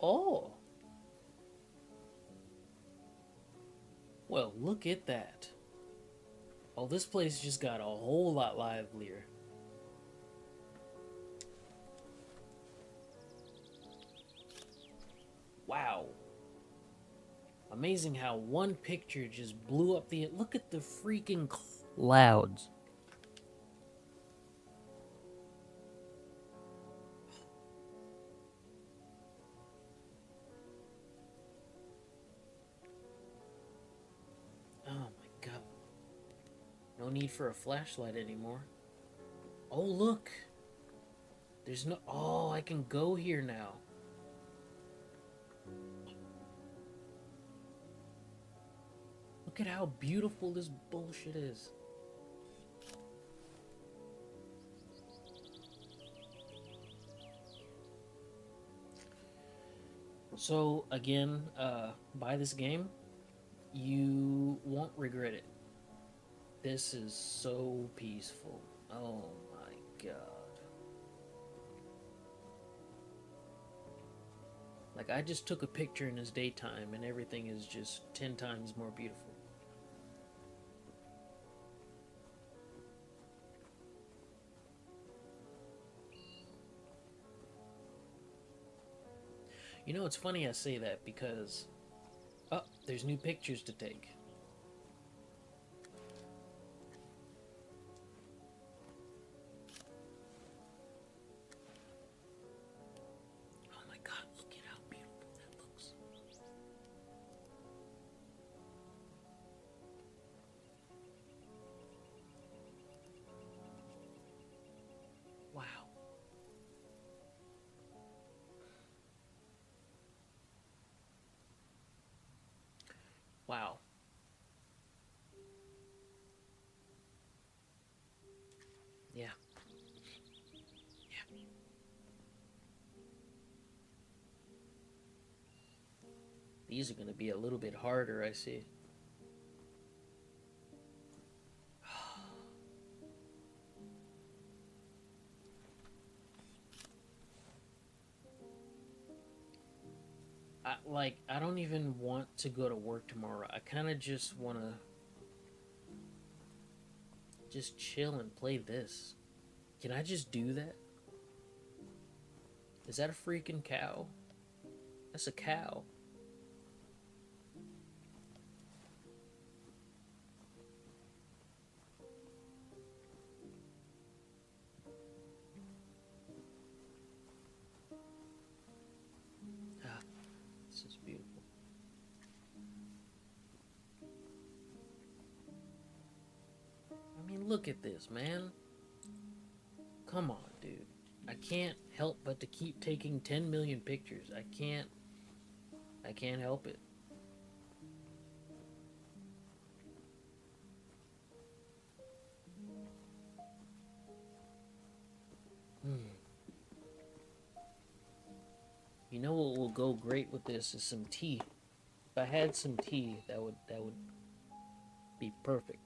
Oh. Well, look at that. Oh, this place just got a whole lot livelier. Wow. Amazing how one picture just blew up the... Look at the freaking clouds. Oh my god. No need for a flashlight anymore. Oh, look. There's no... Oh, I can go here now. Look at how beautiful this bullshit is. So, again, buy this game. You won't regret it. This is so peaceful. Oh my god. Like, I just took a picture in his daytime and everything is just 10 times more beautiful. You know, it's funny I say that because... Oh, there's new pictures to take. Oh my god, look at how beautiful that looks. Wow. Wow. Yeah. Yeah. These are going to be a little bit harder, I see. I don't even want to go to work tomorrow. I kind of just want to just chill and play this. Can I just do that? Is that a freaking cow? That's a cow. Ah, this is beautiful. I mean, look at this, man. Come on, dude. I can't help but to keep taking 10 million pictures. I can't help it. Hmm. You know what will go great with this is some tea. If I had some tea, that would be perfect.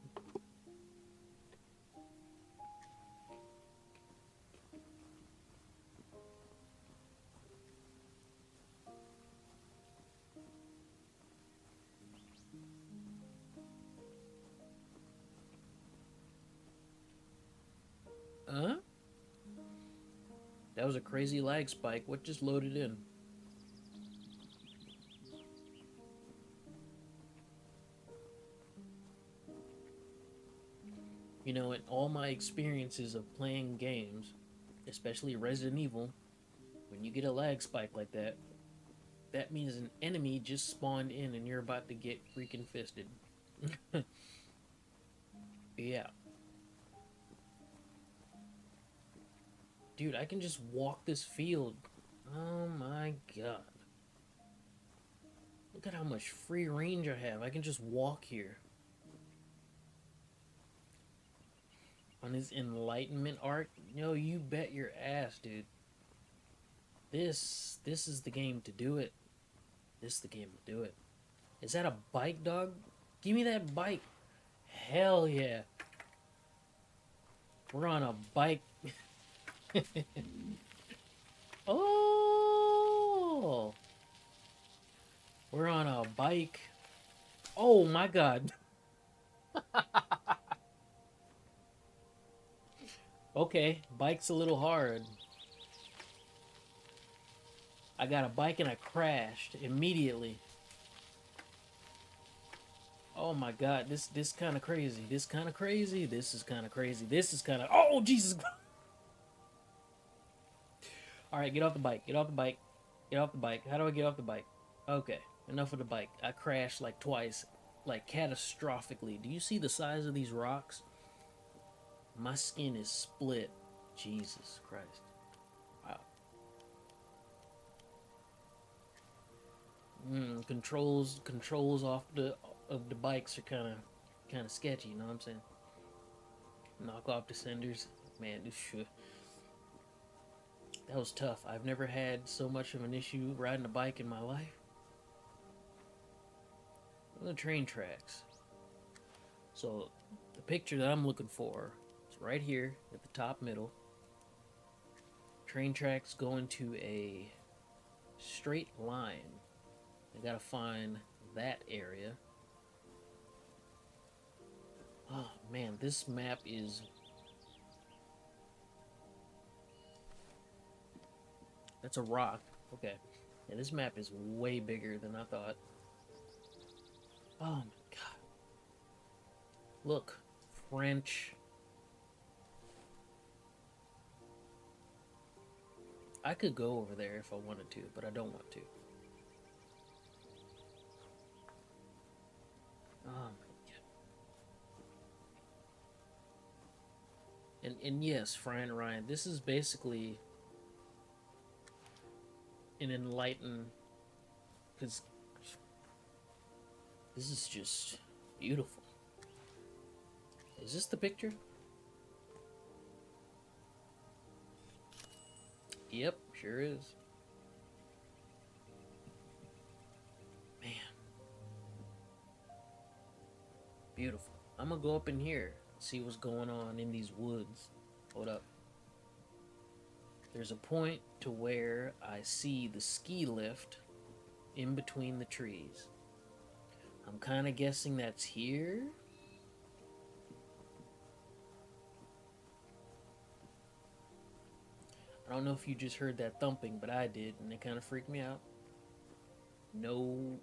Huh? That was a crazy lag spike. What just loaded in? You know, in all my experiences of playing games, especially Resident Evil, when you get a lag spike like that, that means an enemy just spawned in and you're about to get freaking fisted. Yeah. Dude, I can just walk this field. Oh my god. Look at how much free range I have. I can just walk here. On his enlightenment arc, yo, you bet your ass, dude. This is the game to do it. This is the game to do it. Is that a bike, dog? Give me that bike. Hell yeah. We're on a bike. Oh, we're on a bike. Oh my god. Okay, bike's a little hard. I got a bike and I crashed immediately. Oh my god, this kind of crazy. This kind of crazy. This is kind of crazy. This is kind of. Oh Jesus! All right, get off the bike. Get off the bike. Get off the bike. How do I get off the bike? Okay, enough of the bike. I crashed like twice, like catastrophically. Do you see the size of these rocks? My skin is split. Jesus Christ! Wow. Controls off the of the bikes are kind of sketchy. You know what I'm saying? Knock off the senders. Man, this shit. That was tough. I've never had so much of an issue riding a bike in my life. The train tracks. So the picture that I'm looking for is right here at the top middle. Train tracks going to a straight line. I gotta find that area. Oh man, this map is. That's a rock. Okay. Yeah, this map is way bigger than I thought. Oh my god. Look. French. I could go over there if I wanted to, but I don't want to. Oh my god. And yes, Fry and Ryan, this is basically an enlightened, because this is just beautiful. Is this the picture? Yep, sure is. Man. Beautiful. I'm gonna go up in here, see what's going on in these woods. Hold up. There's a point to where I see the ski lift in between the trees. I'm kind of guessing that's here. I don't know if you just heard that thumping, but I did, and it kind of freaked me out. No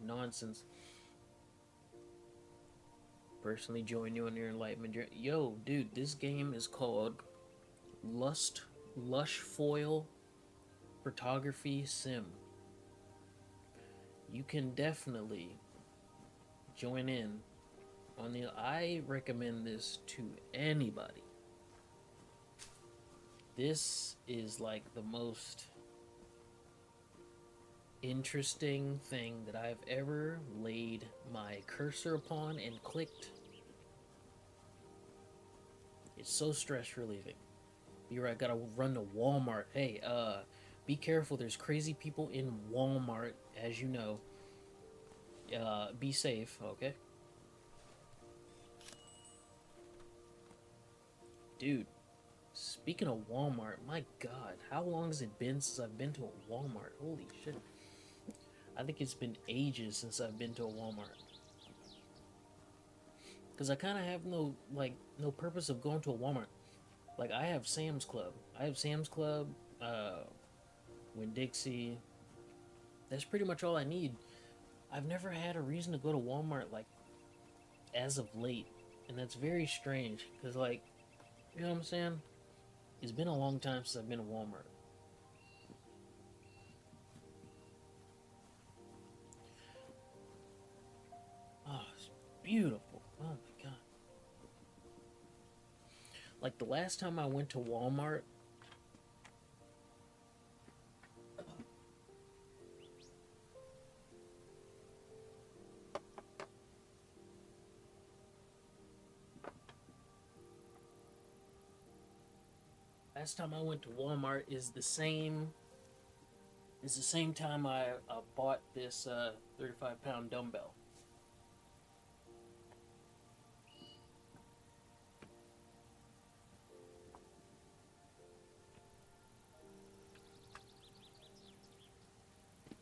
nonsense. Personally join you on your enlightenment journey. Yo, dude, this game is called Lushfoil Photography Sim. You can definitely join in on the. I recommend this to anybody. This is like the most interesting thing that I've ever laid my cursor upon and clicked. It's so stress relieving. You're right, gotta run to Walmart. Hey, be careful. There's crazy people in Walmart, as you know. Be safe, okay? Dude, speaking of Walmart, my god, how long has it been since I've been to a Walmart? Holy shit. I think it's been ages since I've been to a Walmart. Because I kind of have no purpose of going to a Walmart. Like, I have Sam's Club. Winn-Dixie. That's pretty much all I need. I've never had a reason to go to Walmart, like, as of late. And that's very strange. Because, like, you know what I'm saying? It's been a long time since I've been to Walmart. Oh, it's beautiful. Oh my god. Like the last time I went to Walmart, is the same. It's the same time I bought this 35-pound dumbbell.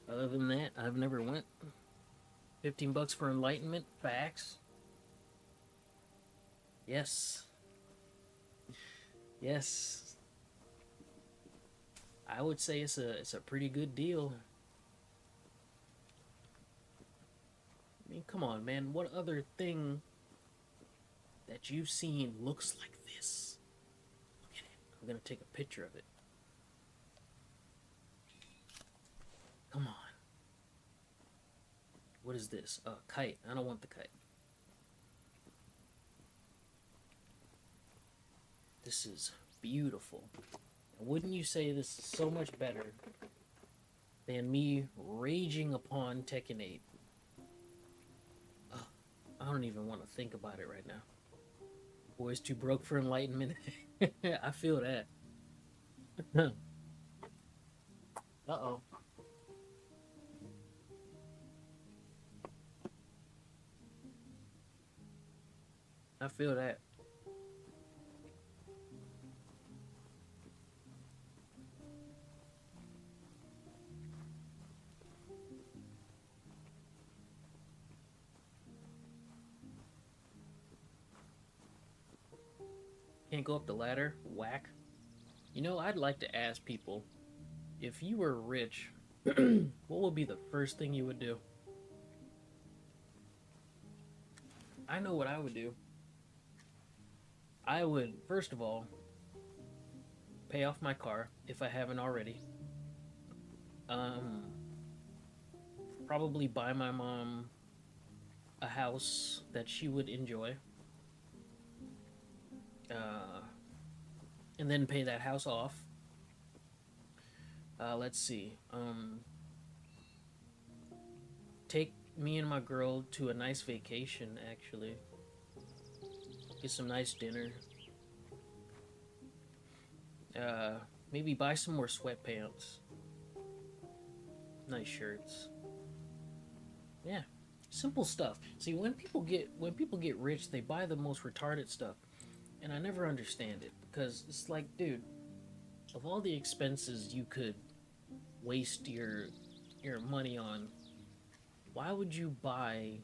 Other than that, I've never went. $15 for enlightenment. Facts. Yes. Yes. I would say it's a pretty good deal. mean, come on, man. What other thing that you've seen looks like this? Look at it. I'm gonna take a picture of it. Come on. What is this? A kite. I don't want the kite. This is beautiful. And wouldn't you say this is so much better than me raging upon Tekken 8? I don't even want to think about it right now. Boys too broke for enlightenment. I feel that. Uh-oh. I feel that. Can't go up the ladder? Whack. You know, I'd like to ask people, if you were rich, what would be the first thing you would do? I know what I would do. I would, first of all, pay off my car, if I haven't already. Probably buy my mom a house that she would enjoy. And then pay that house off. Let's see. Take me and my girl to a nice vacation, actually. Get some nice dinner. Maybe buy some more sweatpants. Nice shirts. Yeah. Simple stuff. See, when people get rich, they buy the most retarded stuff. And I never understand it, because it's like, dude, of all the expenses you could waste your money on, why would you buy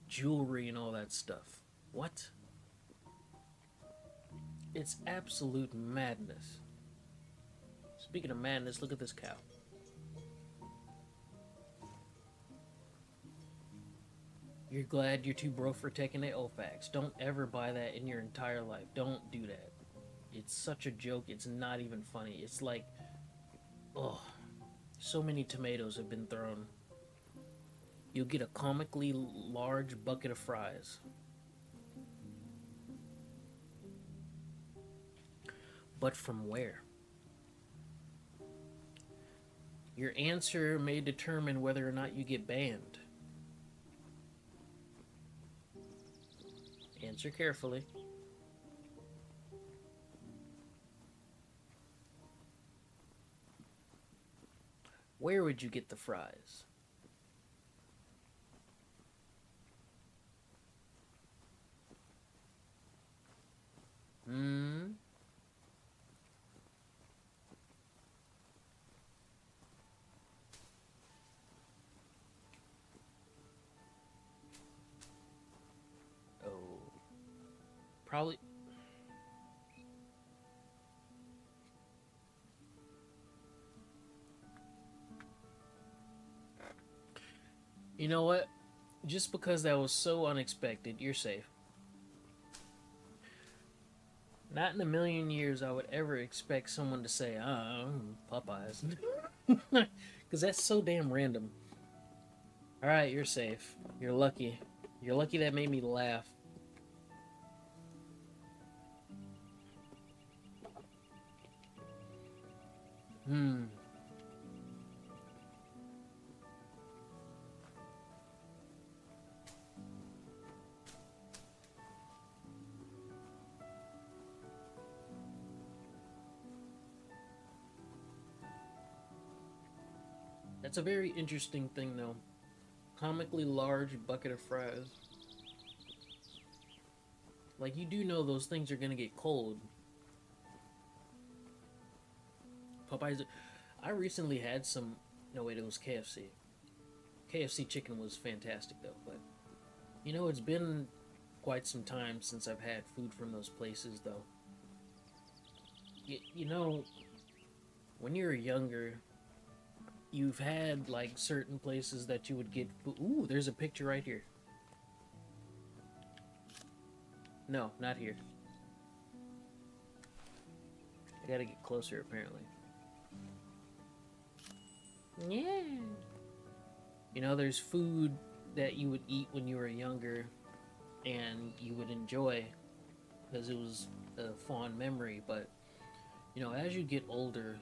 jewelry and all that stuff? What? It's absolute madness. Speaking of madness, look at this cow. You're glad you're too broke for taking it? Oh, facts. Don't ever buy that in your entire life. Don't do that. It's such a joke. It's not even funny. It's like, oh, so many tomatoes have been thrown. You'll get a comically large bucket of fries. But from where? Your answer may determine whether or not you get banned. Answer carefully. Where would you get the fries? Oh. Probably. You know what? Just because that was so unexpected, you're safe. Not in a million years I would ever expect someone to say, Popeyes. Because that's so damn random. Alright, you're safe. You're lucky. You're lucky that made me laugh. That's a very interesting thing, though. Comically large bucket of fries. Like, you do know those things are gonna get cold. Popeyes. I recently had some. No, wait, it was KFC. KFC chicken was fantastic, though. But, you know, it's been quite some time since I've had food from those places, though. You know, when you're younger, you've had like certain places that you would get food. Ooh, there's a picture right here. No, not here. I gotta get closer apparently. Yeah. You know, there's food that you would eat when you were younger and you would enjoy because it was a fond memory, but you know, as you get older,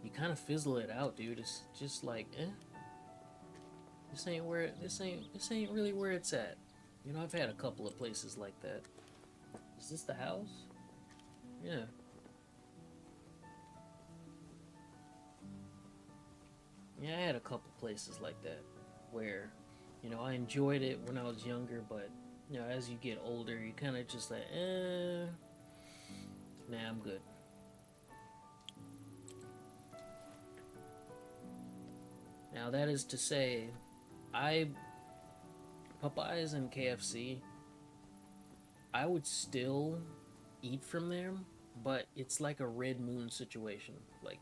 you kind of fizzle it out, dude. It's just like, this ain't really where it's at. You know, I've had a couple of places like that. Is this the house? Yeah. Yeah, I had a couple places like that where, you know, I enjoyed it when I was younger, but you know, as you get older, you kind of just like, nah, I'm good. Now that is to say, I Popeyes and KFC, I would still eat from them, but it's like a Red Moon situation. Like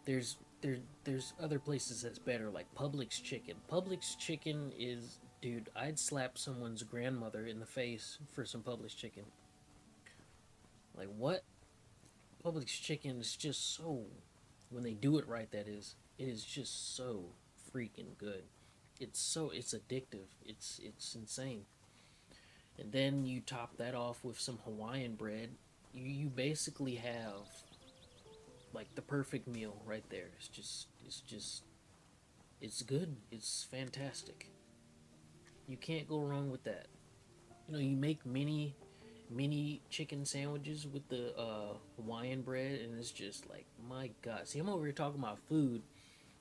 there's there's other places that's better, like Publix chicken. Publix chicken is, dude, I'd slap someone's grandmother in the face for some Publix chicken. Like what? Publix chicken is just so, when they do it right, that is, it is just so freaking good. It's addictive. It's insane. And then you top that off with some Hawaiian bread. You basically have like the perfect meal right there. It's good. It's fantastic. You can't go wrong with that. You know, you make mini chicken sandwiches with the Hawaiian bread, and it's just like, my God. See, I'm over here talking about food,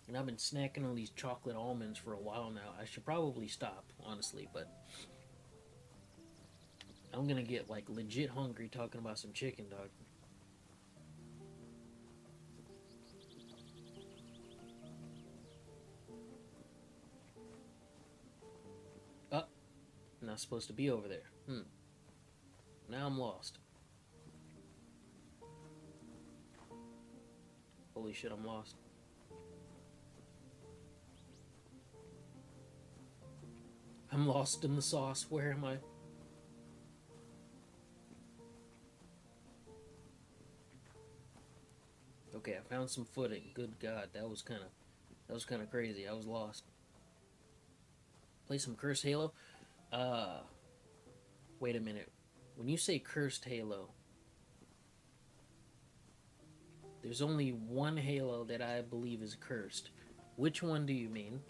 and I've been snacking on these chocolate almonds for a while now. I should probably stop, honestly, but I'm gonna get like legit hungry talking about some chicken, dog. Oh, I'm not supposed to be over there. Now I'm lost. Holy shit, I'm lost. I'm lost in the sauce. Where am I? Okay, I found some footing. Good God, that was kind of crazy. I was lost. Play some Cursed Halo. Uh, Wait a minute. When you say Cursed Halo, there's only one Halo that I believe is cursed. Which one do you mean?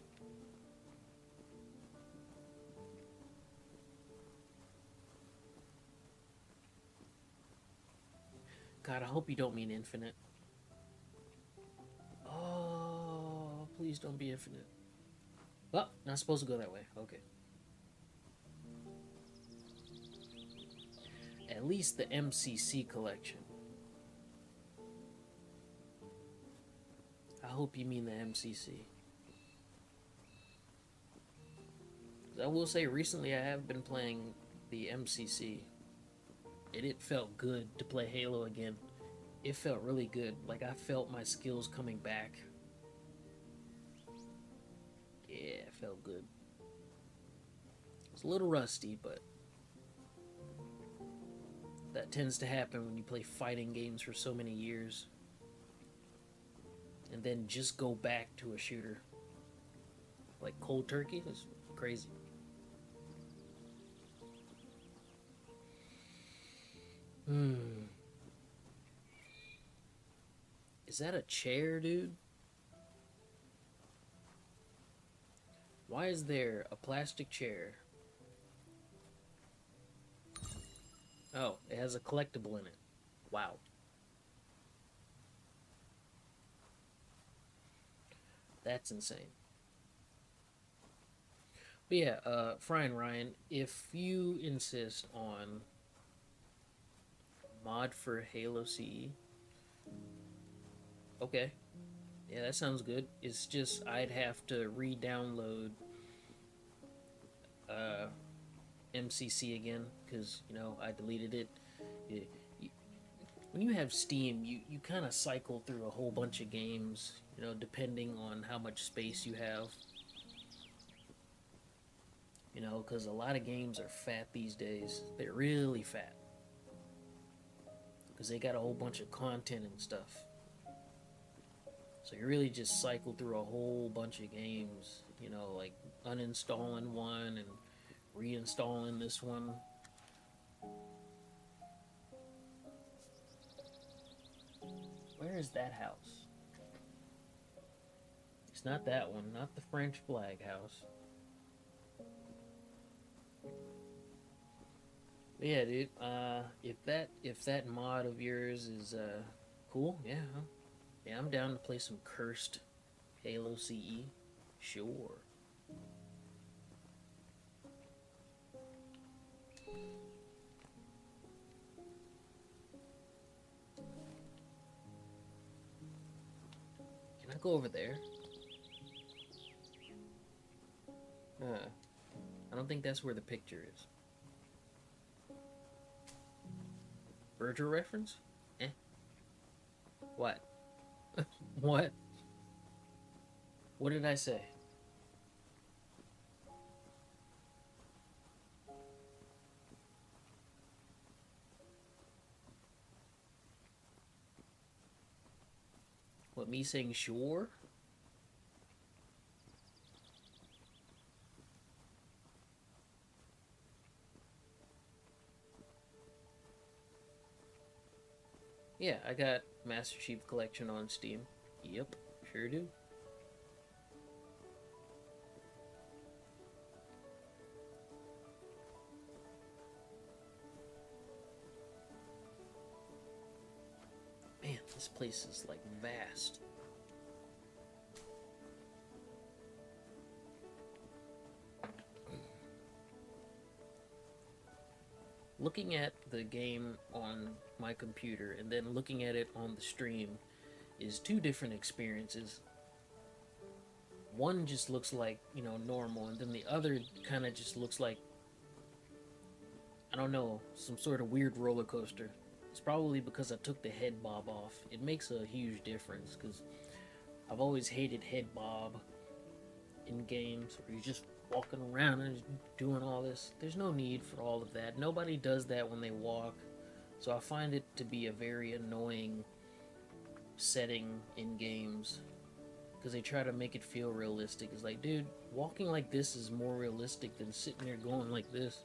God, I hope you don't mean Infinite. Oh, please don't be Infinite. Oh, not supposed to go that way. Okay. At least the MCC collection. I hope you mean the MCC. I will say, recently I have been playing the MCC. It felt good to play Halo again. It felt really good. Like I felt my skills coming back. Yeah, it felt good. It's a little rusty, but that tends to happen when you play fighting games for so many years. And then just go back to a shooter. Like cold turkey is crazy. Hmm. Is that a chair, dude? Why is there a plastic chair? Oh, it has a collectible in it. Wow. That's insane. But yeah, Frying Ryan, if you insist on mod for Halo CE, okay. Yeah, that sounds good. It's just I'd have to re-download uh, MCC again because you know I deleted it. You, when you have Steam, you kind of cycle through a whole bunch of games, you know, depending on how much space you have. You know, because a lot of games are fat these days. They're really fat because they got a whole bunch of content and stuff. So you really just cycle through a whole bunch of games, you know, like uninstalling one and reinstalling this one. Where is that house? It's not that one, not the French flag house. But yeah, dude. If that mod of yours is cool, yeah, yeah, I'm down to play some cursed Halo CE. Sure. Can I go over there? I don't think that's where the picture is. Virgil reference? Eh? What? What? What did I say? What, me saying sure? Yeah, I got Master Chief Collection on Steam. Yep, sure do. Man, this place is like vast. Looking at the game on my computer and then looking at it on the stream is two different experiences. One just looks like, you know, normal, and then the other kind of just looks like, I don't know, some sort of weird roller coaster. It's probably because I took the head bob off. It makes a huge difference because I've always hated head bob in games where you're just walking around and doing all this. There's no need for all of that. Nobody does that when they walk. So I find it to be a very annoying setting in games because they try to make it feel realistic. It's like, dude, walking like this is more realistic than sitting there going like this.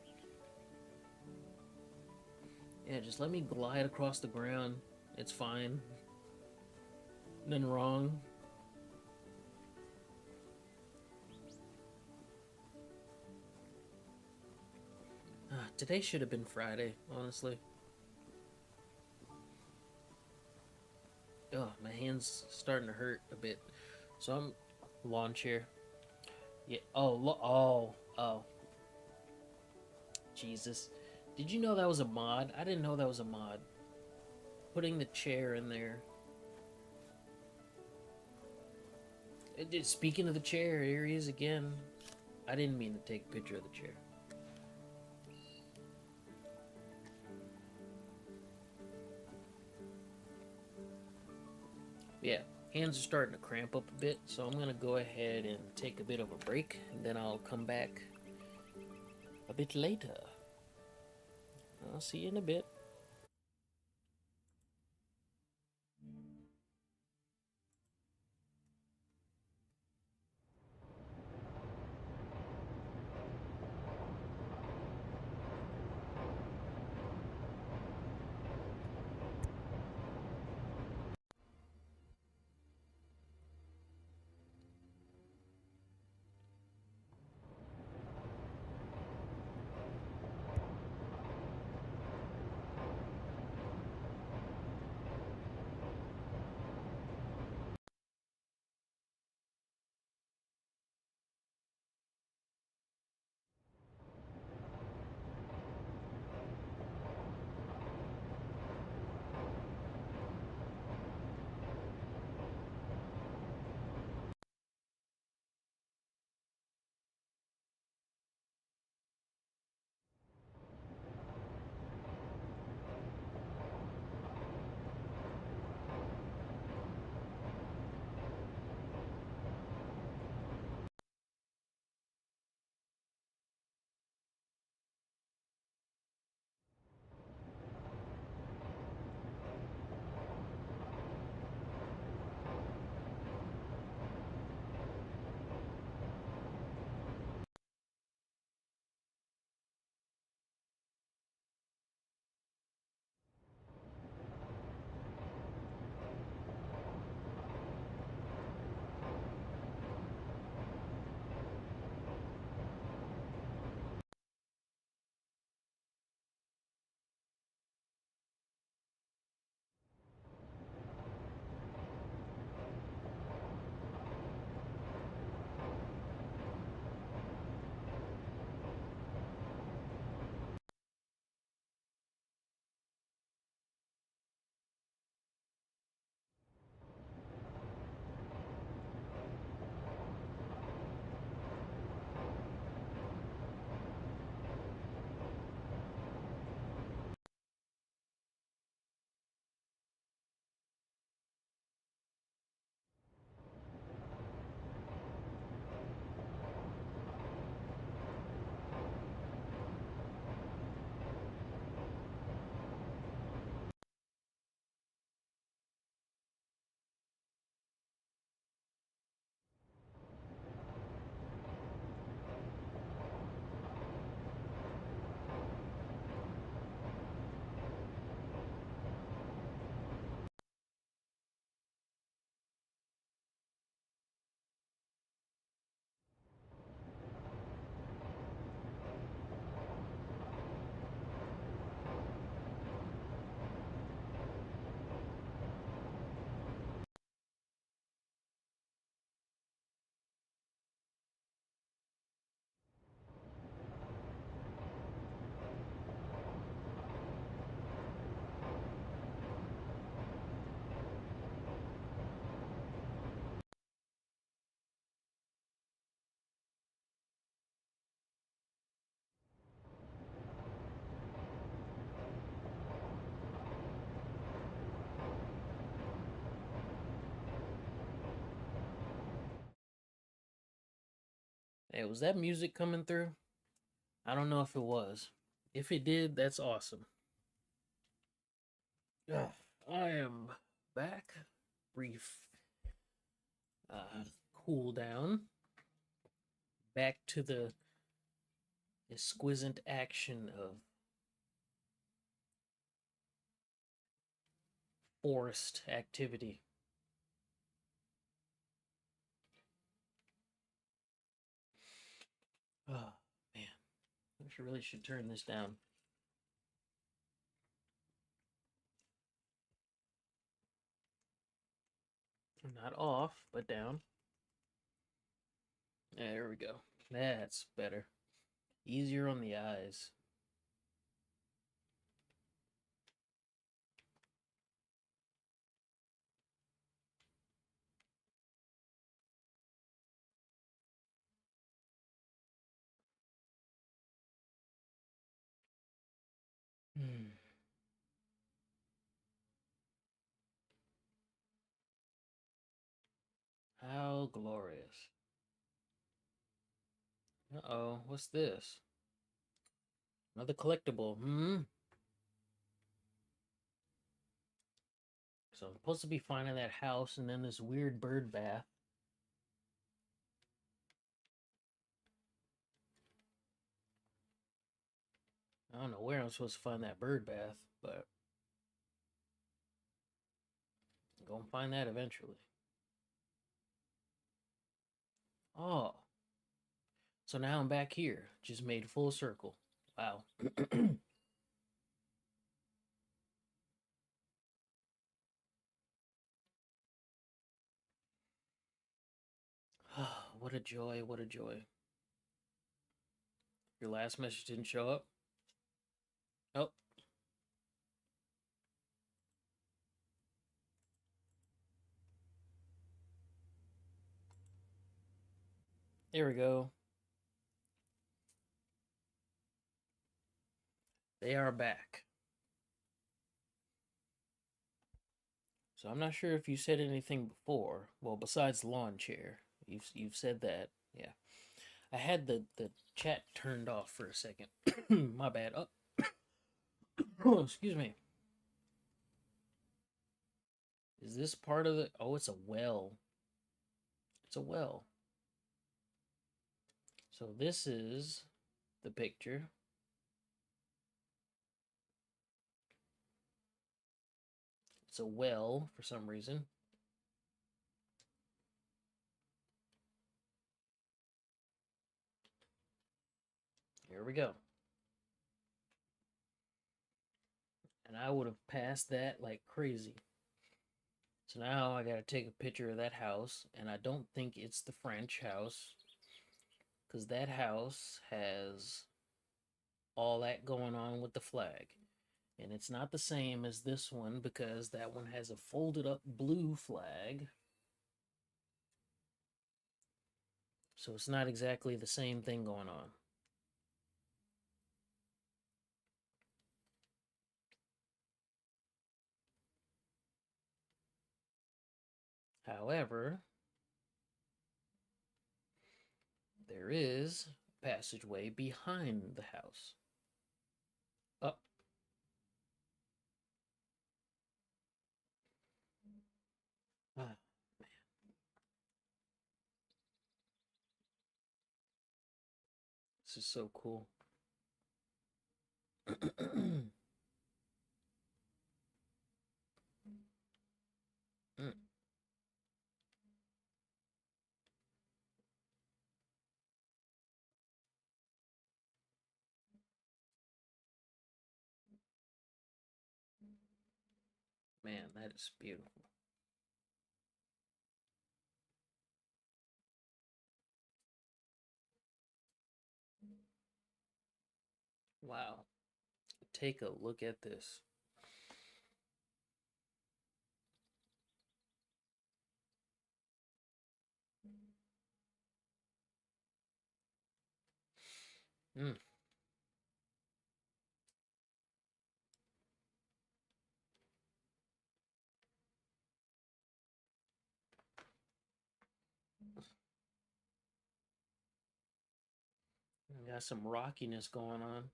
Yeah, just let me glide across the ground. It's fine. Nothing wrong. Today should have been Friday, honestly. Oh, my hand's starting to hurt a bit. So I'm lawn chair. Yeah. Oh. Jesus. Did you know that was a mod? I didn't know that was a mod. Putting the chair in there. Speaking of the chair, here he is again. I didn't mean to take a picture of the chair. Yeah, hands are starting to cramp up a bit, so I'm gonna go ahead and take a bit of a break, and then I'll come back a bit later. I'll see you in a bit. Hey, was that music coming through? I don't know if it was. If it did, that's awesome. Ugh, I am back. Brief cool down. Back to the exquisite action of forest activity. Oh, man. I really should turn this down. Not off, but down. There we go. That's better. Easier on the eyes. Hmm. How glorious. Uh-oh, what's this? Another collectible. So I'm supposed to be finding that house and then this weird bird bath. I don't know where I'm supposed to find that bird bath, but I'm gonna find that eventually. Oh, so now I'm back here. Just made full circle. Wow. What a joy, what a joy. Your last message didn't show up? Oh, there we go. They are back. So I'm not sure if you said anything before. Well, besides lawn chair, you've said that. Yeah, I had the chat turned off for a second. My bad. Oh, excuse me. Is this part of the? Oh, it's a well. It's a well. So this is the picture. It's a well for some reason. Here we go. And I would have passed that like crazy. So now I gotta take a picture of that house, and I don't think it's the French house, because that house has all that going on with the flag. And it's not the same as this one because that one has a folded up blue flag. So it's not exactly the same thing going on. However, there is a passageway behind the house. Up. Ah, this is so cool. Mm, man, that is beautiful. Wow. Take a look at this. Mm. Got some rockiness going on.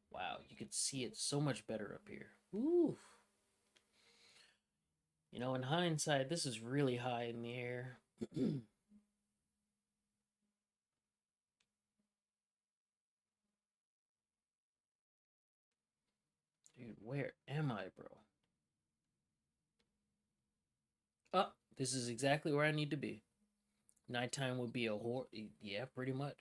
Wow, you could see it so much better up here. Ooh. You know, in hindsight, this is really high in the air. Dude, where am I, bro? Oh, this is exactly where I need to be. Nighttime would be a horror. Yeah, pretty much.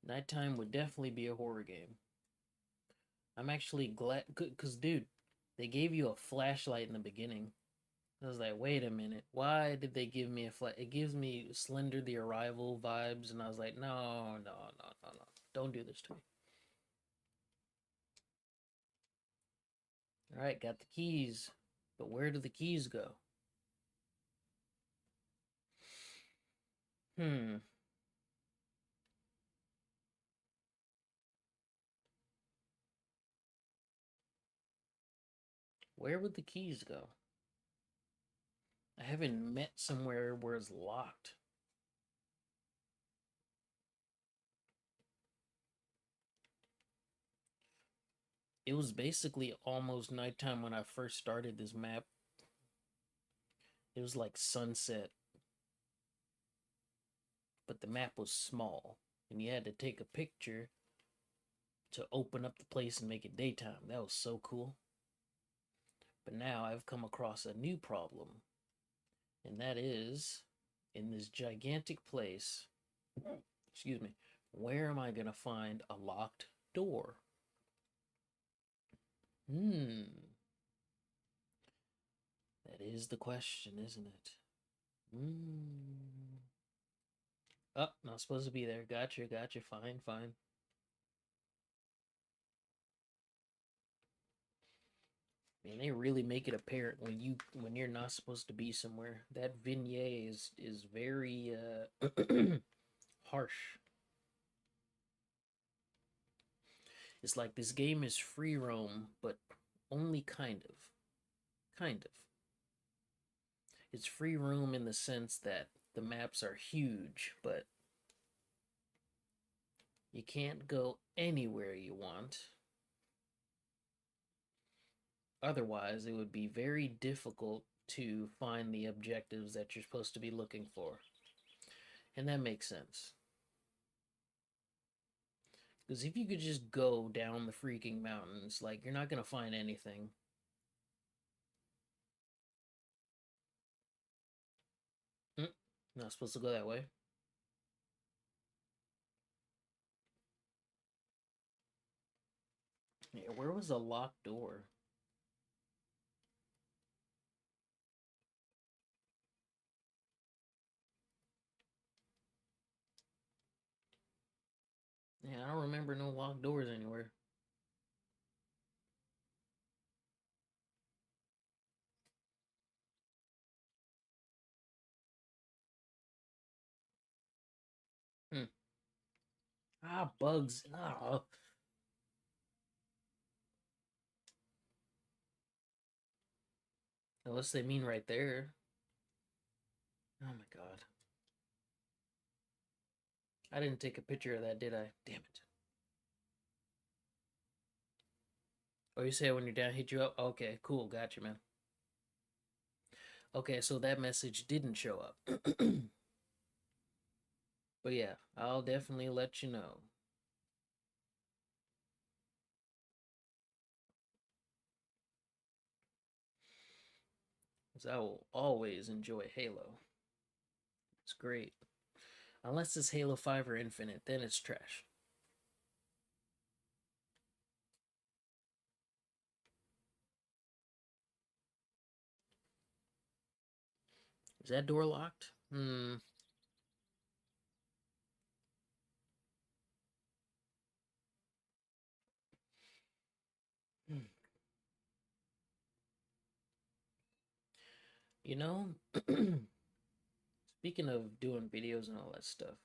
Nighttime would definitely be a horror game. I'm actually glad, because, dude, they gave you a flashlight in the beginning. I was like, wait a minute, why did they give me a flash? It gives me Slender the Arrival vibes, and I was like, no, no, no, no, no. Don't do this to me. All right, got the keys. But where do the keys go? Hmm. Where would the keys go? I haven't met somewhere where it's locked. It was basically almost nighttime when I first started this map. It was like sunset, but the map was small, and you had to take a picture to open up the place and make it daytime. That was so cool. But now I've come across a new problem, and that is in this gigantic place. Excuse me. Where am I going to find a locked door? That is the question, isn't it? Oh, not supposed to be there. Gotcha, gotcha. Fine, fine. Man, they really make it apparent when you're not supposed to be somewhere. That vignette is very harsh. It's like this game is free roam, but only kind of. Kind of. It's free roam in the sense that the maps are huge, but you can't go anywhere you want. Otherwise, it would be very difficult to find the objectives that you're supposed to be looking for. And that makes sense. Because if you could just go down the freaking mountains, like, you're not going to find anything. Mm, not supposed to go that way. Yeah, where was the locked door? Yeah, I don't remember no locked doors anywhere. Hmm. Ah, bugs. Ah. Unless they mean right there. Oh my god. I didn't take a picture of that, did I? Damn it. Oh, you say when you're down, hit you up? Okay, cool. Gotcha, man. Okay, so that message didn't show up. But yeah, I'll definitely let you know. 'Cause I will always enjoy Halo. It's great. Unless it's Halo 5 or Infinite, then it's trash. Is that door locked? Hmm. You know, speaking of doing videos and all that stuff,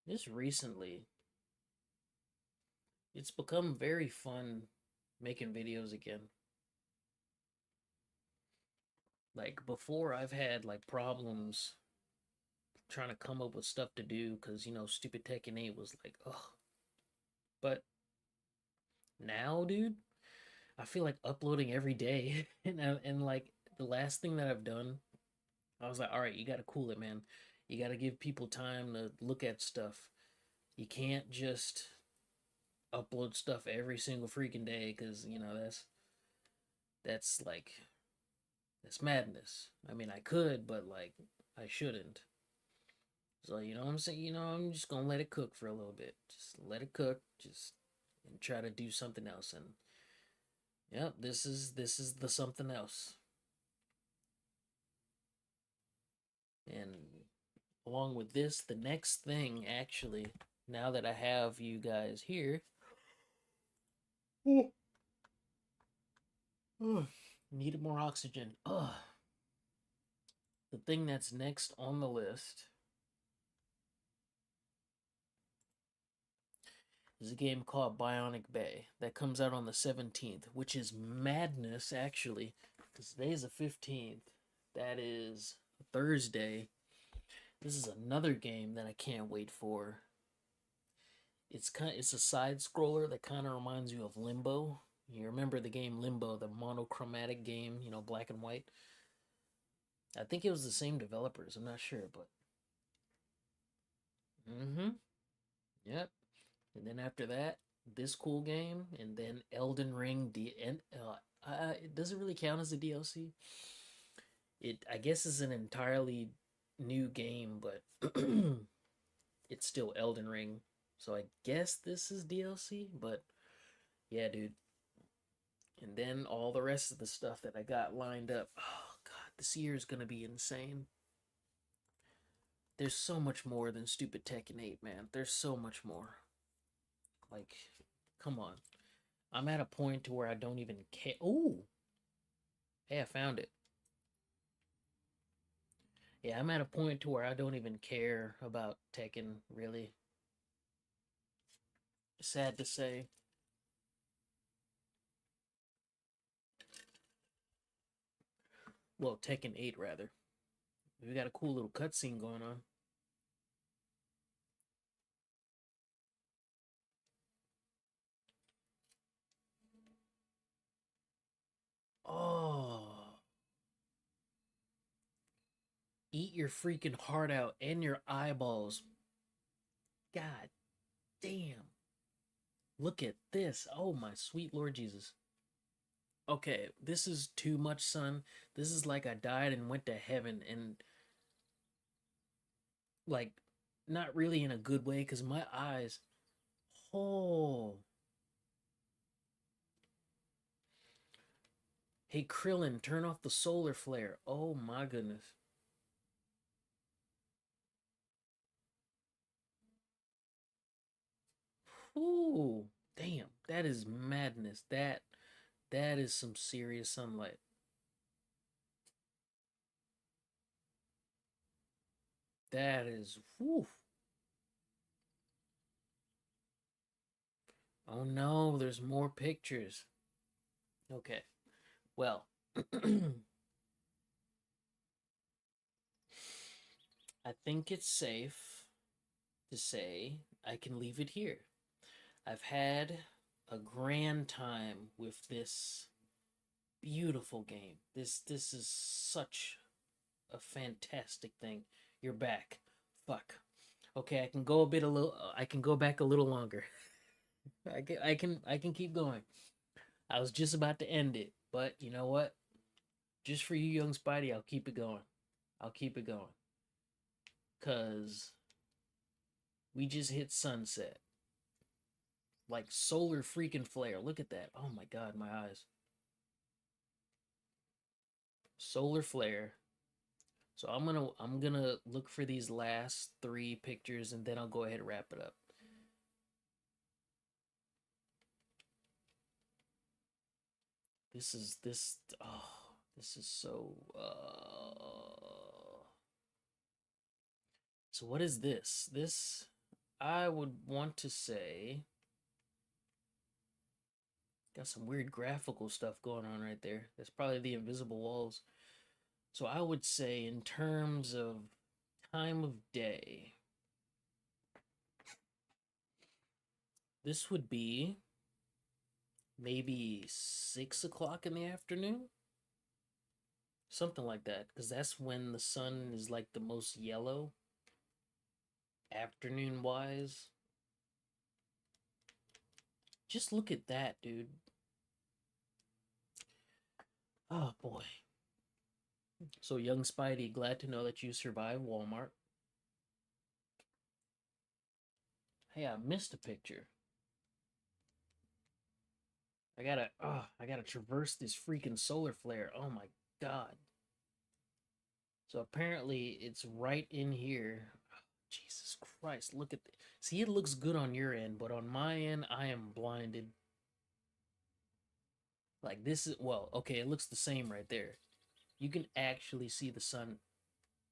just recently, it's become very fun making videos again. Like before, I've had like problems trying to come up with stuff to do because stupid Tekken 8 was like, ugh. But now, dude, I feel like uploading every day, and like the last thing that I've done, I was like, all right, you got to cool it, man. You got to give people time to look at stuff. You can't just upload stuff every single freaking day because that's like that's madness. I mean, I could, but like I shouldn't. So you know what I'm saying? I'm just gonna let it cook for a little bit. Just let it cook. Just and try to do something else. And yep, this is the something else. And along with this, the next thing actually, now that I have you guys here, needed more oxygen. Ugh. The thing that's next on the list is a game called Bionic Bay that comes out on the 17th, which is madness actually, because today's the 15th. That is Thursday. This is another game that I can't wait for. It's a side scroller that kind of reminds you of Limbo. You remember the game Limbo, the monochromatic game, black and white. I think it was the same developers. I'm not sure, but mm-hmm. Yep. And then after that, this cool game, and then Elden Ring. It doesn't really count as a DLC. It I guess is an entirely new game, but it's still Elden Ring. So I guess this is DLC. But yeah, dude. And then all the rest of the stuff that I got lined up. Oh god, this year is gonna be insane. There's so much more than stupid Tekken 8, man. There's so much more. Like, come on. I'm at a point to where I don't even care. Ooh, hey, I found it. Yeah, I'm at a point to where I don't even care about Tekken, really. Sad to say. Well, Tekken 8, rather. We got a cool little cutscene going on. Oh, eat your freaking heart out and your eyeballs. God damn. Look at this. Oh, my sweet Lord Jesus. Okay, this is too much, son. This is like I died and went to heaven, and like not really in a good way because my eyes. Oh, hey Krillin, turn off the solar flare. Oh my goodness. Ooh, damn, that is madness. That is some serious sunlight. That is whew. Oh no, there's more pictures. Okay. Well, I think it's safe to say I can leave it here. I've had a grand time with this beautiful game. This is such a fantastic thing. You're back. Fuck. Okay, I can go a bit a little. I can go back a little longer. I can keep going. I was just about to end it, but you know what? Just for you, young Spidey, I'll keep it going. I'll keep it going. Cause we just hit sunset. Like solar freaking flare. Look at that. Oh my god, my eyes. Solar flare. So I'm gonna look for these last three pictures and then I'll go ahead and wrap it up. This is so so what is this? This I would want to say got some weird graphical stuff going on right there. That's probably the invisible walls. So I would say, in terms of time of day, this would be maybe 6 o'clock in the afternoon, something like that, because that's when the sun is like the most yellow, afternoon wise. Just look at that, dude. Oh boy. So, young Spidey, glad to know that you survived Walmart. Hey, I missed a picture. I gotta traverse this freaking solar flare. Oh my god. So apparently it's right in here. Oh, Jesus Christ, look at this. See, it looks good on your end, but on my end, I am blinded. Like this is, well, okay, it looks the same right there. You can actually see the sun.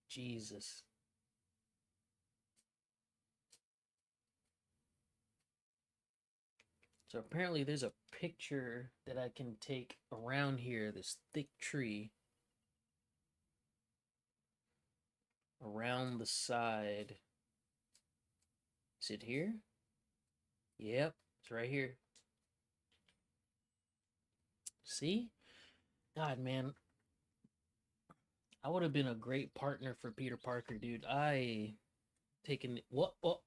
Jesus. So apparently there's a picture that I can take around here, this thick tree around the side. Is it here? Yep, it's right here. See? God, man, I would have been a great partner for Peter Parker, dude. I taken what? Oh,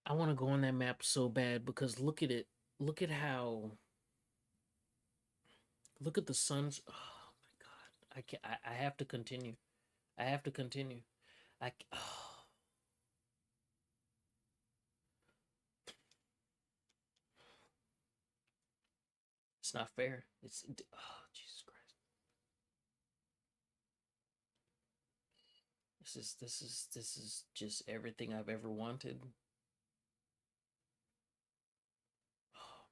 I want to go on that map so bad because look at it. Look at how. Look at the sun's. Oh my god! I can't. I have to continue. I have to continue. Oh, it's not fair. It's. Oh, Jesus Christ! This is just everything I've ever wanted. Oh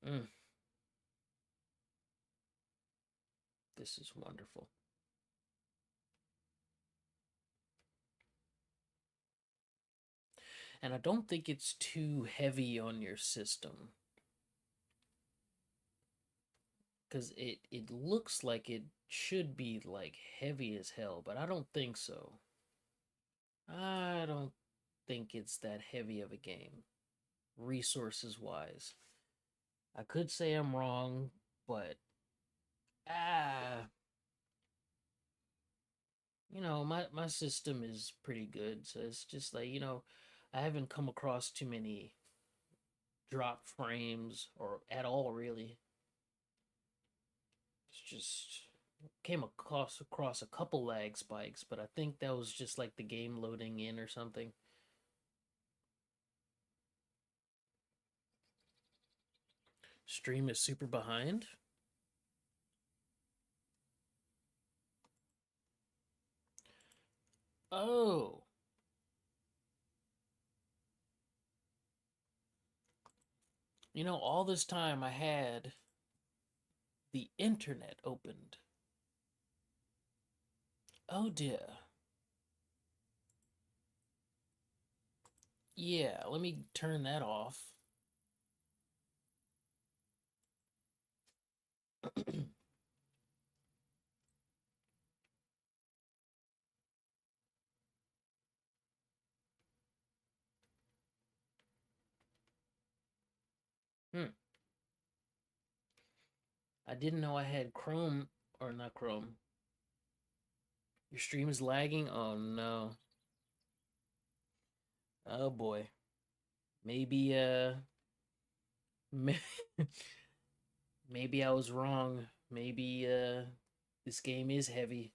boy. This is wonderful. And I don't think it's too heavy on your system because it looks like it should be like heavy as hell, but I don't think so. I don't think it's that heavy of a game, resources wise. I could say I'm wrong, but ah, my system is pretty good. So it's just like, I haven't come across too many drop frames or at all really. It's just came across a couple lag spikes, but I think that was just like the game loading in or something. Stream is super behind. Oh, all this time I had the internet opened. Oh dear. Yeah, let me turn that off. Hmm. I didn't know I had Chrome, or not Chrome. Your stream is lagging? Oh no. Oh boy. Maybe maybe I was wrong. Maybe this game is heavy.